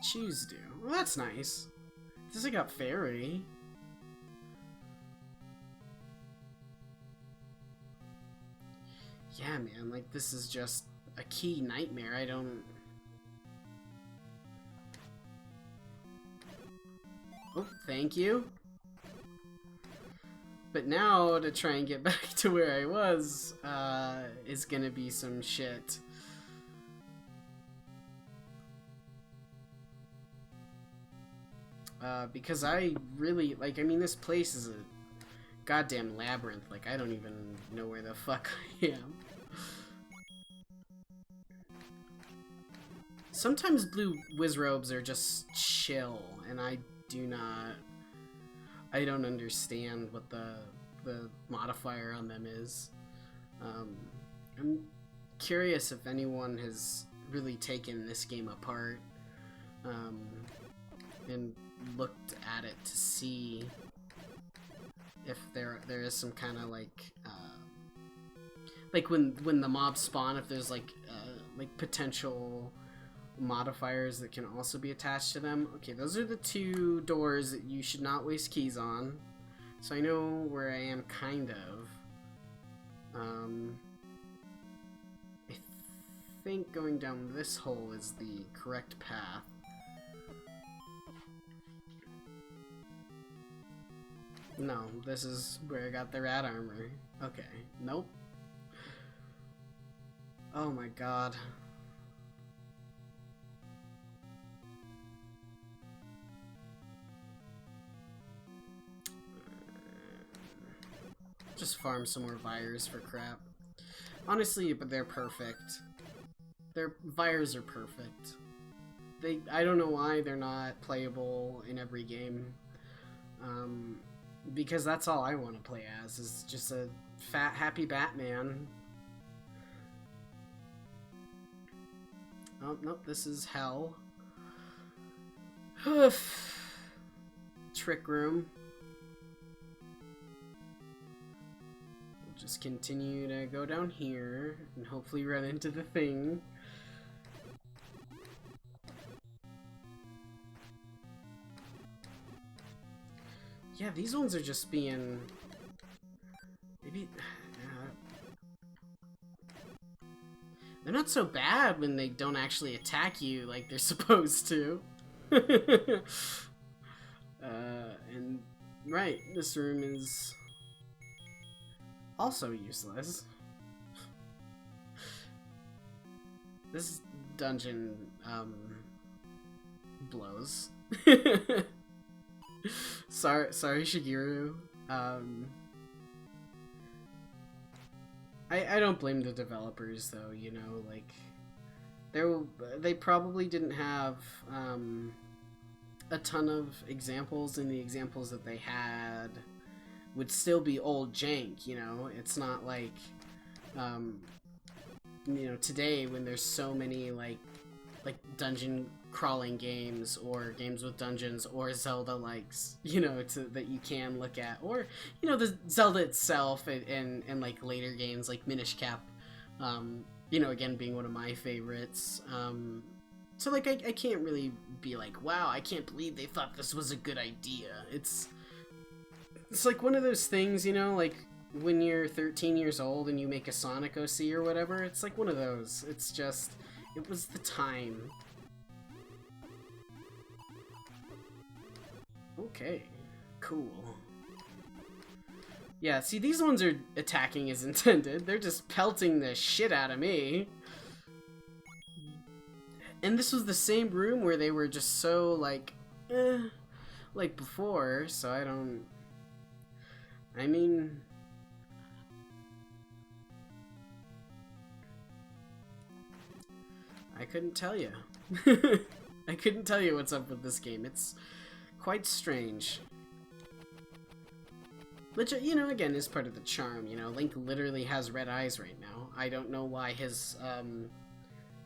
shoes do. Well, that's nice. This I got fairy. Yeah, man, like, this is just a key nightmare. I don't... Oh, thank you. But now, to try and get back to where I was, is gonna be some shit. Because I really, like, I mean, this place is a goddamn labyrinth. Like, I don't even know where the fuck I am. Sometimes blue Wizrobes are just chill, and I don't understand what the modifier on them is. I'm curious if anyone has really taken this game apart, and looked at it to see if there is some kind of like when the mobs spawn, if there's like potential modifiers that can also be attached to them. Okay, those are the 2 doors that you should not waste keys on. So I know where I am, kind of. I think going down this hole is the correct path. No, this is where I got the rat armor. Okay, nope. Oh my god. Just farm some more Vires for crap. Honestly, but they're perfect. Their Vires are perfect. I don't know why they're not playable in every game. Because that's all I want to play as, is just a fat, happy Batman. Oh, nope, this is hell. Trick room. We'll just continue to go down here and hopefully run into the thing. Yeah, these ones are just being... Maybe... They're not so bad when they don't actually attack you like they're supposed to. And... Right, this room is... also useless. This dungeon, blows. Sorry, Shigeru. I don't blame the developers though, you know, like they probably didn't have a ton of examples, and the examples that they had would still be old jank, you know. It's not like you know, today when there's so many like dungeon crawling games or games with dungeons or Zelda likes, you know, that you can look at, or you know, the Zelda itself and like later games like Minish Cap, you know, again being one of my favorites. So like I can't really be like, wow, I can't believe they thought this was a good idea. It's like one of those things, you know, like when you're 13 years old and you make a Sonic OC or whatever. It's like one of those. It's just, it was the time. Okay, cool. Yeah, see, these ones are attacking as intended. They're just pelting the shit out of me. And this was the same room where they were just so, like, like before, so I don't... I mean... I couldn't tell you. I couldn't tell you what's up with this game. It's quite strange. Which, you know, again, is part of the charm, you know. Link literally has red eyes right now. I don't know why his,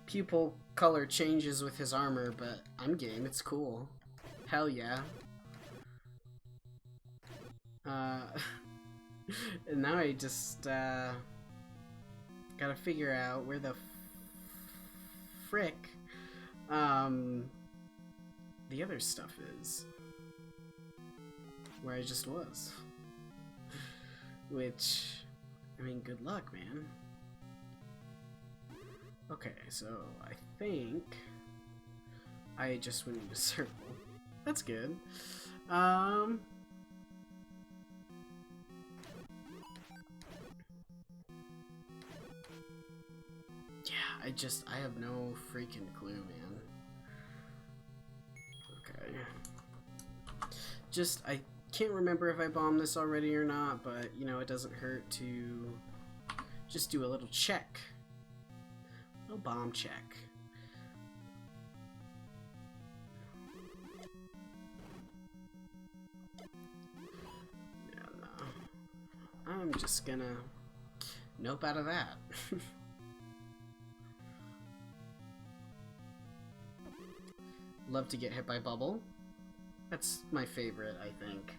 pupil color changes with his armor, but I'm game. It's cool. Hell yeah. And now I just, gotta figure out where the frick, the other stuff is. Where I just was. Which, I mean, good luck, man. Okay, so I think I just went in a circle. That's good. Yeah, I have no freaking clue, man. Okay. I can't remember if I bombed this already or not, but, you know, it doesn't hurt to just do a little check. A little bomb check. Yeah, no. I'm just gonna nope out of that. Love to get hit by bubble. That's my favorite, I think.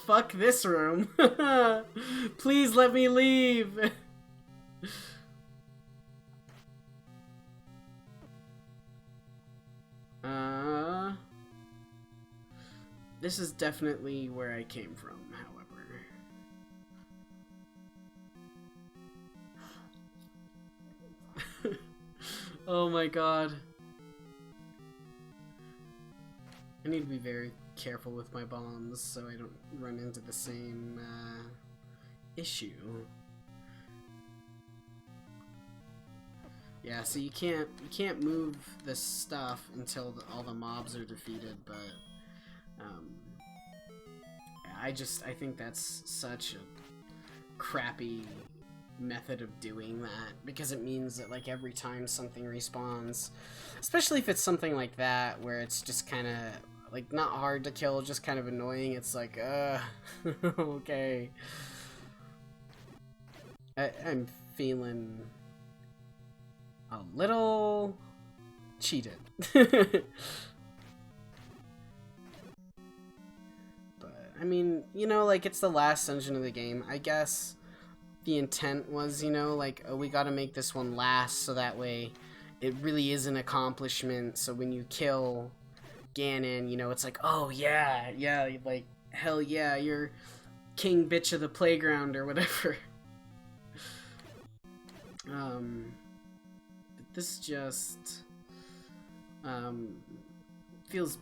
Fuck this room. Please let me leave. this is definitely where I came from, however. Oh my god. I need to be very careful with my bombs so I don't run into the same issue. Yeah, so you can't move this stuff until all the mobs are defeated, but I think that's such a crappy method of doing that, because it means that like every time something respawns, especially if it's something like that where it's just kind of like not hard to kill, just kind of annoying, it's like okay. I'm feeling a little cheated. But I mean, you know, like it's the last dungeon of the game. I guess the intent was, you know, like, oh, we gotta make this one last so that way it really is an accomplishment. So when you kill Ganon, you know, it's like, oh yeah, like, hell yeah, you're king bitch of the playground or whatever. But this just feels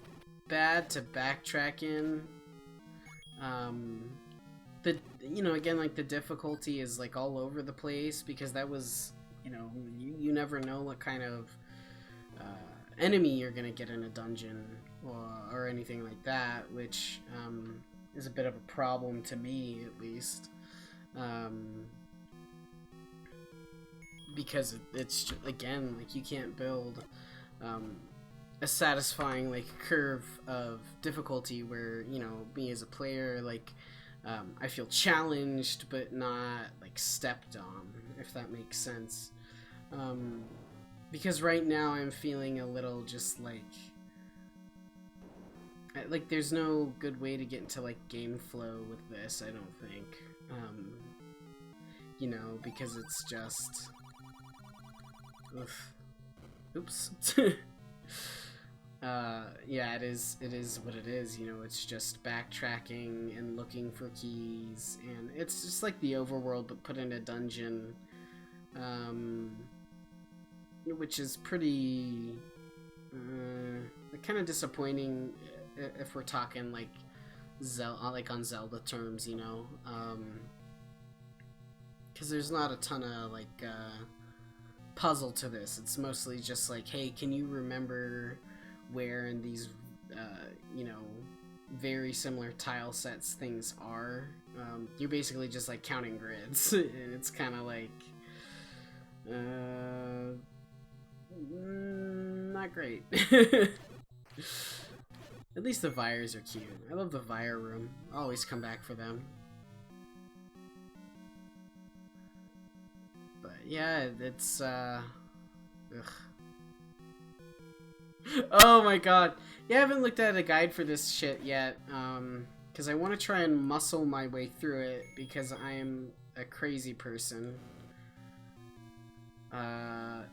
bad to backtrack in. You know, again, like the difficulty is like all over the place, because that was, you know, you never know what kind of enemy you're gonna get in a dungeon or anything like that, which is a bit of a problem to me, at least. Because it's just, again, like you can't build a satisfying like curve of difficulty where, you know, me as a player, like I feel challenged but not like stepped on, if that makes sense. Because right now I'm feeling a little just like there's no good way to get into like game flow with this, I don't think. You know, because it's just oops. Yeah, it is what it is, you know, it's just backtracking and looking for keys, and it's just like the overworld but put in a dungeon, which is pretty kind of disappointing if we're talking like like on Zelda terms, you know, because there's not a ton of like puzzle to this. It's mostly just like, hey, can you remember where in these you know, very similar tile sets things are? You're basically just like counting grids. It's kind of like not great. At least the Vires are cute. I love the Vire room. I always come back for them. But yeah, it's ugh. Oh my god. Yeah, I haven't looked at a guide for this shit yet, because I want to try and muscle my way through it, because I am a crazy person. And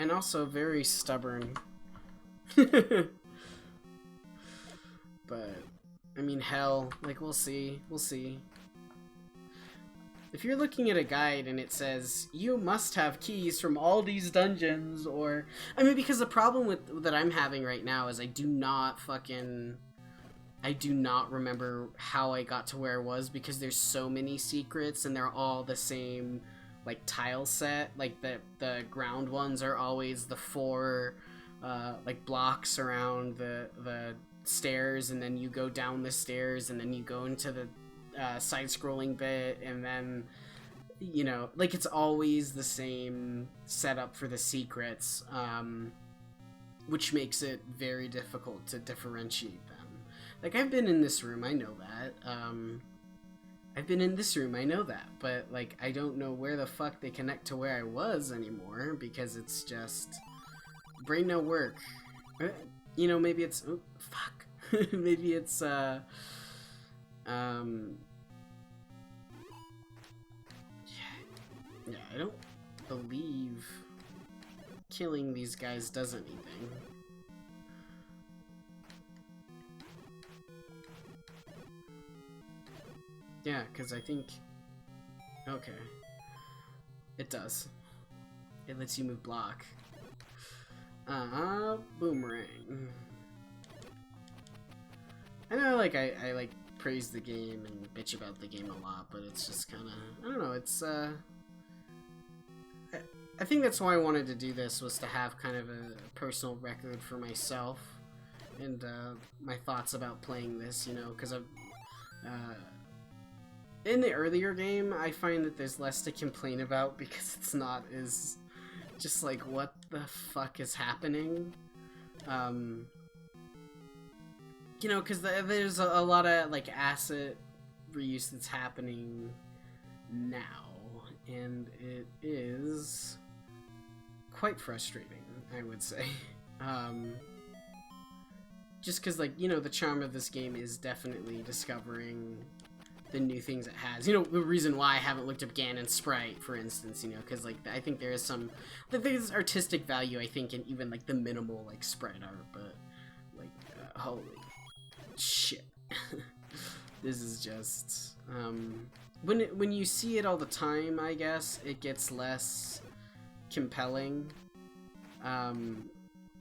also very stubborn. But, I mean, hell, like, we'll see. We'll see. If you're looking at a guide and it says, you must have keys from all these dungeons, or... I mean, because the problem that I'm having right now is I do not remember how I got to where I was, because there's so many secrets and they're all the same, like, tile set. Like, the ground ones are always the 4, like, blocks around the stairs, and then you go down the stairs, and then you go into the side-scrolling bit, and then, you know, like, it's always the same setup for the secrets, which makes it very difficult to differentiate them. Like, I've been in this room, I know that. I've been in this room, I know that, but, like, I don't know where the fuck they connect to where I was anymore, because it's just... brain no work. You know, maybe it's... oh, fuck. Maybe it's, yeah, I don't believe killing these guys does anything. Yeah, because I think... Okay. It does. It lets you move block. Boomerang. I know, like, I like, praise the game and bitch about the game a lot, but it's just kind of... I don't know, it's, I think that's why I wanted to do this, was to have kind of a personal record for myself and my thoughts about playing this, you know, because I've in the earlier game I find that there's less to complain about because it's not as just like what the fuck is happening, you know, because there's a lot of like asset reuse that's happening now, and it is quite frustrating, I would say. Just because, like, you know, the charm of this game is definitely discovering the new things it has. You know, the reason why I haven't looked up Ganon's sprite, for instance, you know, because, like, I think there is some... There's artistic value, I think, in even, like, the minimal, like, sprite art, but, like, holy shit. This is just... when you see it all the time, I guess, it gets less compelling.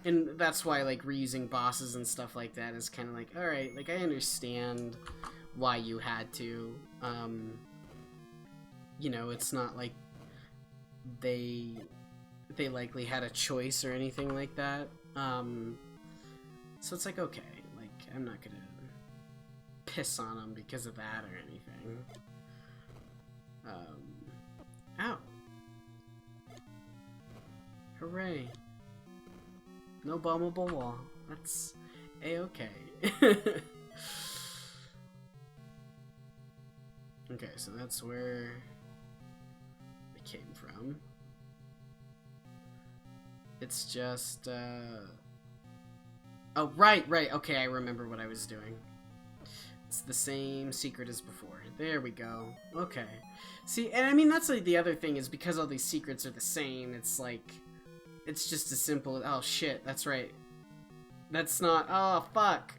And that's why, like, reusing bosses and stuff like that is kind of like, alright, like, I understand why you had to. You know, it's not like they likely had a choice or anything like that. So it's like, okay, like, I'm not gonna piss on them because of that or anything. Ow. Hooray. No bombable wall. That's a-okay. Okay, so that's where it came from. It's just, oh, right, okay, I remember what I was doing. It's the same secret as before. There we go. Okay. See, and I mean, that's like the other thing is because all these secrets are the same, it's like... It's just as simple as, oh shit, that's right. That's not, oh fuck.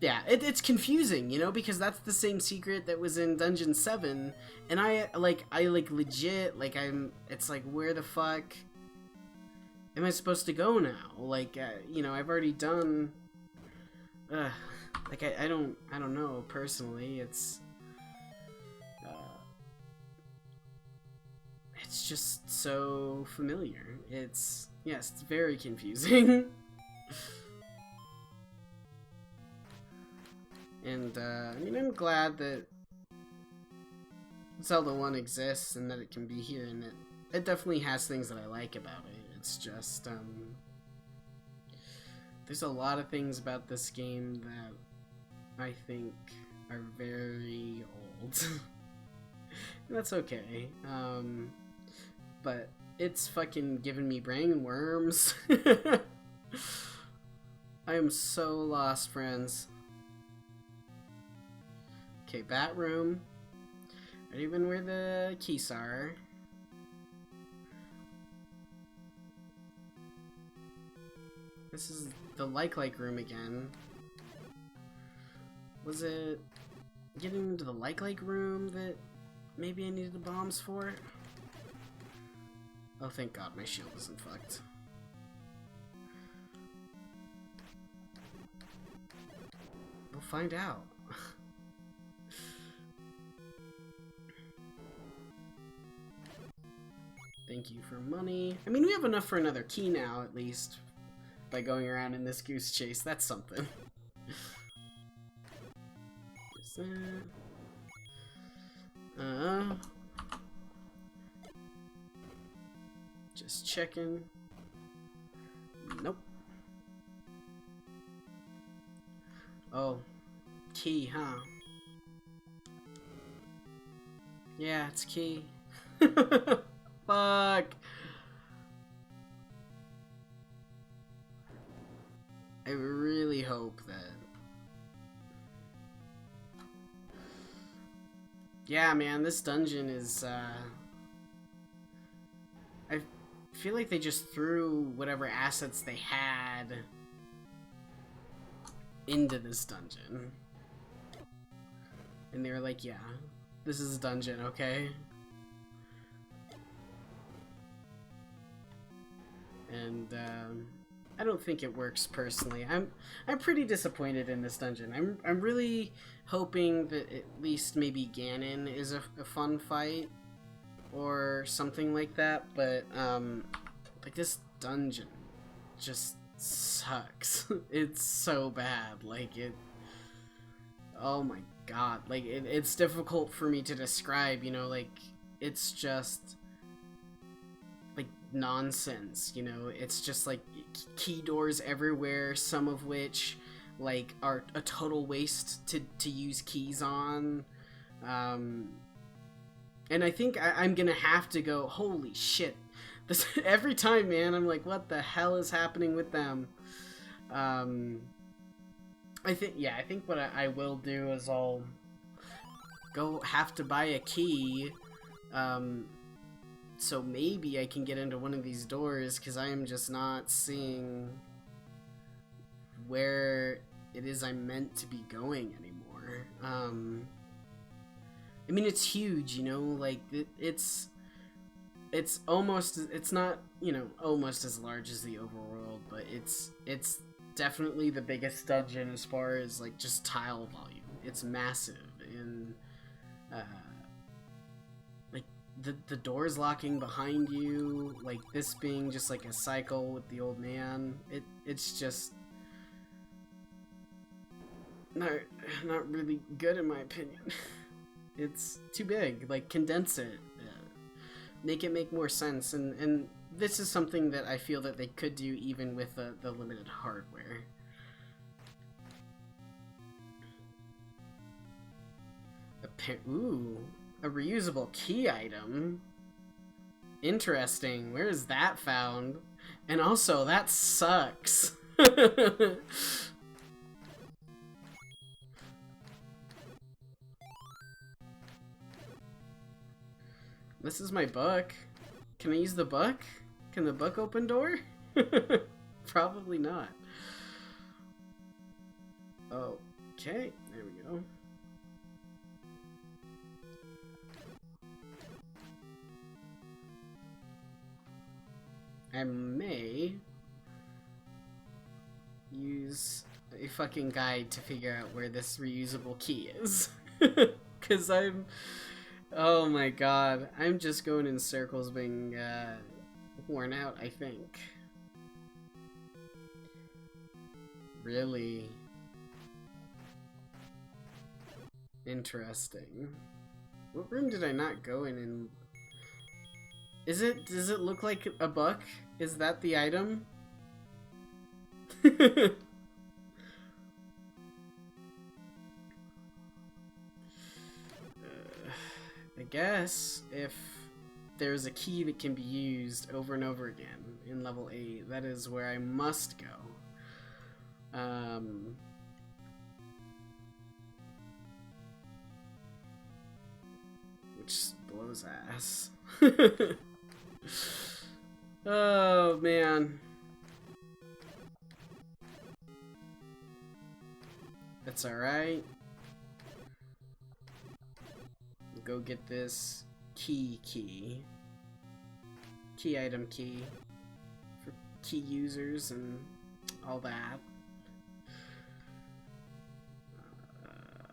Yeah, it's confusing, you know, because that's the same secret that was in Dungeon 7, and I legit, like, it's like, where the fuck am I supposed to go now? Like, you know, I've already done, like, I don't know, personally, it's just so familiar. It's, yes, it's very confusing. And, I mean, I'm glad that Zelda 1 exists and that it can be here, and it definitely has things that I like about it. It's just, there's a lot of things about this game that I think are very old. That's okay. But it's fucking giving me brain worms. I am so lost, friends. Okay, bat room. I don't even know where the keys are. This is the like room again. Was it getting into the like room that maybe I needed the bombs for? Oh, thank God, my shield isn't fucked. We'll find out. Thank you for money. I mean, we have enough for another key now, at least. By going around in this goose chase. That's something. What's that? Just checking. Nope. Oh. Key, huh? Yeah, it's key. Fuck. I really hope that... Yeah, man, this dungeon is, I feel like they just threw whatever assets they had into this dungeon. And they were like, yeah, this is a dungeon, okay? And I don't think it works personally. I'm pretty disappointed in this dungeon. I'm really hoping that at least maybe Ganon is a fun fight or something like that, but like this dungeon just sucks. It's so bad. Like it, oh my god, like it's difficult for me to describe, you know, like it's just like nonsense, you know. It's just like key doors everywhere, some of which like are a total waste to use keys on. And I think I'm gonna have to go, holy shit, this every time, man. I'm like, what the hell is happening with them? I think what I will do is I'll go have to buy a key, so maybe I can get into one of these doors, because I am just not seeing where it is I'm meant to be going anymore. I mean, it's huge, you know, like, it's almost, it's not, you know, almost as large as the overworld, but it's definitely the biggest dungeon as far as, like, just tile volume. It's massive, and, like, the doors locking behind you, like, this being just, like, a cycle with the old man, it's just not really good in my opinion. It's too big. Like, condense it, make it make more sense, and this is something that I feel that they could do even with the limited hardware. Ooh, a reusable key item. Interesting. Where is that found? And also, that sucks. This is my book. Can I use the book? Can the book open door? Probably not. Okay, there we go. I may use a fucking guide to figure out where this reusable key is. Because oh my god, I'm just going in circles being worn out, I think. Really? Interesting. What room did I not go in? Does it look like a book? Is that the item? I guess if there's a key that can be used over and over again in level 8, that is where I must go. Which blows ass. Oh man. That's alright. Go get this key item key for key users and all that.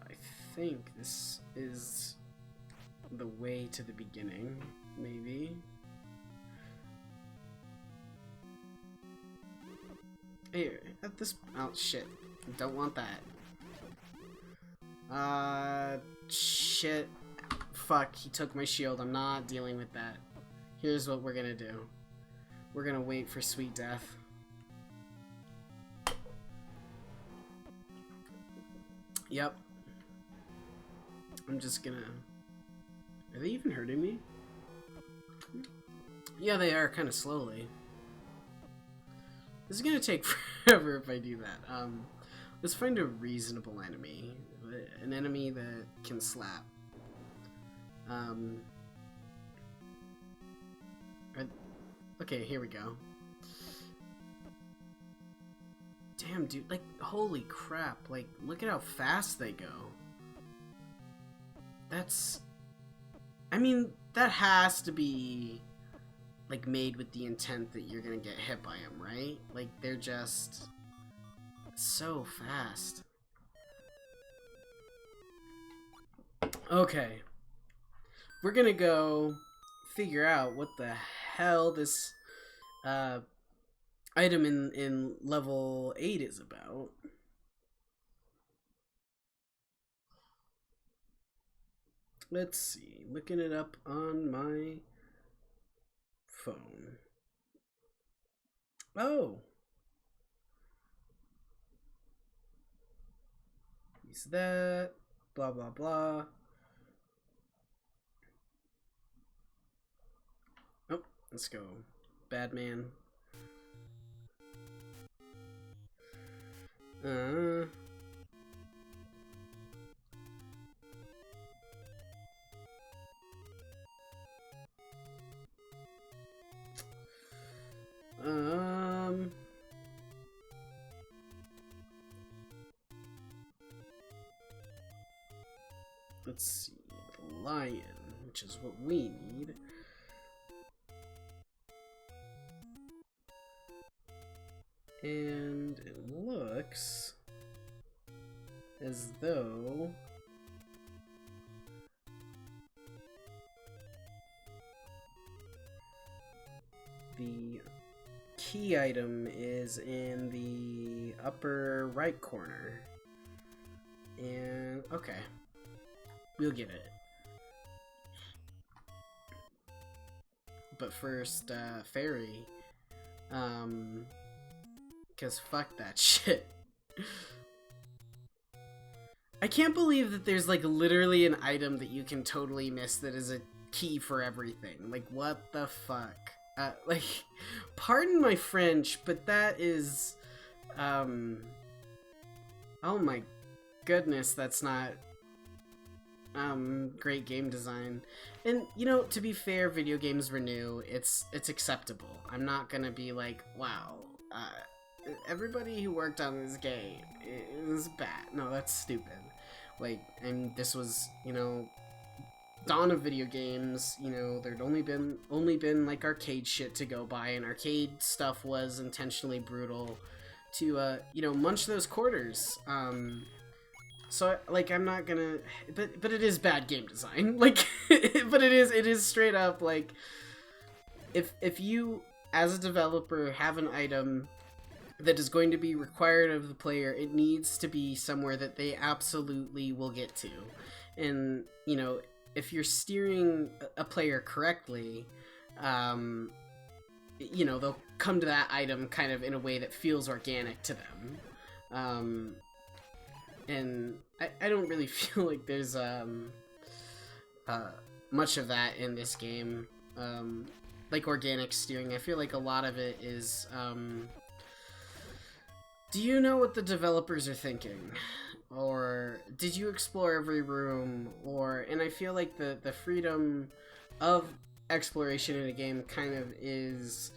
I think this is the way to the beginning, maybe. Here, at this, oh shit, don't want that. Shit. Fuck, he took my shield. I'm not dealing with that. Here's what we're gonna do. We're gonna wait for sweet death. Yep. I'm just gonna... Are they even hurting me? Yeah, they are, kind of slowly. This is gonna take forever if I do that. Let's find a reasonable enemy. An enemy that can slap. Okay, here we go. Damn, dude, like, holy crap, like, look at how fast they go. That's... I mean, that has to be, like, made with the intent that you're gonna get hit by them, right? Like, they're just so fast. Okay. We're gonna go figure out what the hell this item in level 8 is about. Let's see. Looking it up on my phone. Oh. Use that. Blah, blah, blah. Oh, let's go. Bad man. Let's see. Lion, which is what we need. And it looks as though the key item is in the upper right corner. And okay, we'll get it. But first, fairy. Cause fuck that shit. I can't believe that there's like literally an item that you can totally miss that is a key for everything. Like, what the fuck? Like, pardon my French, but that is, oh my goodness, that's not, great game design. And, you know, to be fair, video games renew, it's acceptable. I'm not gonna be like, wow, everybody who worked on this game, it was bad. No, that's stupid. Like, and this was, you know, dawn of video games, you know, there'd only been like arcade shit to go by, and arcade stuff was intentionally brutal to, you know, munch those quarters. So, like, I'm not gonna, but it is bad game design, like, but it is straight up, like, if you, as a developer, have an item that is going to be required of the player, it needs to be somewhere that they absolutely will get to. And, you know, if you're steering a player correctly, you know, they'll come to that item kind of in a way that feels organic to them. And I don't really feel like there's much of that in this game. Like organic steering, I feel like a lot of it is, do you know what the developers are thinking? Or did you explore every room? And I feel like the freedom of exploration in a game kind of is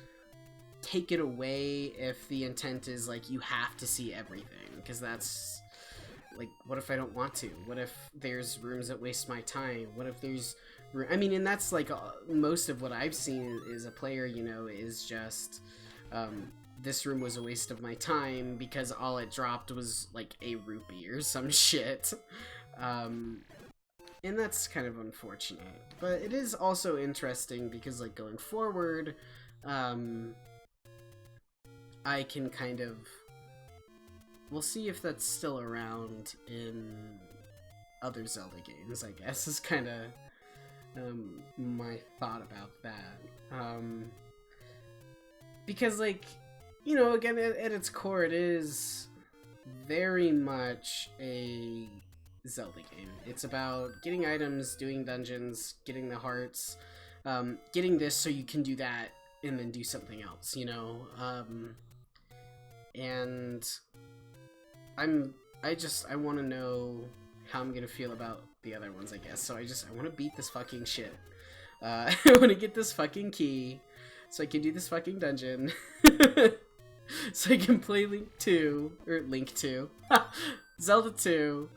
taken away if the intent is like you have to see everything, because that's like, what if I don't want to? What if there's rooms that waste my time? What if there's I mean, and that's like most of what I've seen is a player, you know, is just this room was a waste of my time because all it dropped was like a rupee or some shit. And that's kind of unfortunate, but it is also interesting because, like, going forward, I can kind of, we'll see if that's still around in other Zelda games, I guess, is kind of my thought about that. Because, like, you know, again, at its core, it is very much a Zelda game. It's about getting items, doing dungeons, getting the hearts, getting this so you can do that and then do something else, you know? And I want to know how I'm gonna feel about the other ones, I guess. So I want to beat this fucking shit. I want to get this fucking key so I can do this fucking dungeon. So I can play Link 2, or Link 2, Zelda 2,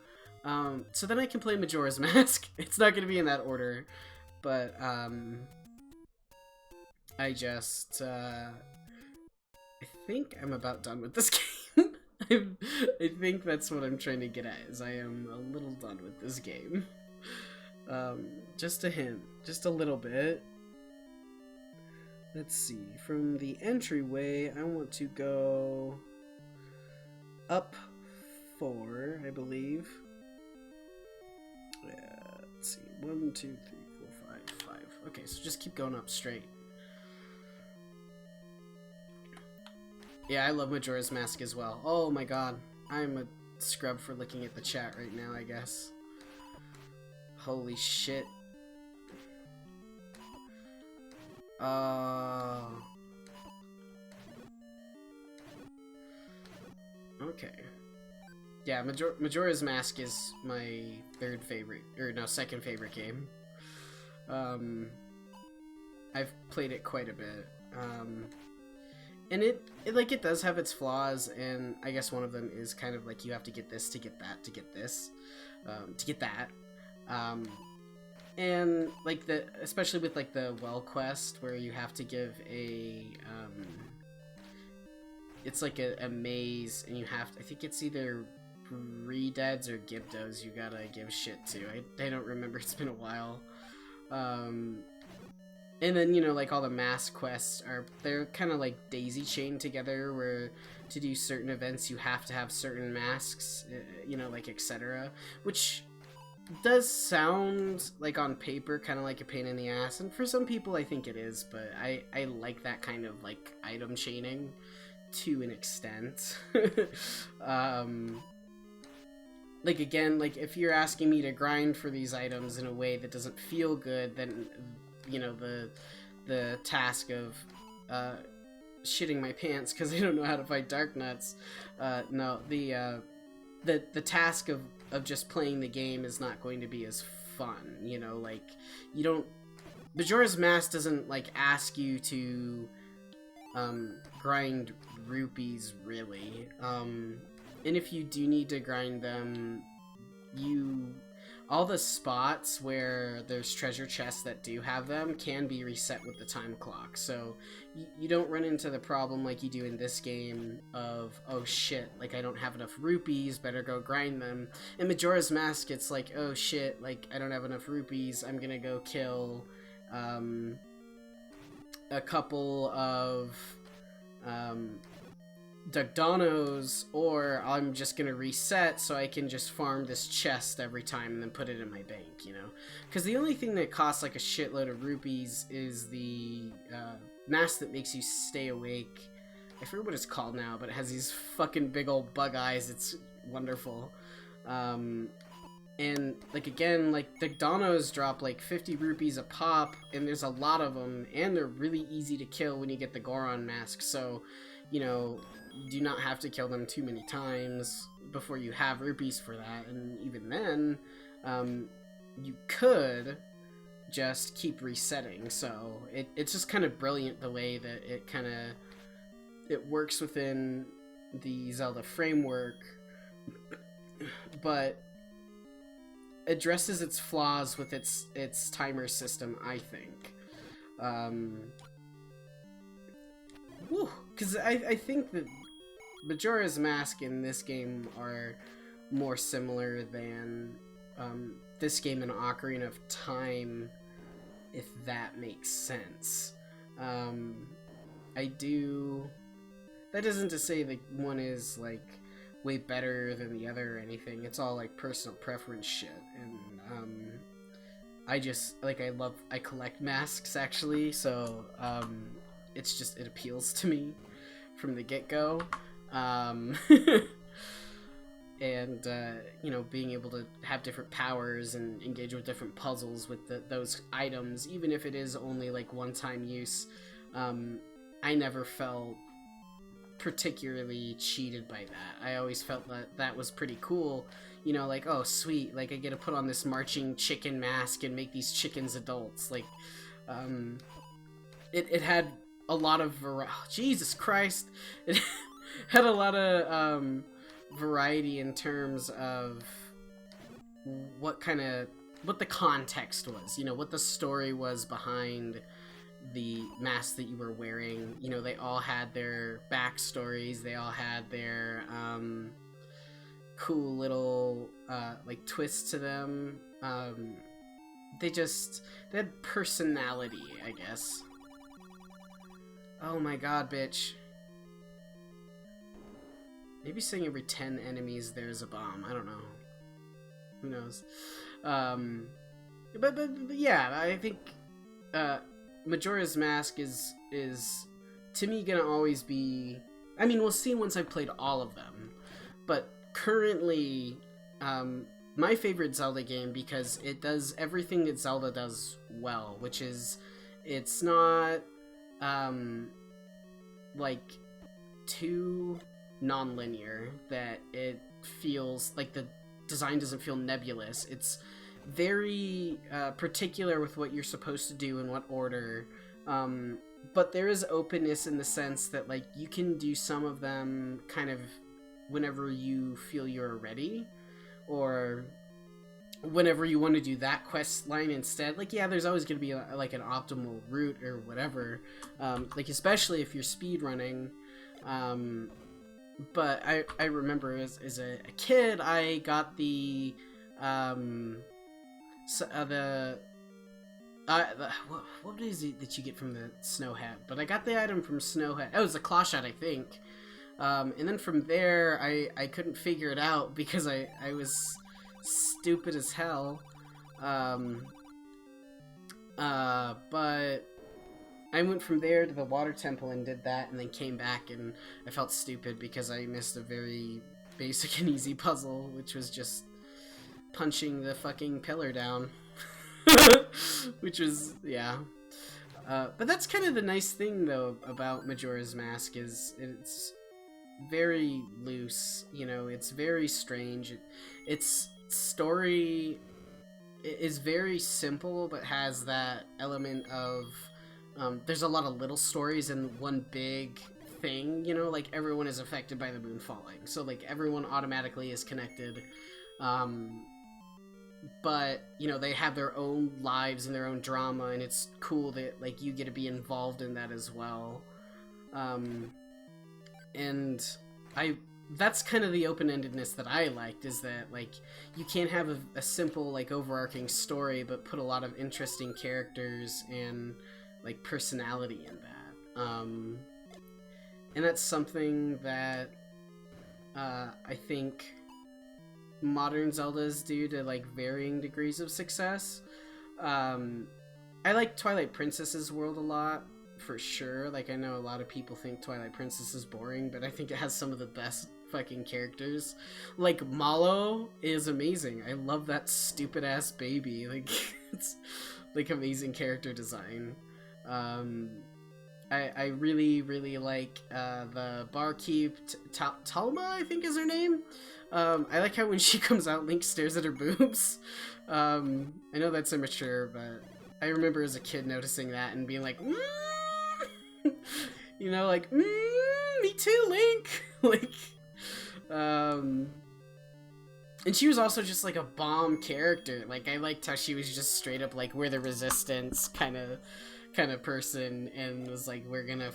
So then I can play Majora's Mask. It's not gonna be in that order, but I just I think I'm about done with this game. I think that's what I'm trying to get at, is I am a little done with this game. Just a hint, just a little bit. Let's see, from the entryway, I want to go up 4, I believe. Yeah, let's see, 1, 2, 3, 4, 5, 5. Okay, so just keep going up straight. Yeah, I love Majora's Mask as well. Oh my god, I'm a scrub for looking at the chat right now, I guess. Holy shit. Okay. Yeah, Majora's Mask is my second favorite game. I've played it quite a bit. And it does have its flaws, and I guess one of them is kind of like you have to get this to get that to get this, to get that. And like especially with like the well quest where you have to give it's like a maze, and you have to, I think it's either Redeads or Gibdos you gotta give shit to. I don't remember, it's been a while. And then, you know, like all the mask quests they're kind of like daisy chained together, where to do certain events you have to have certain masks, you know, like etc. Which does sound like on paper kind of like a pain in the ass, and for some people I think it is, but I like that kind of like item chaining to an extent. Like again, like if you're asking me to grind for these items in a way that doesn't feel good, then you know the task of shitting my pants because I don't know how to fight Dark Nuts. No, the task of just playing the game is not going to be as fun. You know, like you don't. Majora's Mask doesn't like ask you to grind rupees really. And if you do need to grind them, all the spots where there's treasure chests that do have them can be reset with the time clock. So you don't run into the problem like you do in this game of, oh shit, like I don't have enough rupees, better go grind them. In Majora's Mask, it's like, oh shit, like I don't have enough rupees, I'm gonna go kill a couple of Deku'S, or I'm just gonna reset so I can just farm this chest every time and then put it in my bank, you know? Because the only thing that costs like a shitload of rupees is the mask that makes you stay awake. I forget what it's called now, but it has these fucking big old bug eyes. It's wonderful. And like again, like the Deku'S drop like 50 rupees a pop, and there's a lot of them, and they're really easy to kill when you get the Goron mask. So, you know, you do not have to kill them too many times before you have rupees for that. And even then, you could just keep resetting. So it's just kind of brilliant the way that it works within the Zelda framework, but addresses its flaws with its timer system, I think. Because I think that Majora's Mask and this game are more similar than this game and Ocarina of Time, if that makes sense. That isn't to say that one is like way better than the other or anything. It's all like personal preference shit, and I just like I collect masks actually, so it appeals to me from the get-go. And you know, being able to have different powers and engage with different puzzles with those items, even if it is only like one-time use, I never felt particularly cheated by that. I always felt that was pretty cool, you know, like, oh sweet, like I get to put on this marching chicken mask and make these chickens adults. Like it had a lot of Jesus Christ, it had a lot of variety in terms of what the context was, you know, what the story was behind the mask that you were wearing. You know, they all had their backstories, they all had their cool little like twists to them. They had personality, I guess. Oh my god, bitch. Maybe saying every 10 enemies there's a bomb. I don't know. Who knows? But yeah, I think Majora's Mask is to me gonna always be. I mean, we'll see once I've played all of them. But currently, my favorite Zelda game, because it does everything that Zelda does well, which is it's not like too non-linear, that it feels like the design doesn't feel nebulous. It's very particular with what you're supposed to do in what order, but there is openness in the sense that like you can do some of them kind of whenever you feel you're ready, or whenever you want to do that quest line instead. Like, yeah, there's always going to be like an optimal route or whatever, like especially if you're speed running. But I remember as a kid, I got the what is it that you get from the snow hat? But I got the item from Snow Hat. Oh, it was a claw shot, I think. And then from there, I couldn't figure it out because I was stupid as hell. But I went from there to the water temple and did that, and then came back, and I felt stupid because I missed a very basic and easy puzzle, which was just punching the fucking pillar down. Which was, yeah. But that's kind of the nice thing, though, about Majora's Mask, is it's very loose, you know, it's very strange. Its story is very simple, but has that element of there's a lot of little stories in one big thing, you know, like everyone is affected by the moon falling, so like everyone automatically is connected, but you know, they have their own lives and their own drama, and it's cool that like you get to be involved in that as well. And that's kind of the open-endedness that I liked, is that like you can't have a simple like overarching story, but put a lot of interesting characters and like personality in that. And that's something that I think modern Zeldas do to like varying degrees of success. I like Twilight Princess's world a lot, for sure. Like, I know a lot of people think Twilight Princess is boring, but I think it has some of the best fucking characters. Like, Mallow is amazing. I love that stupid ass baby. Like, it's like amazing character design. I really, really like the barkeep, Talma, I think is her name. I like how when she comes out, Link stares at her boobs. I know that's immature, but I remember as a kid noticing that and being like, you know, like, me too, Link. Like, and she was also just like a bomb character. Like, I liked how she was just straight up like, we're the resistance kind of person, and was like, we're gonna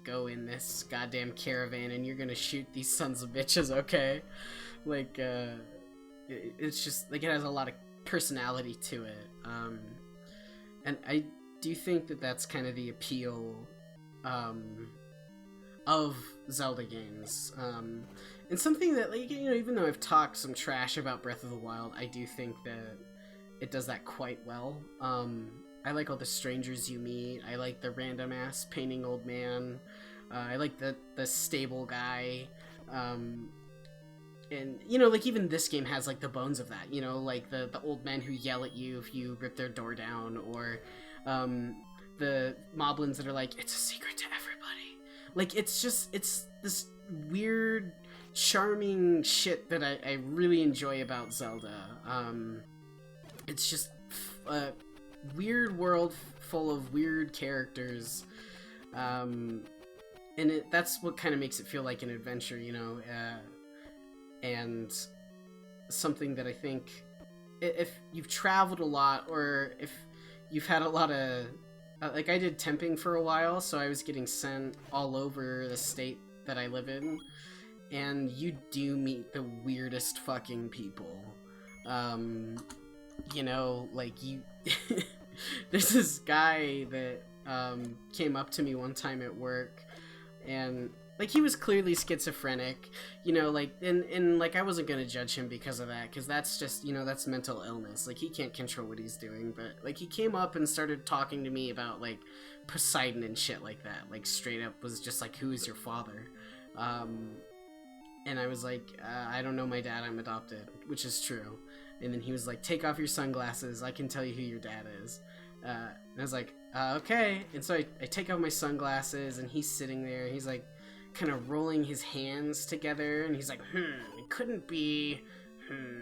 go in this goddamn caravan and you're gonna shoot these sons of bitches, okay? Like, it's just like, it has a lot of personality to it, and I do think that that's kind of the appeal of Zelda games, and something that, like, you know, even though I've talked some trash about Breath of the Wild, I do think that it does that quite well. I like all the strangers you meet. I like the random ass painting old man. I like the stable guy. And, you know, like, even this game has like the bones of that, you know, like the old men who yell at you if you rip their door down, or the moblins that are like, it's a secret to everybody. Like, it's this weird, charming shit that I really enjoy about Zelda. It's just weird world full of weird characters, and that's what kind of makes it feel like an adventure, you know. And something that I think if you've traveled a lot, or if you've had a lot of like, I did temping for a while, so I was getting sent all over the state that I live in, and you do meet the weirdest fucking people. You know, like, you there's this guy that came up to me one time at work, and like, he was clearly schizophrenic, you know, like, and like, I wasn't gonna judge him because of that, because that's just, you know, that's mental illness. Like, he can't control what he's doing. But like, he came up and started talking to me about like Poseidon and shit like that. Like, straight up was just like, who is your father? And I was like, I don't know my dad, I'm adopted, which is true. And then he was like, take off your sunglasses, I can tell you who your dad is. And I was like, okay. And so I take off my sunglasses, and he's sitting there, he's like kind of rolling his hands together, and he's like, it couldn't be,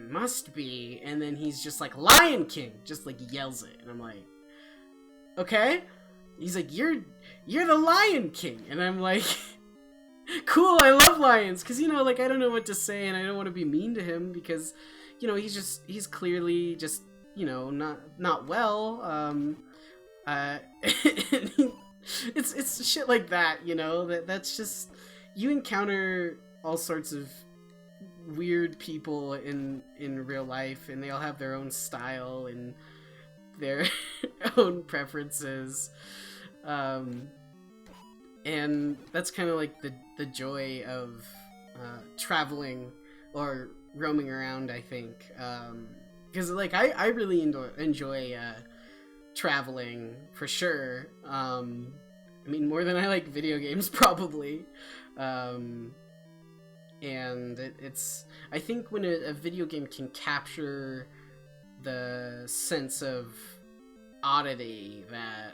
must be. And then he's just like, Lion King, just like yells it. And I'm like, okay. He's like, you're the Lion King. And I'm like, cool, I love lions. Because, you know, like, I don't know what to say, and I don't want to be mean to him, because, you know, he's clearly just, you know, not well. It's shit like that, you know, that's just, you encounter all sorts of weird people in real life, and they all have their own style and their own preferences, and that's kind of like the joy of traveling or roaming around, I think, because like, I really enjoy traveling, for sure. I mean, more than I like video games, probably. And it's, I think when a video game can capture the sense of oddity that,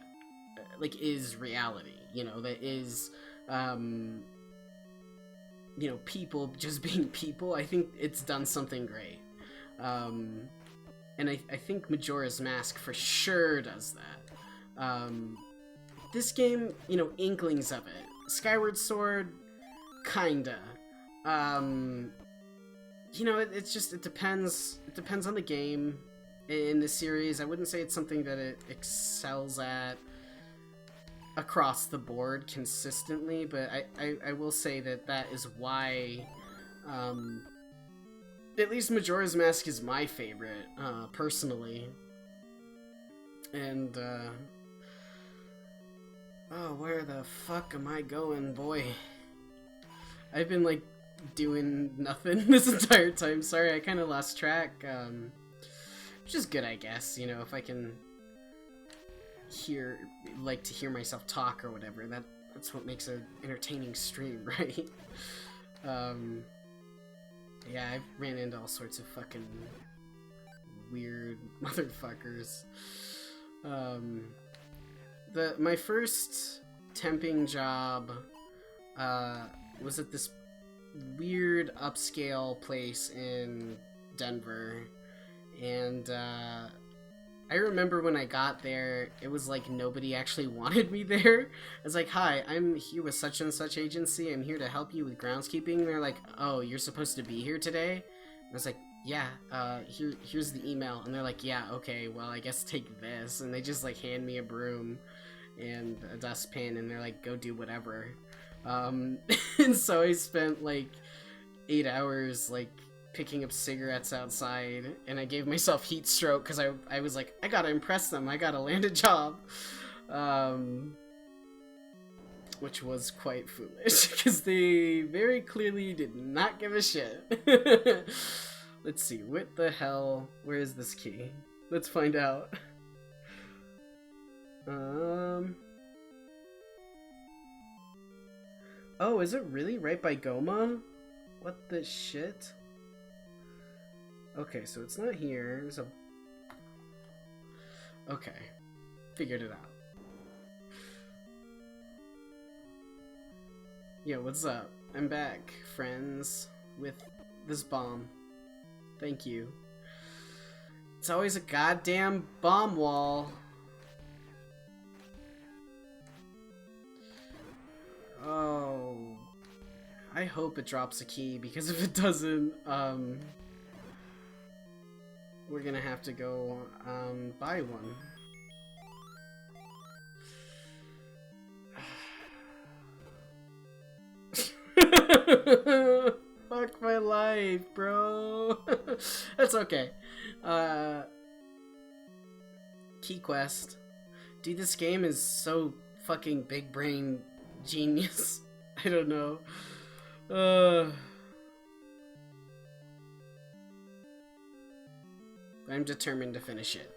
like, is reality, you know, that is, you know, people just being people, I think it's done something great. And I think Majora's Mask for sure does that. This game, you know, inklings of it. Skyward Sword, kinda. You know, it depends on the game in the series. I wouldn't say it's something that it excels at across the board consistently, but I will say that is why, at least Majora's Mask is my favorite, personally. And, oh, where the fuck am I going, boy? I've been, like, doing nothing this entire time. Sorry, I kind of lost track, which is good, I guess, you know, if I can hear myself talk or whatever, that's what makes an entertaining stream, right? Yeah, I've ran into all sorts of fucking weird motherfuckers. My first temping job was at this weird upscale place in Denver, and I remember when I got there, it was like nobody actually wanted me there. I was like, hi, I'm here with such and such agency, I'm here to help you with groundskeeping. And they're like, oh, you're supposed to be here today? And I was like, yeah, here's the email. And they're like, yeah, okay, well, I guess take this. And they just like hand me a broom and a dustpan, and they're like, go do whatever. And so I spent like 8 hours like picking up cigarettes outside, and I gave myself heat stroke because I was like, I gotta impress them, I gotta land a job, which was quite foolish because they very clearly did not give a shit. Let's see, what the hell, where is this key? Let's find out. Oh, is it really right by Goma? What the shit? Okay, so it's not here. There's a... Okay. Figured it out. Yo, what's up? I'm back, friends, with this bomb. Thank you. It's always a goddamn bomb wall. Oh. I hope it drops a key, because if it doesn't, we're gonna have to go buy one. Fuck my life, bro. That's okay. Key quest. Dude, this game is so fucking big brain genius. I don't know. I'm determined to finish it.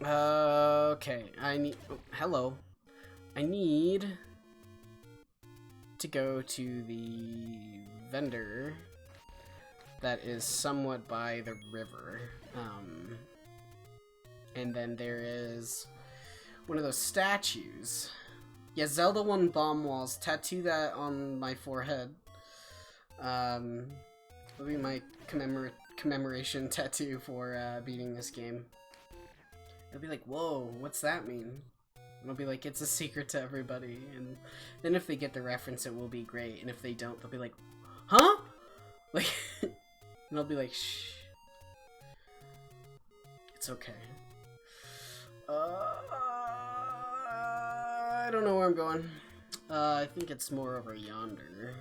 Okay, I need... Oh, hello. I need to go to the vendor that is somewhat by the river. And then there is one of those statues. Yeah, Zelda 1 bomb walls. Tattoo that on my forehead. It'll be my commemoration tattoo for beating this game. It'll be like, whoa, what's that mean? And I'll be like, it's a secret to everybody. And then if they get the reference, it will be great. And if they don't, they'll be like, huh? Like, and I'll be like, shh. It's okay. I don't know where I'm going. I think it's more over yonder.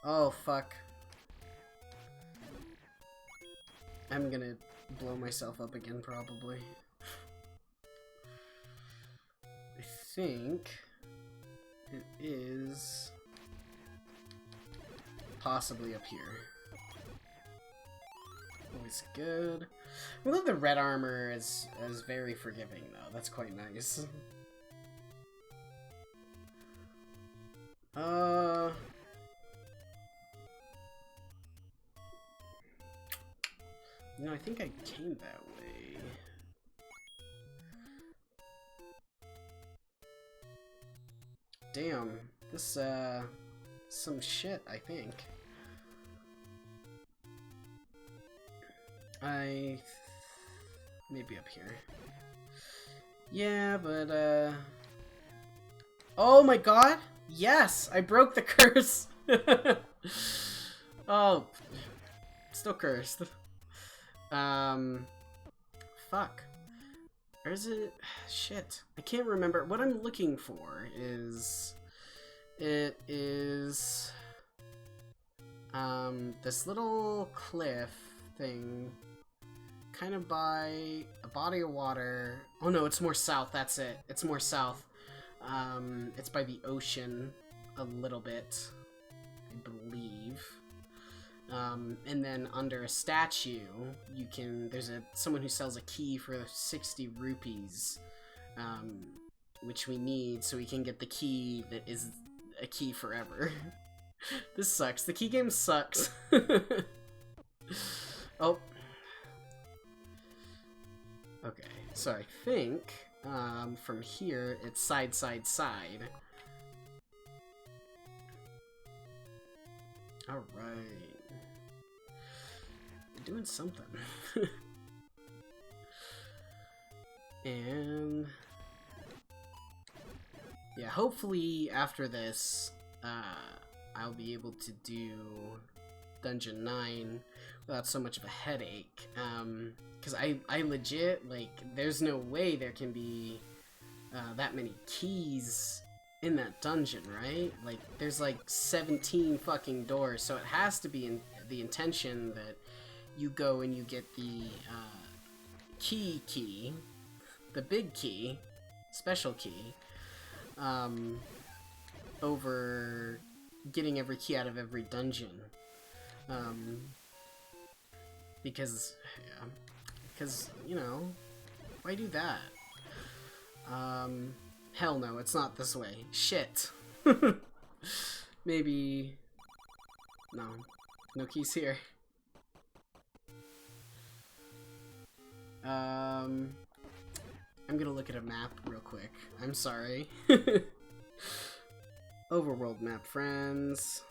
Oh, fuck. I'm gonna blow myself up again, probably. I think it is possibly up here. Always good. I love the red armor as very forgiving, though. That's quite nice. No, I think I came that way. Damn, this, some shit, I think. Maybe up here. Yeah, but, oh my god! Yes! I broke the curse! Oh. Still cursed. Fuck. Or is it... Shit. I can't remember. What I'm looking for is... It is... this little cliff thing... kind of by a body of water. Oh no, it's more south, that's it. It's more south. It's by the ocean a little bit, I believe. And then under a statue, you can, there's someone who sells a key for 60 rupees, which we need so we can get the key that is a key forever. This sucks. The key game sucks. Oh. Okay, so I think, from here, it's side, side, side. Alright. We're doing something. And... yeah, hopefully after this, I'll be able to do Dungeon 9 without so much of a headache. Because I legit, like, there's no way there can be that many keys in that dungeon, right? Like, there's like 17 fucking doors, so it has to be in the intention that you go and you get the key, the big key, special key, over getting every key out of every dungeon. Because, yeah. Because, you know, why do that? Hell no, it's not this way. Shit. Maybe... no. No keys here. I'm gonna look at a map real quick. I'm sorry. Overworld map, friends.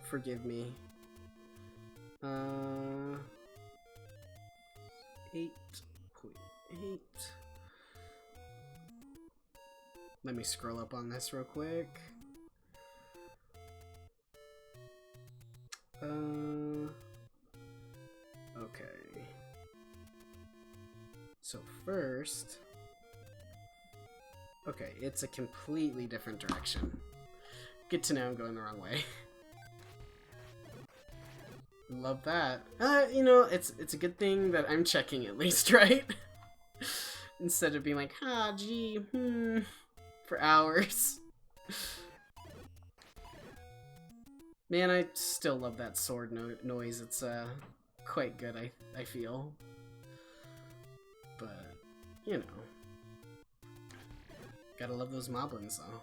Forgive me. 8.8. Let me scroll up on this real quick. Okay. So first... Okay, it's a completely different direction. Good to know I'm going the wrong way. Love that. You know, it's a good thing that I'm checking at least, right? Instead of being like, gee, for hours. Man, I still love that sword noise. It's quite good, I feel. But, you know. Gotta love those moblins, though.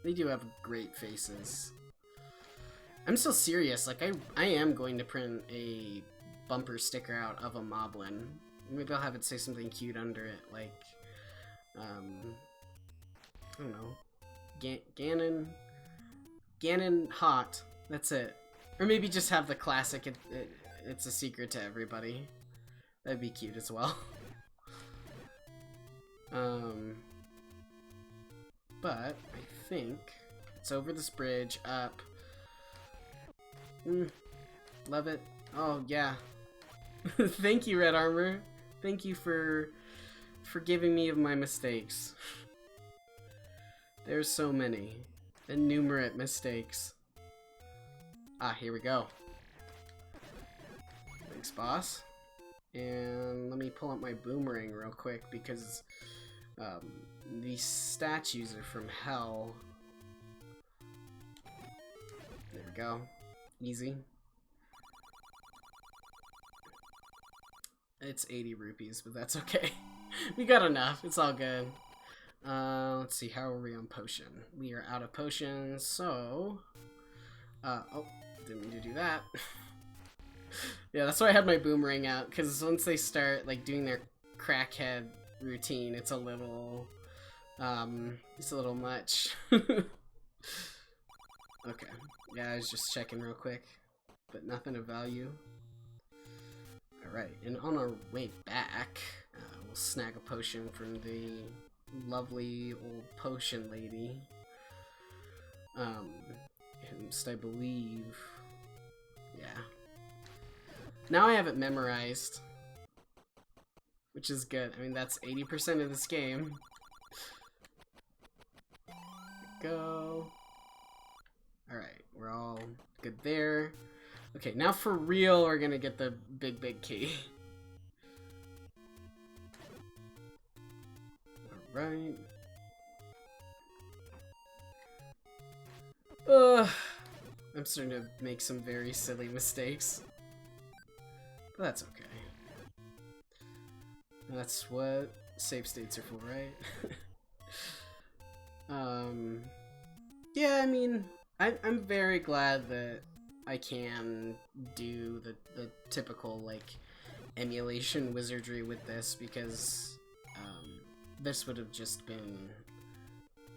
They do have great faces. I'm so serious, like, I am going to print a bumper sticker out of a moblin. Maybe I'll have it say something cute under it, like, I don't know, Ganon hot, that's it. Or maybe just have the classic, it's a secret to everybody. That'd be cute as well. But I think it's over this bridge, up. Love it. Oh, yeah. Thank you, Red Armor. Thank you for forgiving me of my mistakes. There's so many. Innumerate mistakes. Ah, here we go. Thanks, boss. And let me pull up my boomerang real quick because these statues are from hell. There we go. Easy. It's 80 rupees, but that's okay. We got enough. It's all good. Let's see. How are we on potion? We are out of potions, so... oh, didn't mean to do that. Yeah, that's why I had my boomerang out, because once they start, like, doing their crackhead routine, it's a little much. Okay. Yeah, I was just checking real quick, but nothing of value. Alright, and on our way back, we'll snag a potion from the lovely old potion lady. I believe... Yeah. Now I have it memorized, which is good. I mean, that's 80% of this game. Go. Alright, we're all good there. Okay, now for real, we're gonna get the big key. Alright. I'm starting to make some very silly mistakes. But that's okay. That's what save states are for, right? Yeah, I mean, I'm very glad that I can do the typical, like, emulation wizardry with this, because this would have just been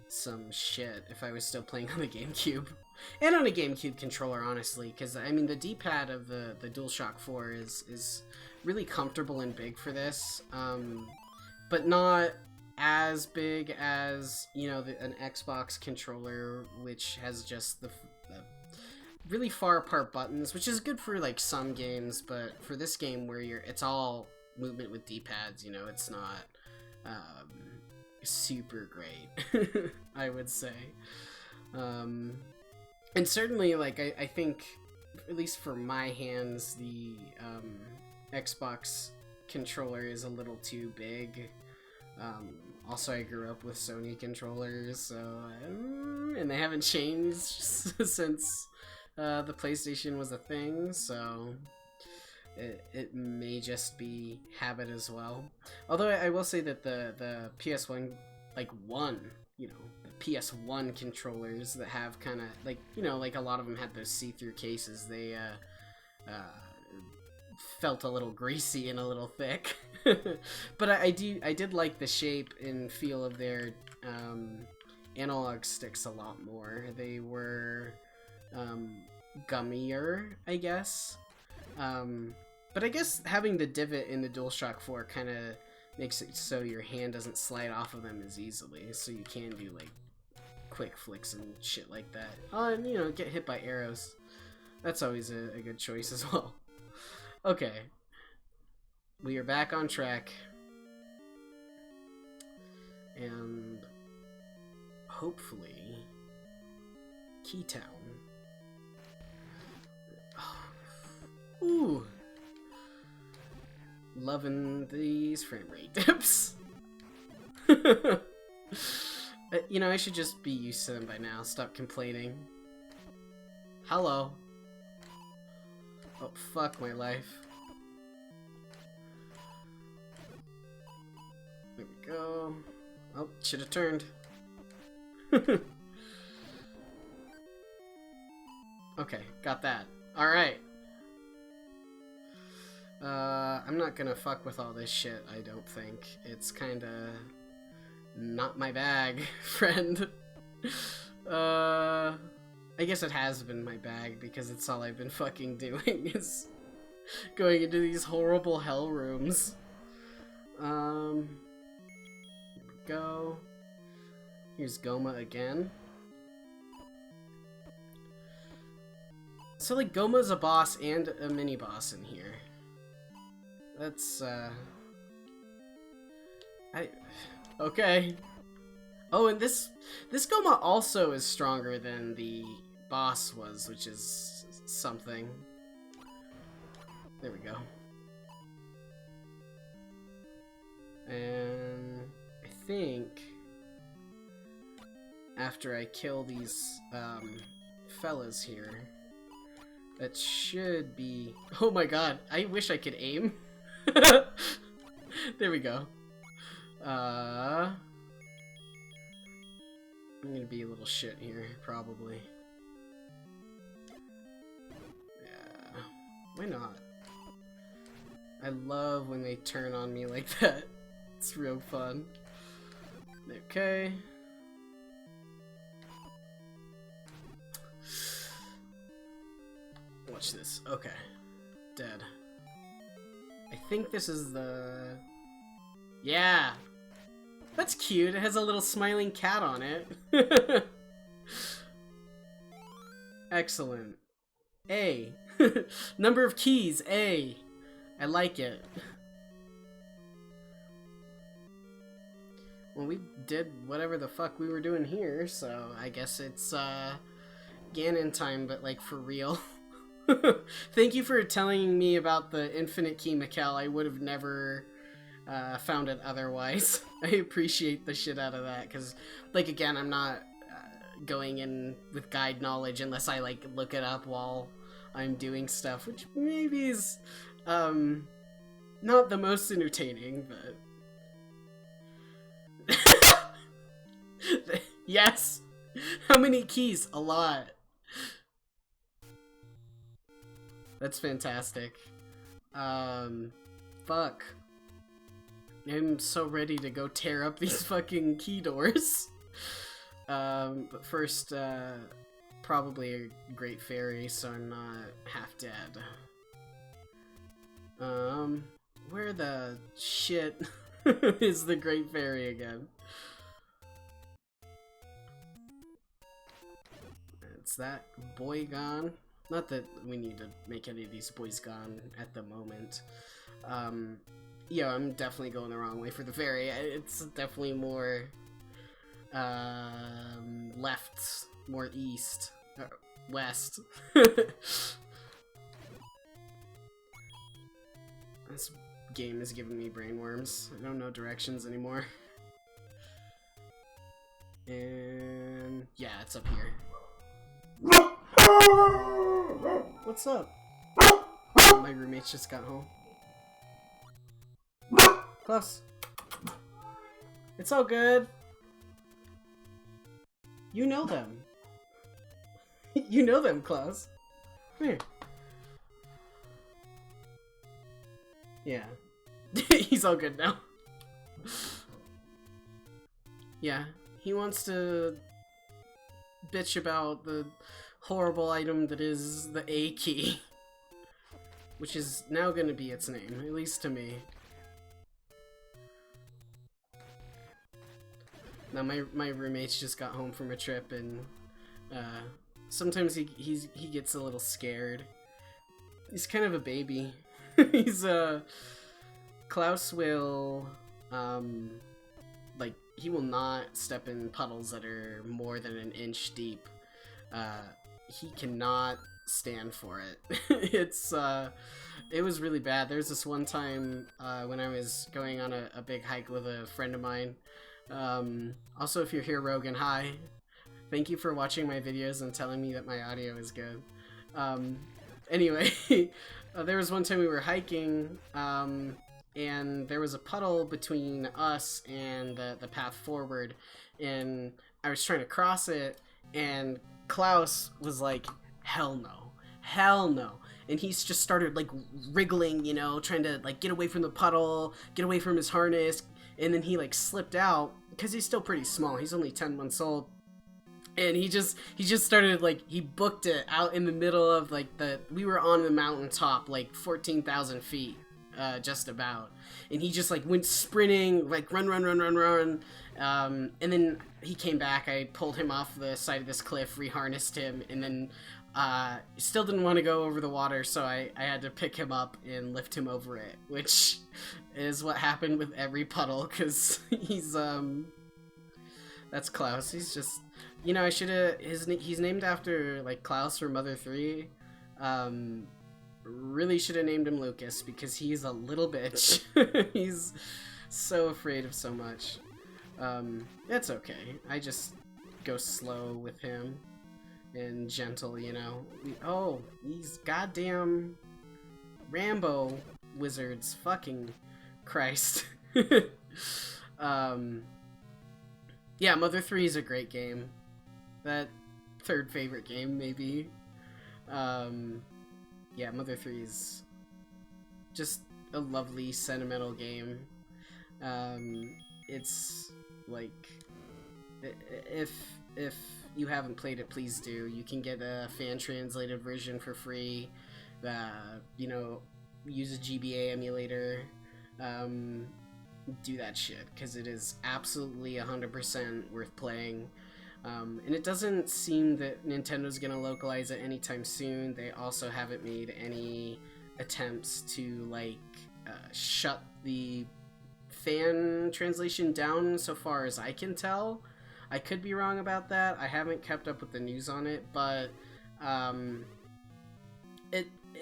some shit if I was still playing on the GameCube. And on a GameCube controller, honestly, because, I mean, the D-pad of the DualShock 4 is really comfortable and big for this, but not as big as, you know, an Xbox controller, which has just the really far apart buttons, which is good for, like, some games, but for this game where it's all movement with D-pads, you know, it's not super great, I would say. And certainly, like, I think, at least for my hands, the Xbox controller is a little too big. Also, I grew up with Sony controllers, so, and they haven't changed since the PlayStation was a thing, so it may just be habit as well. Although I will say that the PS1, like, you know, the PS1 controllers that have kind of, like, you know, like, a lot of them had those see-through cases, they felt a little greasy and a little thick. But I did like the shape and feel of their analog sticks a lot more. They were gummier, I guess. But I guess having the divot in the DualShock 4 kind of makes it so your hand doesn't slide off of them as easily, so you can do like quick flicks and shit like that. Oh, and you know, get hit by arrows. That's always a good choice as well. Okay. We are back on track. And hopefully Keytown. Oh. Ooh. Loving these frame rate dips. You know, I should just be used to them by now. Stop complaining. Hello. Oh, fuck my life. There we go. Oh, should have turned. Okay, got that. Alright. I'm not gonna fuck with all this shit, I don't think. It's kinda not my bag, friend. I guess it has been my bag because it's all I've been fucking doing is going into these horrible hell rooms. Here we go. Here's Goma again. So like Goma's a boss and a mini boss in here. That's okay. Oh, and this Goma also is stronger than the boss was, which is something. There we go. And I think after I kill these fellas here, that should be... Oh my god, I wish I could aim. There we go. I'm gonna be a little shit here, probably. Yeah, why not? I love when they turn on me like that. It's real fun. Okay. Watch this. Okay. Dead. I think this is the... Yeah! That's cute. It has a little smiling cat on it. Excellent. A. Number of keys, A. I like it. Well, we did whatever the fuck we were doing here, so I guess it's Ganon time, but like for real. Thank you for telling me about the infinite key, Mikkel. I would have never found it otherwise. I appreciate the shit out of that, because, like, again, I'm not going in with guide knowledge unless I, like, look it up while I'm doing stuff, which maybe is not the most entertaining, but... Yes! How many keys? A lot. That's fantastic. Fuck. I'm so ready to go tear up these fucking key doors. But first, probably a great fairy, so I'm not half dead. Where the shit is the great fairy again? It's that boy gone. Not that we need to make any of these boys gone at the moment. Yeah, I'm definitely going the wrong way for the fairy. It's definitely more left, more east, west. This game is giving me brainworms. I don't know directions anymore. And yeah, it's up here. What's up? My roommates just got home. Close. It's all good. You know them. You know them, Klaus. Come here. Yeah. He's all good now. Yeah. He wants to bitch about the horrible item that is the A key. Which is now gonna be its name, at least to me. Now my roommates just got home from a trip, and sometimes he gets a little scared. He's kind of a baby. He's Klaus will like, he will not step in puddles that are more than an inch deep. He cannot stand for it. It was really bad. There's this one time when I was going on a big hike with a friend of mine. Also, if you're here, Rogan, hi. Thank you for watching my videos and telling me that my audio is good. Anyway, there was one time we were hiking, and there was a puddle between us and the path forward, and I was trying to cross it, and Klaus was like, hell no, hell no. And he's just started like wriggling, you know, trying to like get away from the puddle, get away from his harness, and then he like slipped out, because he's still pretty small, he's only 10 months old. And he just started, like, he booked it out in the middle of, like, we were on the mountaintop, like, 14,000 feet, just about. And he just, like, went sprinting, like, run. And then he came back, I pulled him off the side of this cliff, reharnessed him, and then, still didn't want to go over the water, so I had to pick him up and lift him over it, which is what happened with every puddle, because he's, that's Klaus. He's just, you know, I should've, he's named after, like, Klaus from Mother 3. Really should've named him Lucas, because he's a little bitch. He's so afraid of so much. It's okay. I just go slow with him, and gentle, you know. Oh, these goddamn Rambo wizards. Fucking Christ. Yeah, Mother 3 is a great game. That third favorite game, maybe. Yeah, Mother 3 is just a lovely, sentimental game. It's like, if you haven't played it, please do. You can get a fan-translated version for free. You know, use a GBA emulator. Do that shit, because it is absolutely 100% worth playing. And it doesn't seem that Nintendo's gonna localize it anytime soon. They also haven't made any attempts to, like, shut the fan translation down, so far as I can tell. I could be wrong about that. I haven't kept up with the news on it, but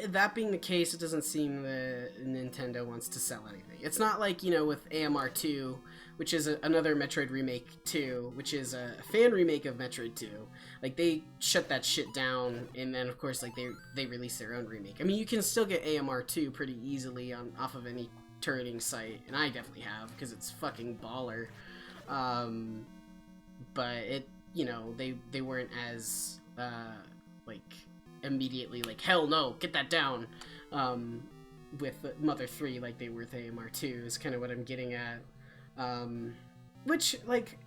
that being the case, it doesn't seem that Nintendo wants to sell anything. It's not like, you know, with AMR 2, which is another Metroid remake 2, which is a fan remake of Metroid 2. Like, they shut that shit down, and then, of course, like, they release their own remake. I mean, you can still get AMR 2 pretty easily off of any turreting site, and I definitely have, because it's fucking baller. But it, you know, they weren't as, like, immediately like, hell no, get that down, with Mother 3 like they were with AMR 2 is kind of what I'm getting at. Which, like,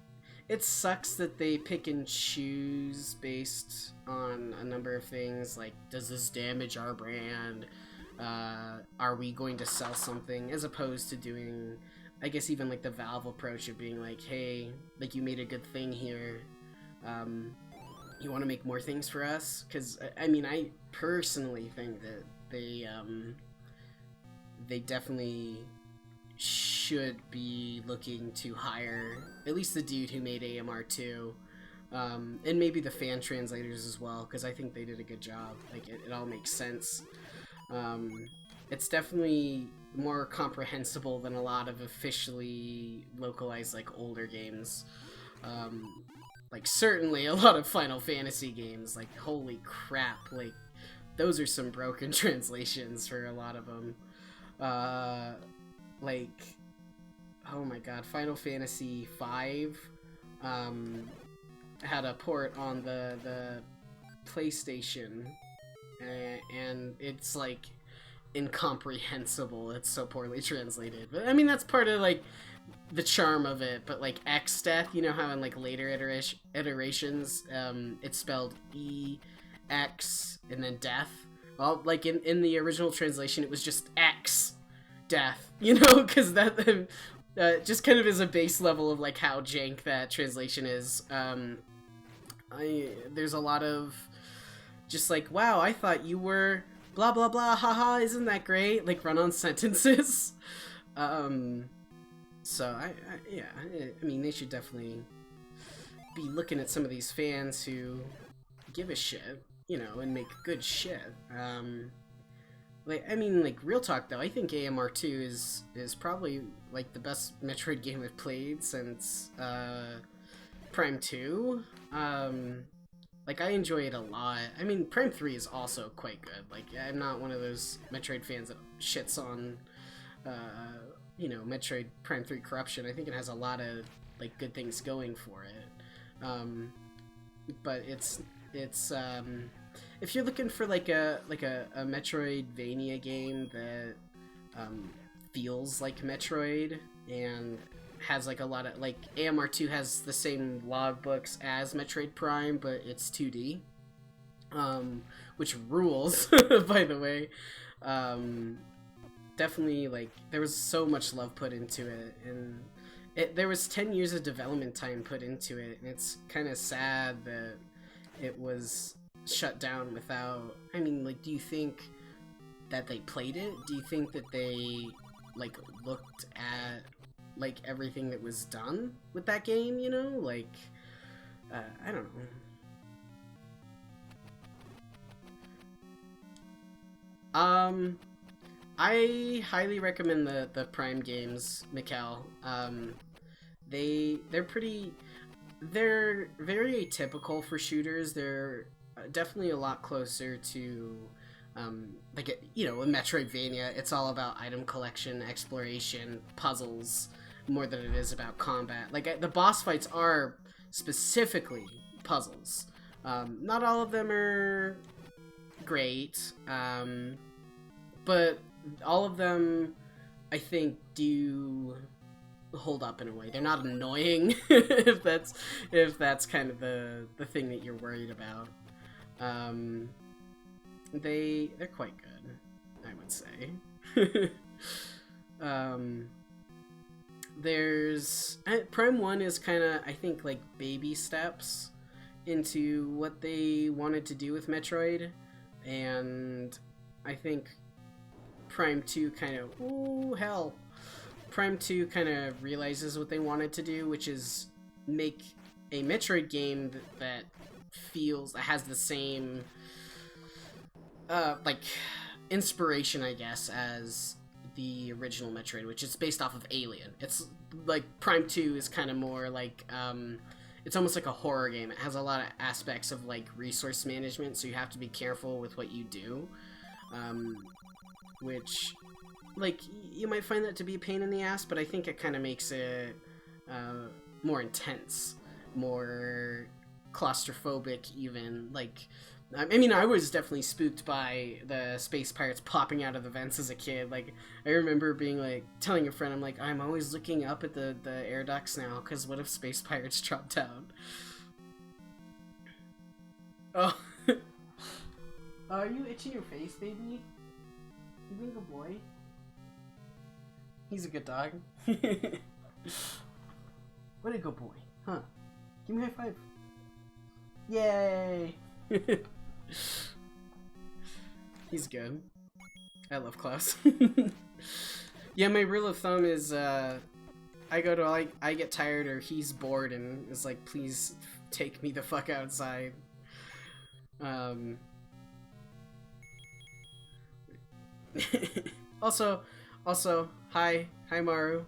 it sucks that they pick and choose based on a number of things, like, does this damage our brand, are we going to sell something, as opposed to doing, I guess, even like the Valve approach of being like, hey, like, you made a good thing here, you want to make more things for us? Because, I mean, I personally think that they definitely should be looking to hire at least the dude who made AMR 2, and maybe the fan translators as well, because I think they did a good job. Like, it all makes sense. It's definitely more comprehensible than a lot of officially localized, like, older games. Like, certainly a lot of Final Fantasy games, like, holy crap, like, those are some broken translations for a lot of them. Like, oh my god, Final Fantasy V, had a port on the PlayStation, and it's, like, incomprehensible, it's so poorly translated. But, I mean, that's part of, like, the charm of it. But, like, X Death, you know how in, like, later iterations, it's spelled E-X and then death? Well, like, in the original translation, it was just X Death, you know, because that just kind of as a base level of like how jank that translation is. There's a lot of just like, wow, I thought you were blah blah blah, haha, isn't that great? Like run-on sentences. So I mean, they should definitely be looking at some of these fans who give a shit, you know, and make good shit. Like, I mean, like, real talk though, I think AMR2 is probably like the best Metroid game I've played since Prime 2. Like, I enjoy it a lot. I mean, Prime 3 is also quite good. Like, I'm not one of those Metroid fans that shits on you know, Metroid Prime 3 corruption. I think it has a lot of like good things going for it. But it's if you're looking for like a Metroidvania game that feels like Metroid and has like a lot of like AMR2 has the same logbooks as Metroid Prime, but it's 2D, which rules, by the way. Definitely, like, there was so much love put into it, and there was 10 years of development time put into it, and it's kind of sad that it was shut down without... I mean, like, do you think that they played it? Do you think that they, like, looked at, like, everything that was done with that game, you know? Like, I don't know. I highly recommend the Prime games, Mikkel. They're very atypical for shooters. They're definitely a lot closer to like a, you know, a Metroidvania. It's all about item collection, exploration, puzzles, more than it is about combat. Like the boss fights are specifically puzzles. Not all of them are great, but all of them, I think, do hold up in a way. They're not annoying, if that's kind of the thing that you're worried about. They're quite good, I would say. There's Prime 1 is kind of, I think, like baby steps into what they wanted to do with Metroid, and I think Prime 2 kind of, Prime 2 kind of realizes what they wanted to do, which is make a Metroid game that has the same, like, inspiration, I guess, as the original Metroid, which is based off of Alien. It's, like, Prime 2 is kind of more like, it's almost like a horror game. It has a lot of aspects of, like, resource management, so you have to be careful with what you do. Which, like, you might find that to be a pain in the ass, but I think it kind of makes it more intense, more claustrophobic even. Like, I mean, I was definitely spooked by the space pirates popping out of the vents as a kid. Like, I remember being like, telling a friend, I'm like, I'm always looking up at the air ducts now, because what if space pirates drop down? Oh. Are you itching your face, baby? You being a good boy? He's a good dog. What a good boy, huh? Give me a high five. Yay! He's good. I love Klaus. Yeah, my rule of thumb is I get tired or he's bored and is like, please take me the fuck outside. Also, hi Maru.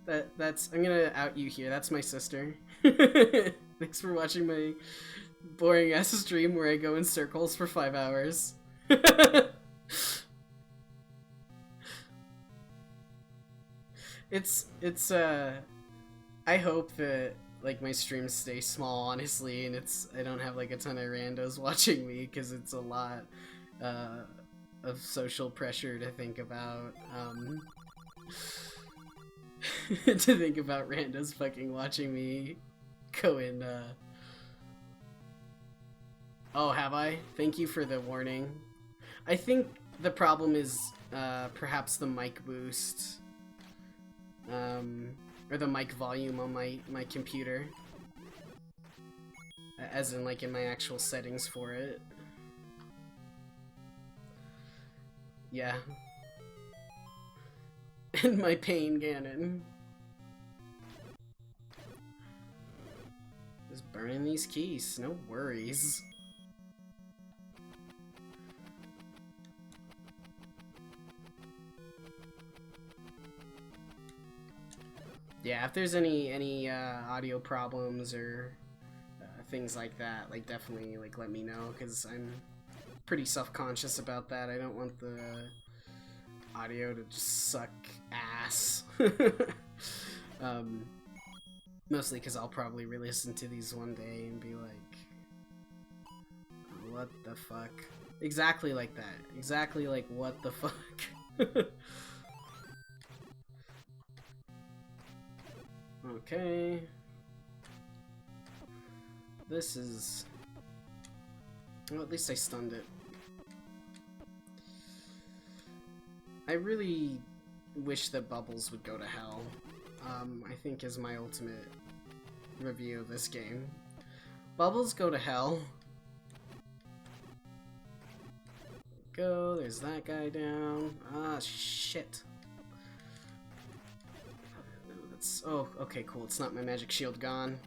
I'm gonna out you here. That's my sister. Thanks for watching my boring ass stream where I go in circles for 5 hours. It's I hope that like my streams stay small, honestly, and I don't have like a ton of randos watching me, because it's a lot of social pressure to think about. To think about randos fucking watching me go in. Oh, have I? Thank you for the warning. I think the problem is perhaps the mic boost. Or the mic volume on my computer. As in, like, in my actual settings for it. Yeah. And my pain, Ganon. Just burning these keys, no worries. Yeah, if there's any audio problems or things like that, like, definitely, like, let me know, because I'm pretty self-conscious about that. I don't want the audio to just suck ass. Mostly because I'll probably re-listen to these one day and be like, what the fuck? Exactly like that. Exactly like, what the fuck? Okay. This is... Well, at least I stunned it. I really wish that Bubbles would go to hell. I think is my ultimate review of this game. Bubbles, go to hell. Go, there's that guy down. Ah, shit. No, that's... Oh, okay, cool. It's not my magic shield gone.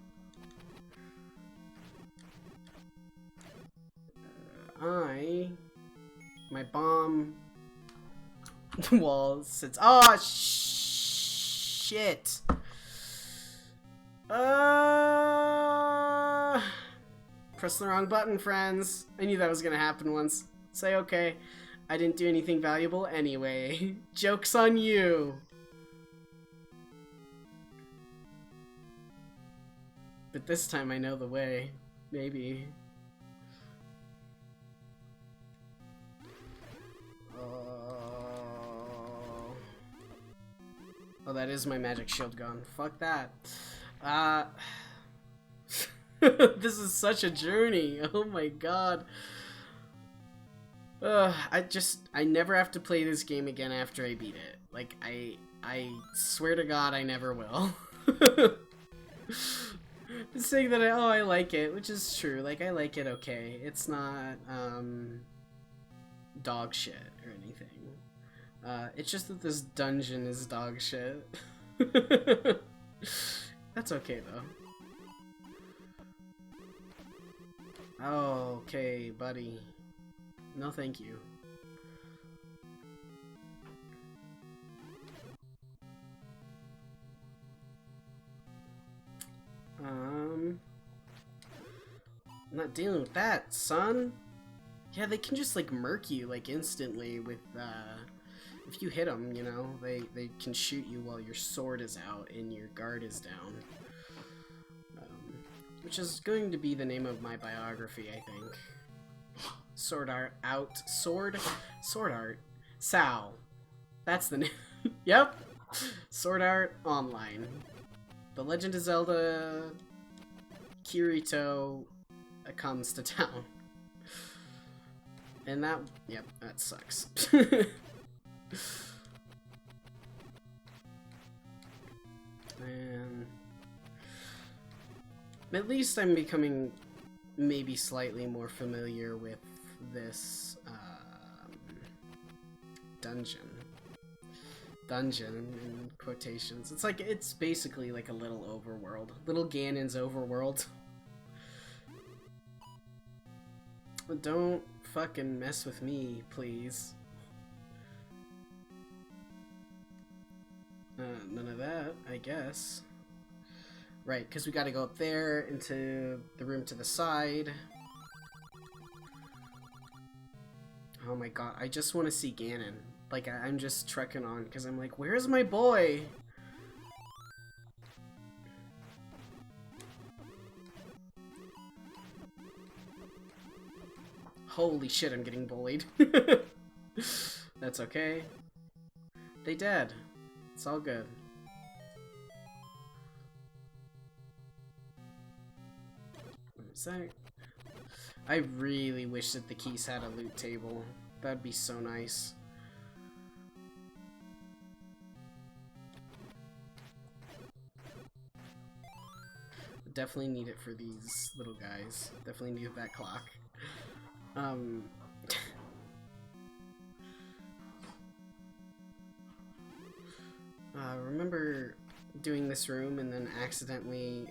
My bomb wall sits. Oh, shit. Press the wrong button, friends. I knew that was gonna happen once. Say okay. I didn't do anything valuable anyway. Joke's on you. But this time I know the way. Maybe. Oh, that is my magic shield gone. Fuck that. This is such a journey. Oh my god. I never have to play this game again after I beat it. Like, I swear to god I never will. Saying that I like it, which is true. Like, I like it okay. It's not, dog shit or anything. It's just that this dungeon is dog shit. That's okay, though. Okay, buddy. No thank you. I'm not dealing with that, son. Yeah, they can just, like, murk you, like, instantly with, if you hit them, you know, they can shoot you while your sword is out and your guard is down. Which is going to be the name of my biography, I think. Sword Art Out. Sword Art. Sal. That's the name. Yep. Sword Art Online. The Legend of Zelda Kirito comes to town. And that, yep, that sucks. And at least I'm becoming maybe slightly more familiar with this dungeon in quotations. It's like, it's basically like a little overworld. Little Ganon's overworld. But don't fucking mess with me, please. None of that, I guess. Right, because we gotta go up there into the room to the side. Oh my god, I just want to see Ganon. Like, I'm just trekking on, because I'm like, where's my boy? Holy shit, I'm getting bullied. That's okay. They dead. It's all good. What is that? I really wish that the keys had a loot table. That'd be so nice. Definitely need it for these little guys. Definitely need that clock. Remember doing this room and then accidentally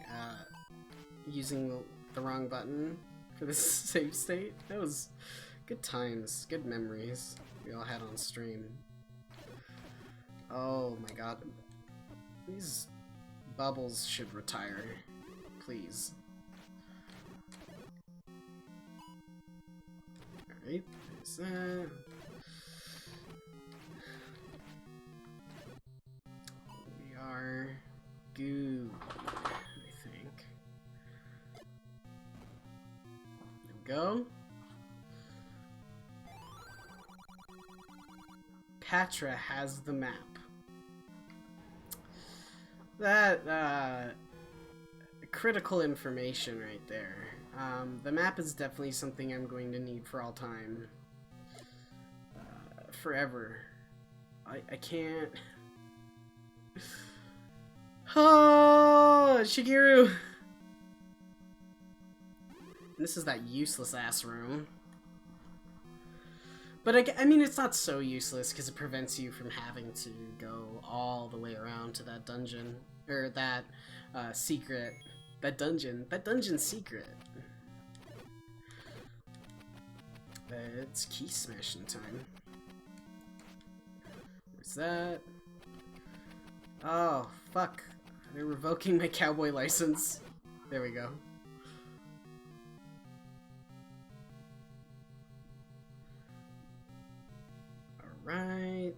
using the wrong button for this save state? That was good times, good memories we all had on stream. Oh my god. These bubbles should retire. Please. Alright, there's that. We are good, I think. There we go. Patra has the map. That, critical information right there. The map is definitely something I'm going to need for all time. Forever. I can't... Oh, Shigeru! This is that useless ass room. But I mean, it's not so useless because it prevents you from having to go all the way around to that dungeon. Or that secret. That dungeon secret. It's key smashing time. Where's that? Oh, fuck. They're revoking my cowboy license. There we go. Alright.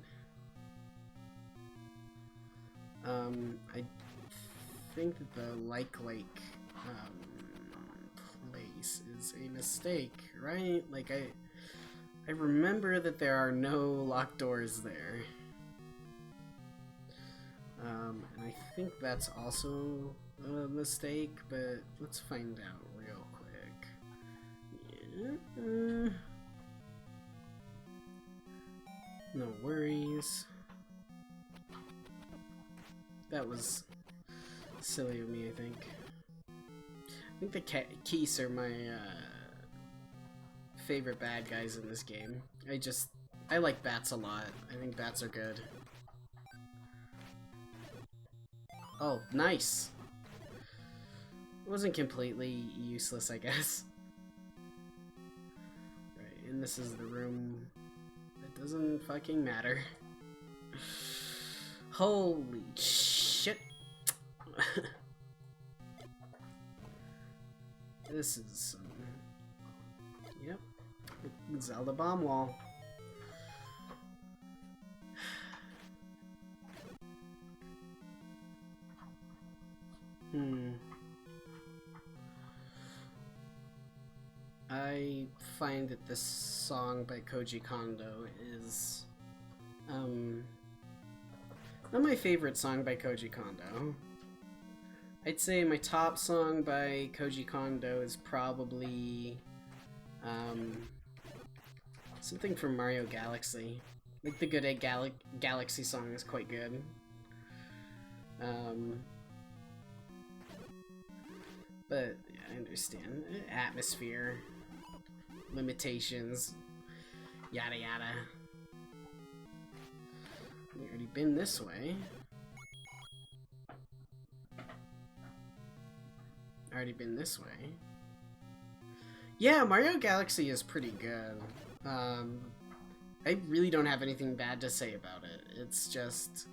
I think that the like place is a mistake, right? Like I remember that there are no locked doors there. And I think that's also a mistake, but let's find out real quick. Yeah. No worries. That was silly of me, I think. I think the Keys are my favorite bad guys in this game. I like bats a lot. I think bats are good. Oh, nice! It wasn't completely useless, I guess. Right, and this is the room that doesn't fucking matter. Holy shit! This is yep, Zelda bomb wall. I find that this song by Koji Kondo is not my favorite song by Koji Kondo. I'd say my top song by Koji Kondo is probably something from Mario Galaxy. Like the Good Egg Galaxy song is quite good. But yeah, I understand. Atmosphere, limitations, yada yada. We've already been this way. Already been this way. Yeah, Mario Galaxy is pretty good. I really don't have anything bad to say about it. It's just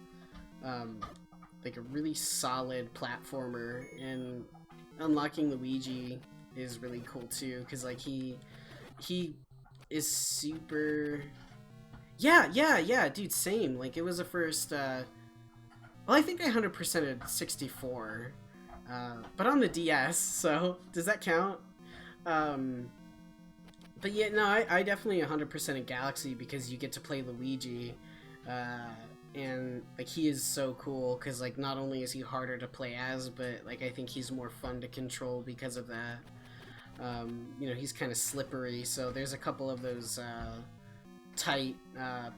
like a really solid platformer, and unlocking Luigi is really cool too, because like he is super... Yeah, dude, same. Like, it was the first, well, I think I 100%ed 64, but on the DS, so does that count? But yeah, no, I definitely 100%ed Galaxy because you get to play Luigi, and like he is so cool because like not only is he harder to play as, but like I think he's more fun to control because of that. You know, he's kind of slippery, so there's a couple of those tight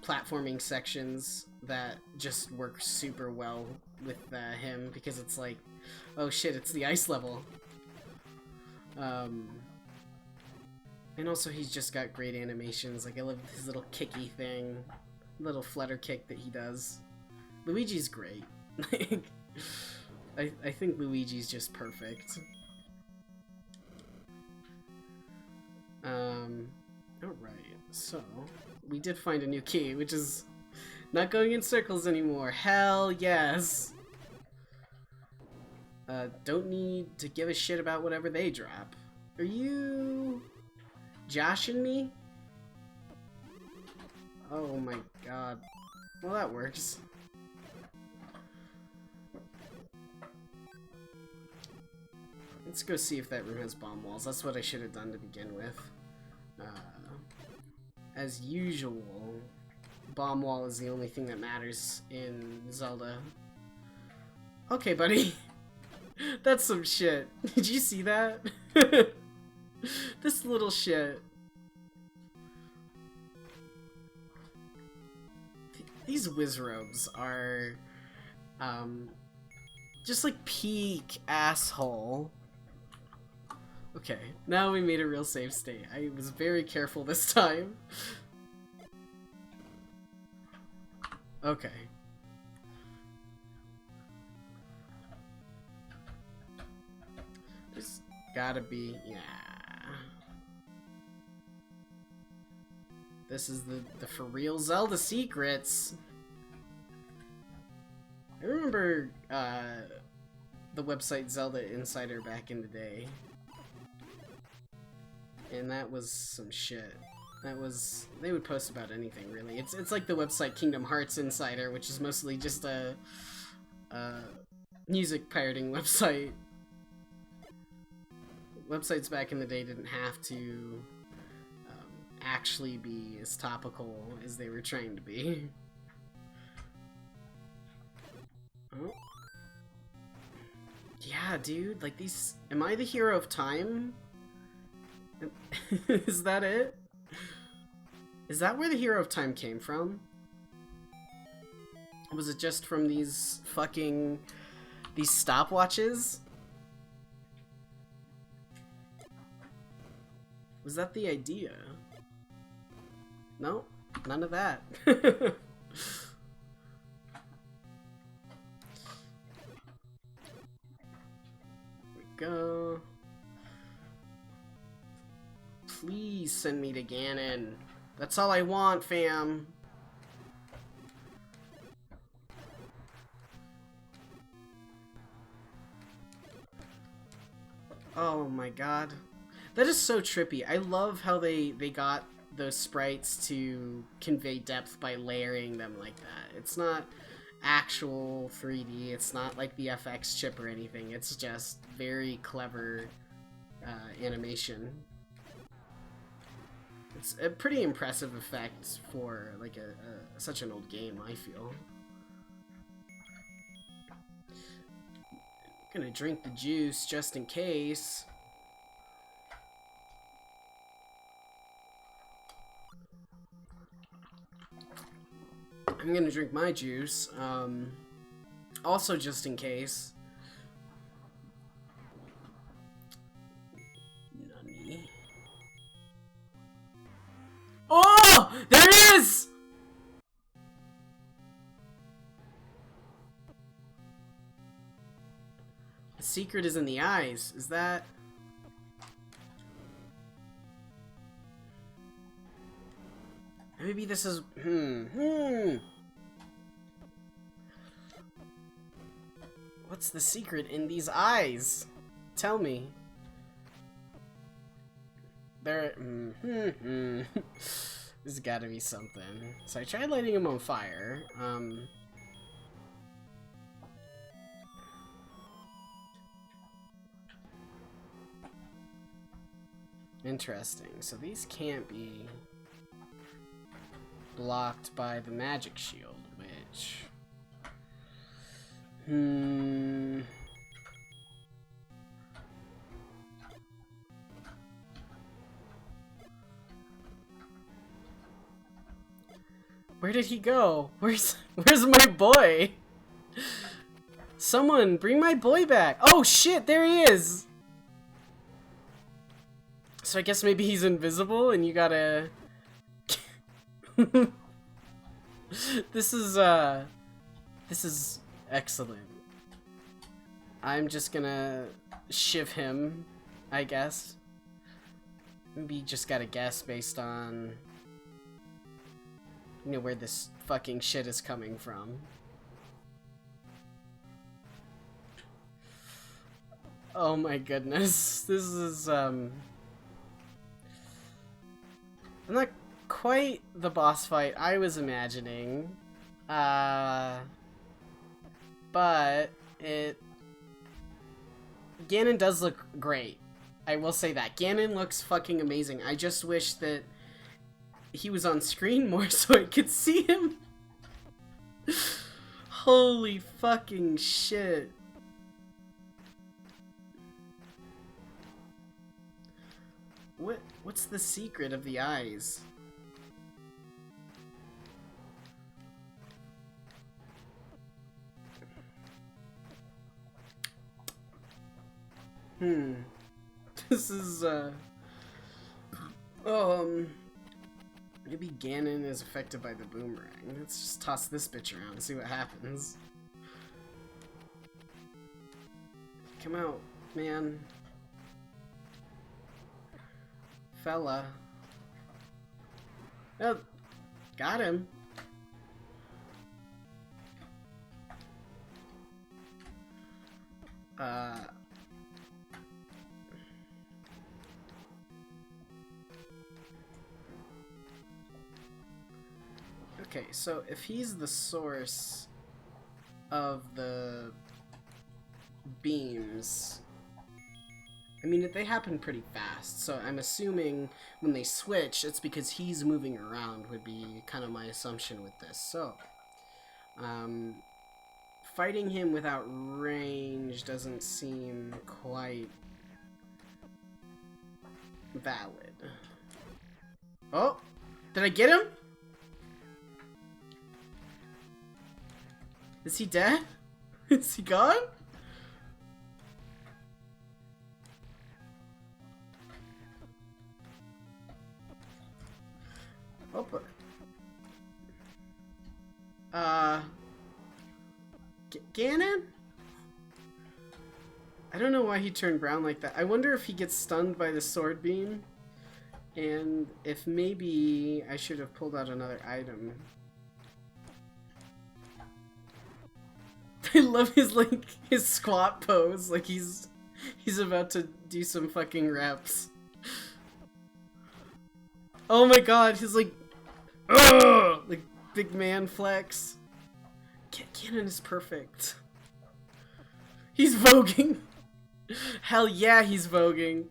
platforming sections that just work super well with him, because it's like, oh shit, it's the ice level. And also he's just got great animations. Like, I love his little kicky thing, little flutter kick that he does. Luigi's great. I think Luigi's just perfect. Alright, so we did find a new key, which is not going in circles anymore. Hell yes! Don't need to give a shit about whatever they drop. Are you joshing me? Oh my god. Well, that works. Let's go see if that room has bomb walls. That's what I should have done to begin with. As usual, bomb wall is the only thing that matters in Zelda. Okay, buddy. That's some shit. Did you see that? This little shit. These Wizrobes are, just like peak asshole. Okay, now we made a real safe state. I was very careful this time. Okay. There's gotta be, yeah. This is the for real Zelda secrets. I remember the website Zelda Insider back in the day. And that was some shit. That was, they would post about anything really. It's like the website Kingdom Hearts Insider, which is mostly just a music pirating website. Websites back in the day didn't have to actually be as topical as they were trying to be. Oh. Yeah, dude, like these, am I the hero of time? Is that it? Is that where the hero of time came from? Was it just from these fucking, these stopwatches? Was that the idea? No, none of that. There we go. Please send me to Ganon. That's all I want, fam. Oh my god. That is so trippy. I love how they got those sprites to convey depth by layering them like that. It's not actual 3D. It's not like the FX chip or anything. It's just very clever animation. It's a pretty impressive effect for like such an old game, I feel. I'm gonna drink the juice just in case. I'm gonna drink my juice, also just in case. Nani. Oh! There it is! The secret is in the eyes. Is that... Maybe this is... What's the secret in these eyes? Tell me. There... There's gotta be something. So I tried lighting him on fire. Interesting. So these can't be blocked by the magic shield, which... Where did he go? Where's my boy? Someone, bring my boy back. Oh shit, there he is! So I guess maybe he's invisible and you gotta... This is excellent. I'm just gonna shiv him, I guess. Maybe you just gotta guess based on, you know, where this fucking shit is coming from. Oh my goodness. This is, I'm not quite the boss fight I was imagining. But Ganon does look great. I will say that. Ganon looks fucking amazing. I just wish that he was on screen more so I could see him. Holy fucking shit. What's the secret of the eyes? This is, maybe Ganon is affected by the boomerang. Let's just toss this bitch around and see what happens. Come out, man. Fella. Oh, got him. Okay, so if he's the source of the beams, I mean, they happen pretty fast, so I'm assuming when they switch, it's because he's moving around would be kind of my assumption with this. So, fighting him without range doesn't seem quite valid. Oh, did I get him? Is he dead? Is he gone? Oh, but... Ganon? I don't know why he turned brown like that. I wonder if he gets stunned by the sword beam. And if maybe I should have pulled out another item. I love his, like, his squat pose. Like he's about to do some fucking reps. Oh my god, he's like, ugh! Like, big man flex. Ganon is perfect. He's voguing. Hell yeah, he's voguing.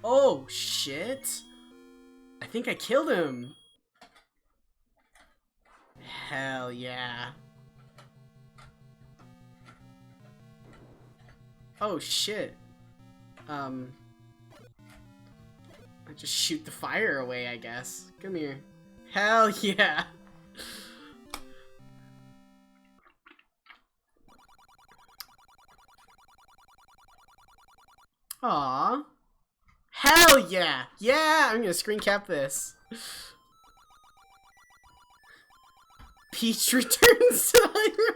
Oh, shit. I think I killed him. Hell yeah. Oh shit. I just shoot the fire away, I guess. Come here. Hell yeah. Aw. Hell yeah. Yeah, I'm gonna screen cap this. Peach returns to Hyrule.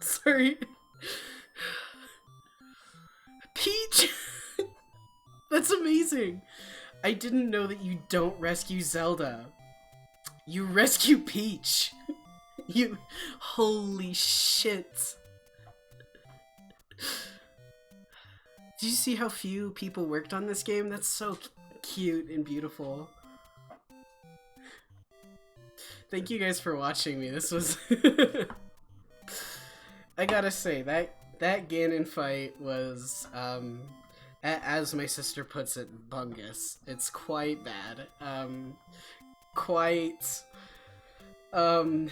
Sorry. Peach! That's amazing! I didn't know that you don't rescue Zelda. You rescue Peach! You... Holy shit. Did you see how few people worked on this game? That's so cute and beautiful. Thank you guys for watching me. This was... I gotta say, that Ganon fight was, as my sister puts it, bungus. It's quite bad. quite, um,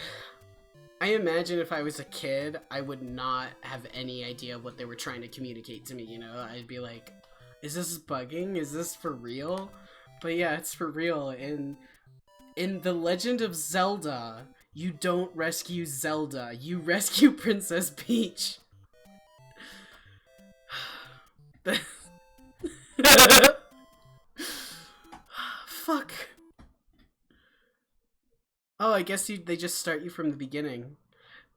I imagine if I was a kid, I would not have any idea what they were trying to communicate to me, you know? I'd be like, is this bugging? Is this for real? But yeah, it's for real. In The Legend of Zelda, you don't rescue Zelda, you rescue Princess Peach. Fuck. Oh, I guess they just start you from the beginning.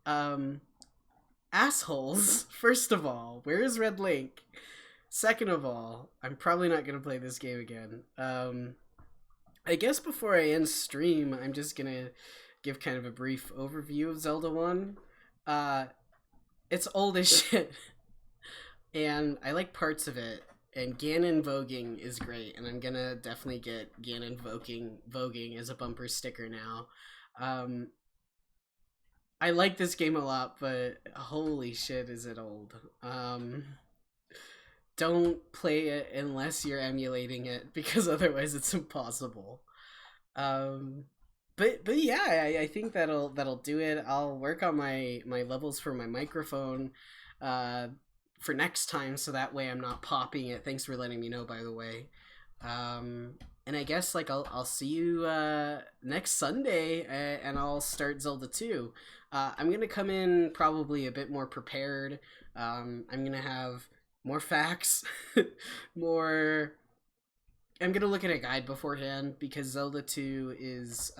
Um, assholes. First of all, where is Red Link? Second of all, I'm probably not gonna play this game again. I guess before I end stream, I'm just gonna give kind of a brief overview of Zelda 1. Uh, it's old as shit, and I like parts of it. And Ganon voguing is great, and I'm gonna definitely get Ganon voguing as a bumper sticker now. Um, I like this game a lot, but holy shit, is it old. Don't play it unless you're emulating it, because otherwise it's impossible. Um, but yeah, I think that'll do it. I'll work on my levels for my microphone for next time, so that way I'm not popping it. Thanks for letting me know, by the way. And I guess like I'll see you next Sunday, and I'll start Zelda 2. I'm gonna come in probably a bit more prepared. I'm gonna have more facts, more. I'm gonna look at a guide beforehand, because Zelda 2 is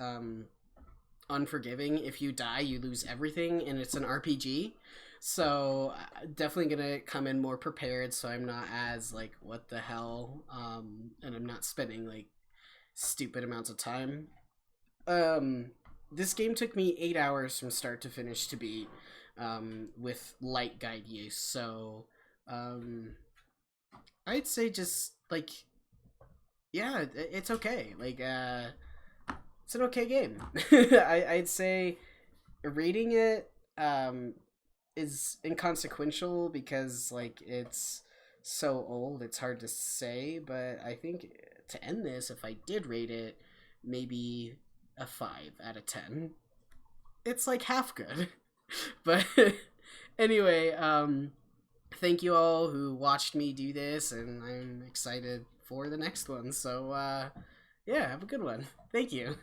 unforgiving. If you die, you lose everything, and it's an RPG. So definitely gonna come in more prepared, so I'm not as like, what the hell, and I'm not spending like stupid amounts of time. This game took me 8 hours from start to finish to beat, with light guide use. So I'd say just like, yeah, it's okay. Like it's an okay game. I'd say rating it is inconsequential, because like it's so old, it's hard to say. But I think to end this, if I did rate it, maybe a 5 out of 10. It's like half good. But anyway, thank you all who watched me do this, and I'm excited for the next one. So yeah, have a good one. Thank you.